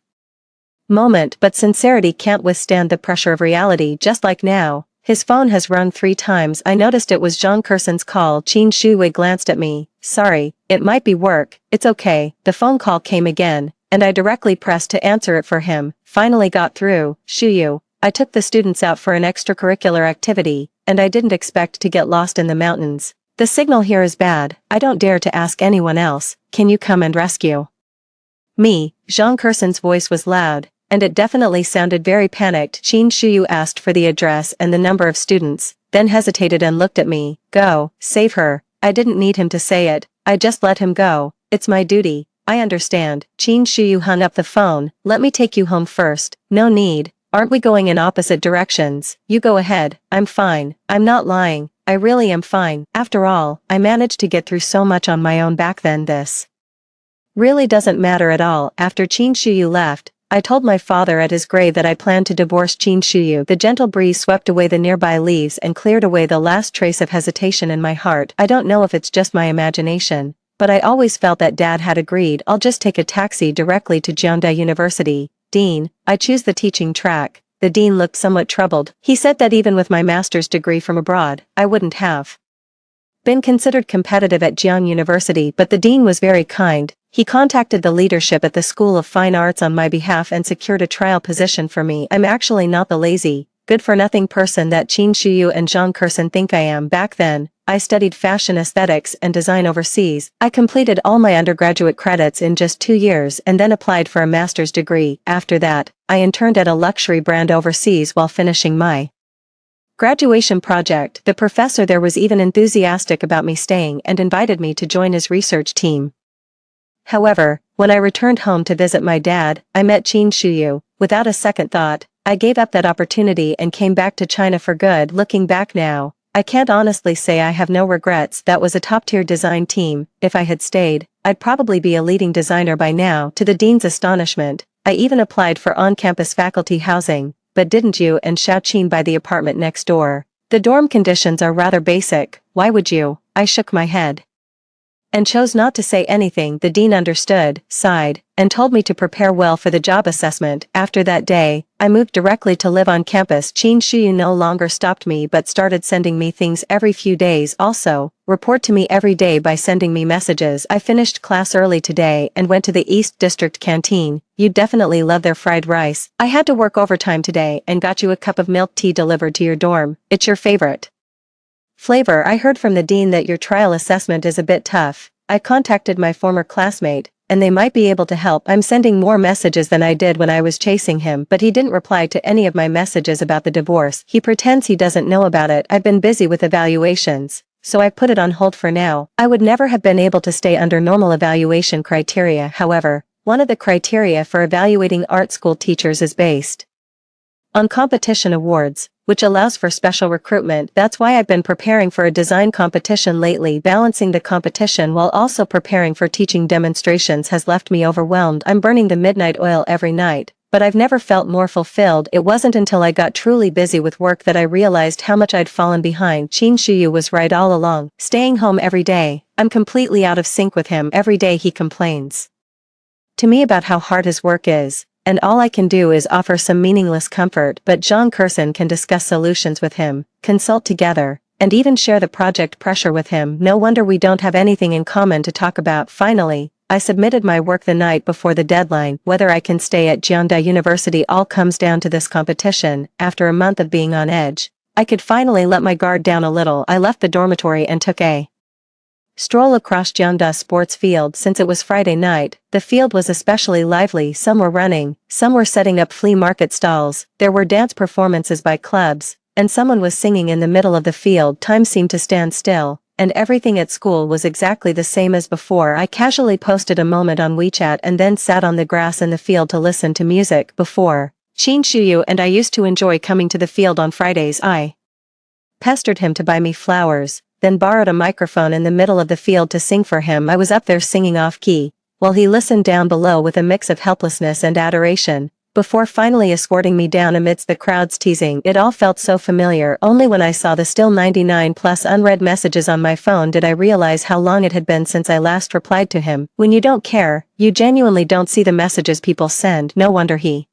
Speaker 1: moment, but sincerity can't withstand the pressure of reality. Just like now, his phone has rung 3 times. I noticed it was Zhang Kurson's call. Qin Shuyu glanced at me. Sorry, it might be work. It's okay. The phone call came again, and I directly pressed to answer it for him. Finally got through. Shuyu, I took the students out for an extracurricular activity, and I didn't expect to get lost in the mountains. The signal here is bad. I don't dare to ask anyone else. Can you come and rescue me? Zhang Kurson's voice was loud, and it definitely sounded very panicked. Qin Shuyu asked for the address and the number of students, then hesitated and looked at me. Go, save her. I didn't need him to say it, I just let him go. It's my duty. I understand. Qin Shuyu hung up the phone. Let me take you home first. No need. Aren't we going in opposite directions? You go ahead. I'm fine. I'm not lying. I really am fine. After all, I managed to get through so much on my own back then. This really doesn't matter at all. After Qin Shuyu left, I told my father at his grave that I planned to divorce Qin Shuyu. The gentle breeze swept away the nearby leaves and cleared away the last trace of hesitation in my heart. I don't know if it's just my imagination, but I always felt that Dad had agreed. I'll just take a taxi directly to Jiangda University. Dean, I choose the teaching track. The dean looked somewhat troubled. He said that even with my master's degree from abroad, I wouldn't have been considered competitive at Jiang University, but the dean was very kind. He contacted the leadership at the School of Fine Arts on my behalf and secured a trial position for me. I'm actually not the lazy, good-for-nothing person that Qin Shuyu and Zhang Kurson think I am. Back then, I studied fashion aesthetics and design overseas. I completed all my undergraduate credits in just 2 years and then applied for a master's degree. After that, I interned at a luxury brand overseas while finishing my graduation project. The professor there was even enthusiastic about me staying and invited me to join his research team. However, when I returned home to visit my dad, I met Qin Shuyu. Without a second thought, I gave up that opportunity and came back to China for good. Looking back now, I can't honestly say I have no regrets. That was a top-tier design team. If I had stayed, I'd probably be a leading designer by now. To the dean's astonishment, I even applied for on-campus faculty housing. But didn't you? And Xiaoqin buy the apartment next door? The dorm conditions are rather basic. Why would you? I shook my head and chose not to say anything. The dean understood, sighed, and told me to prepare well for the job assessment. After that day, I moved directly to live on campus. Qin Shuyu no longer stopped me but started sending me things every few days. Also, report to me every day by sending me messages. I finished class early today and went to the East District canteen. You'd definitely love their fried rice. I had to work overtime today and got you a cup of milk tea delivered to your dorm. It's your favorite flavor. I heard from the dean that your trial assessment is a bit tough. I contacted my former classmate, and they might be able to help. I'm sending more messages than I did when I was chasing him, but he didn't reply to any of my messages about the divorce. He pretends he doesn't know about it. I've been busy with evaluations, so I put it on hold for now. I would never have been able to stay under normal evaluation criteria. However, one of the criteria for evaluating art school teachers is based On competition awards, which allows for special recruitment. That's why I've been preparing for a design competition lately. Balancing the competition while also preparing for teaching demonstrations has left me overwhelmed. I'm burning the midnight oil every night, but I've never felt more fulfilled. It wasn't until I got truly busy with work that I realized how much I'd fallen behind. Qin Shuyu was right all along. Staying home every day, I'm completely out of sync with him. Every day he complains to me about how hard his work is, and all I can do is offer some meaningless comfort. But Zhang Kersen can discuss solutions with him, consult together, and even share the project pressure with him. No wonder we don't have anything in common to talk about. Finally, I submitted my work the night before the deadline. Whether I can stay at Jiangda University all comes down to this competition. After a month of being on edge, I could finally let my guard down a little. I left the dormitory and took a stroll across Jiangda sports field. Since it was Friday night, the field was especially lively. Some were running, some were setting up flea market stalls, there were dance performances by clubs, and someone was singing in the middle of the field. Time seemed to stand still, and everything at school was exactly the same as before. I casually posted a moment on WeChat and then sat on the grass in the field to listen to music. Before, Qin Shuyu and I used to enjoy coming to the field on Fridays. I pestered him to buy me flowers, then borrowed a microphone in the middle of the field to sing for him. I was up there singing off-key, while he listened down below with a mix of helplessness and adoration, before finally escorting me down amidst the crowd's teasing. It all felt so familiar. Only when I saw the still 99 plus unread messages on my phone did I realize how long it had been since I last replied to him. When you don't care, you genuinely don't see the messages people send. No wonder he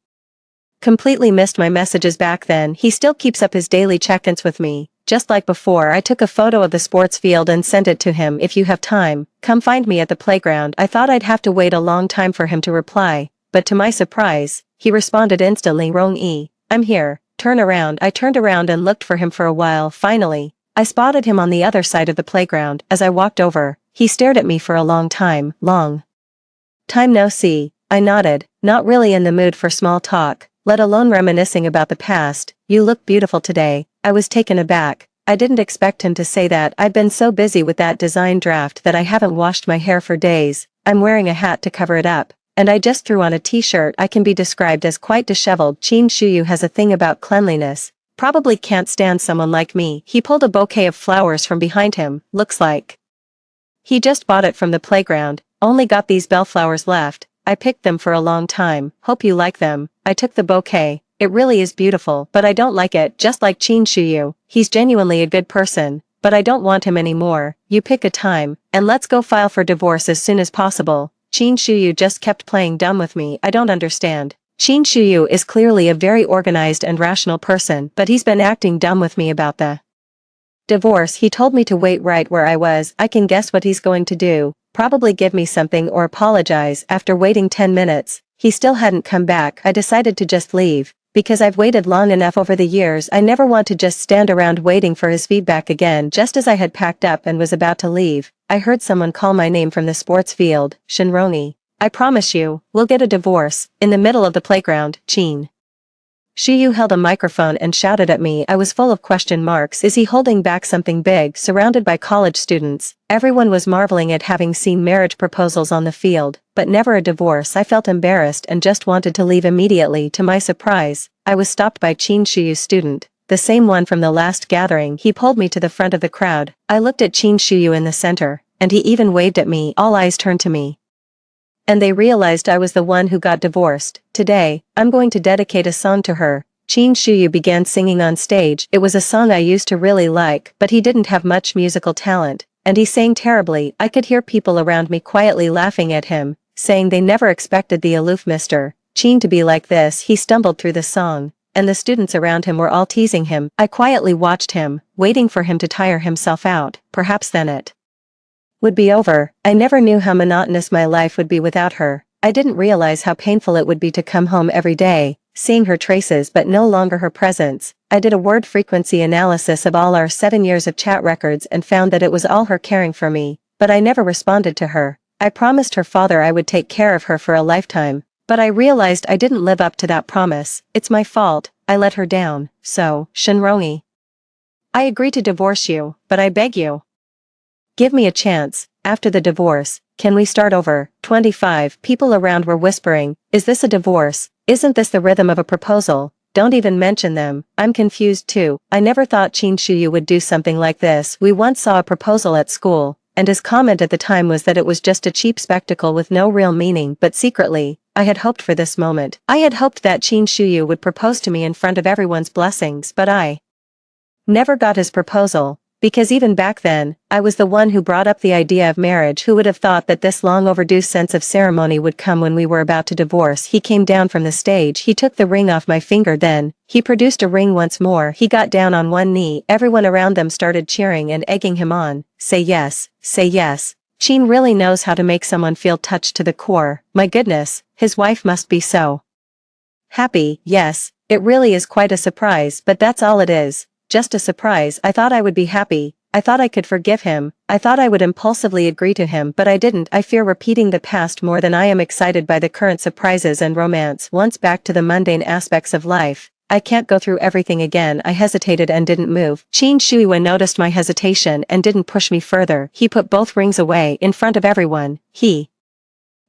Speaker 1: completely missed my messages back then. He still keeps up his daily check-ins with me. Just like before, I took a photo of the sports field and sent it to him. If you have time, come find me at the playground. I thought I'd have to wait a long time for him to reply, but to my surprise, he responded instantly. Rong-yi, I'm here. Turn around. I turned around and looked for him for a while. Finally, I spotted him on the other side of the playground. As I walked over, he stared at me for a long time. Long time no see. I nodded, not really in the mood for small talk, let alone reminiscing about the past. You look beautiful today. I was taken aback. I didn't expect him to say that. I've been so busy with that design draft that I haven't washed my hair for days. I'm wearing a hat to cover it up, and I just threw on a t-shirt. I can be described as quite disheveled. Qin Shuyu has a thing about cleanliness. Probably can't stand someone like me. He pulled a bouquet of flowers from behind him. Looks like he just bought it from the playground. Only got these bellflowers left. I picked them for a long time. Hope you like them. I took the bouquet. It really is beautiful, but I don't like it. Just like Qin Shuyu, he's genuinely a good person, but I don't want him anymore. You pick a time, and let's go file for divorce as soon as possible. Qin Shuyu just kept playing dumb with me. I don't understand. Qin Shuyu is clearly a very organized and rational person, but he's been acting dumb with me about the divorce. He told me to wait right where I was. I can guess what he's going to do. Probably give me something or apologize. After waiting 10 minutes, he still hadn't come back. I decided to just leave. Because I've waited long enough over the years. I never want to just stand around waiting for his feedback again. Just as I had packed up and was about to leave, I heard someone call my name from the sports field. Shinrongi. I promise you, we'll get a divorce. In the middle of the playground, Qin Shuyu held a microphone and shouted at me. I was full of question marks. Is he holding back something big? Surrounded by college students, everyone was marveling at having seen marriage proposals on the field, but never a divorce. I felt embarrassed and just wanted to leave immediately. To my surprise, I was stopped by Qin Shuyu's student, the same one from the last gathering. He pulled me to the front of the crowd. I looked at Qin Shuyu in the center, and he even waved at me. All eyes turned to me, and they realized I was the one who got divorced. Today, I'm going to dedicate a song to her. Qin Shuyu began singing on stage. It was a song I used to really like, but he didn't have much musical talent, and he sang terribly. I could hear people around me quietly laughing at him, saying they never expected the aloof Mr. Qin to be like this. He stumbled through the song, and the students around him were all teasing him. I quietly watched him, waiting for him to tire himself out. Perhaps then it would be over. I never knew how monotonous my life would be without her. I didn't realize how painful it would be to come home every day, seeing her traces but no longer her presence. I did a word frequency analysis of all our 7 years of chat records and found that it was all her caring for me, but I never responded to her. I promised her father I would take care of her for a lifetime, but I realized I didn't live up to that promise. It's my fault. I let her down. So, Shinrongi, I agree to divorce you, but I beg you, give me a chance. After the divorce, can we start over? 25 people around were whispering, is this a divorce? Isn't this the rhythm of a proposal? Don't even mention them, I'm confused too. I never thought Qin Shuyu would do something like this. We once saw a proposal at school, and his comment at the time was that it was just a cheap spectacle with no real meaning, but secretly, I had hoped for this moment. I had hoped that Qin Shuyu would propose to me in front of everyone's blessings, but I never got his proposal, because even back then, I was the one who brought up the idea of marriage. Who would have thought that this long overdue sense of ceremony would come when we were about to divorce? He came down from the stage, he took the ring off my finger, then he produced a ring once more. He got down on one knee, everyone around them started cheering and egging him on. Say yes, say yes. Qin really knows how to make someone feel touched to the core. My goodness, his wife must be so happy. Yes, it really is quite a surprise, but that's all it is. Just a surprise. I thought I would be happy, I thought I could forgive him, I thought I would impulsively agree to him, but I didn't. I fear repeating the past more than I am excited by the current surprises and romance. Once back to the mundane aspects of life, I can't go through everything again. I hesitated and didn't move. Qin Shuyu noticed my hesitation and didn't push me further. He put both rings away in front of everyone. He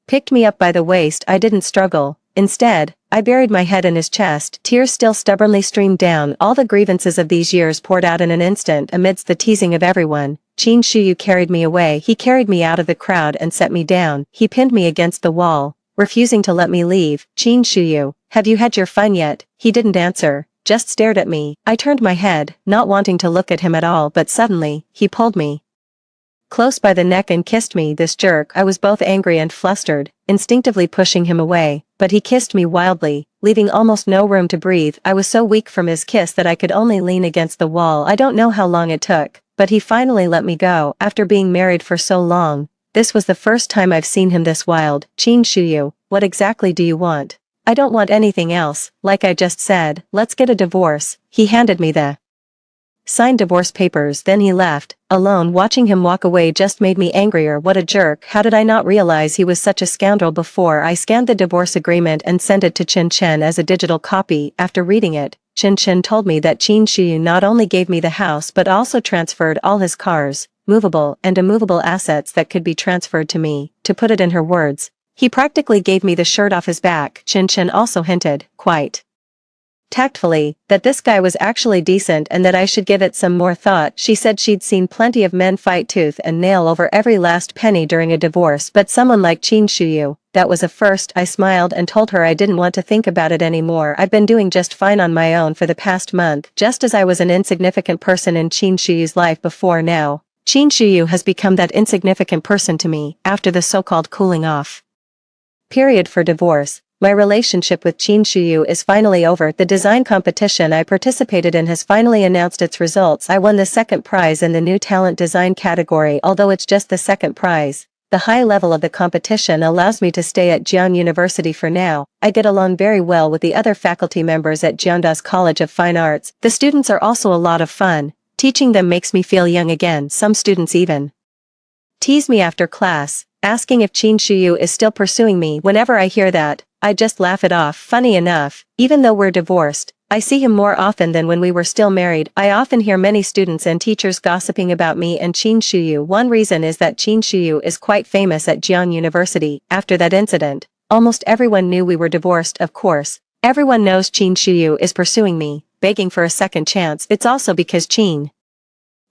Speaker 1: picked me up by the waist. I didn't struggle. Instead, I buried my head in his chest. Tears still stubbornly streamed down. All the grievances of these years poured out in an instant amidst the teasing of everyone. Qin Shuyu carried me away. He carried me out of the crowd and set me down. He pinned me against the wall, refusing to let me leave. Qin Shuyu, have you had your fun yet? He didn't answer, just stared at me. I turned my head, not wanting to look at him at all, but suddenly, he pulled me close by the neck and kissed me. This jerk. I was both angry and flustered, instinctively pushing him away, but he kissed me wildly, leaving almost no room to breathe. I was so weak from his kiss that I could only lean against the wall. I don't know how long it took, but he finally let me go. After being married for so long, this was the first time I've seen him this wild. Qin Shuyu, what exactly do you want? I don't want anything else. Like I just said, let's get a divorce. He handed me the signed divorce papers, then he left. Alone, watching him walk away just made me angrier. What a jerk. How did I not realize he was such a scoundrel before? I scanned the divorce agreement and sent it to Chen Chen as a digital copy. After reading it, Chen Chen told me that Qin Shuyu not only gave me the house but also transferred all his cars, movable and immovable assets that could be transferred to me. To put it in her words, he practically gave me the shirt off his back. Chen Chen also hinted, quite tactfully, that this guy was actually decent and that I should give it some more thought. She said she'd seen plenty of men fight tooth and nail over every last penny during a divorce, but someone like Qin Shuyu, that was a first. I smiled and told her I didn't want to think about it anymore. I'd been doing just fine on my own for the past month, just as I was an insignificant person in Qin Shuyu's life before. Now, Qin Shuyu has become that insignificant person to me. After the so-called cooling off period for divorce, my relationship with Qin Shuyu is finally over. The design competition I participated in has finally announced its results. I won the second prize in the new talent design category. Although it's just the second prize, the high level of the competition allows me to stay at Jian University for now. I get along very well with the other faculty members at Jianda's College of Fine Arts. The students are also a lot of fun. Teaching them makes me feel young again. Some students even tease me after class, asking if Qin Shuyu is still pursuing me. Whenever I hear that, I just laugh it off. Funny enough, even though we're divorced, I see him more often than when we were still married. I often hear many students and teachers gossiping about me and Qin Shuyu. One reason is that Qin Shuyu is quite famous at Jian University. After that incident, almost everyone knew we were divorced. Of course, everyone knows Qin Shuyu is pursuing me, begging for a second chance. It's also because Qin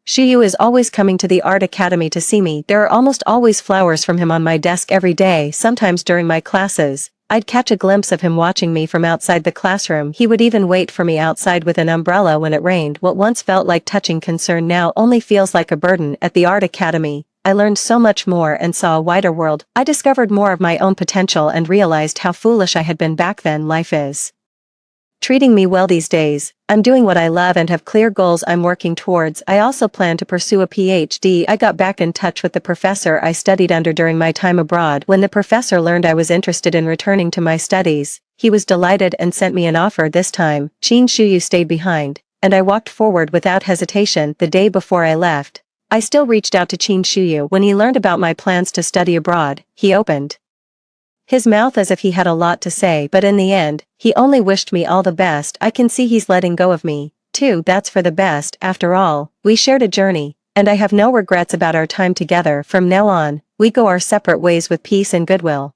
Speaker 1: Shuyu is always coming to the art academy to see me. There are almost always flowers from him on my desk every day. Sometimes during my classes, I'd catch a glimpse of him watching me from outside the classroom. He would even wait for me outside with an umbrella when it rained. What once felt like touching concern now only feels like a burden. At the art academy, I learned so much more and saw a wider world. I discovered more of my own potential and realized how foolish I had been back then. Life is treating me well these days. I'm doing what I love and have clear goals I'm working towards. I also plan to pursue a PhD. I got back in touch with the professor I studied under during my time abroad. When the professor learned I was interested in returning to my studies, he was delighted and sent me an offer. This time, Qin Shuyu stayed behind, and I walked forward without hesitation. The day before I left, I still reached out to Qin Shuyu. When he learned about my plans to study abroad, he opened his mouth as if he had a lot to say, but in the end, he only wished me all the best. I can see he's letting go of me, too. That's for the best. After all, we shared a journey, and I have no regrets about our time together. From now on, we go our separate ways with peace and goodwill.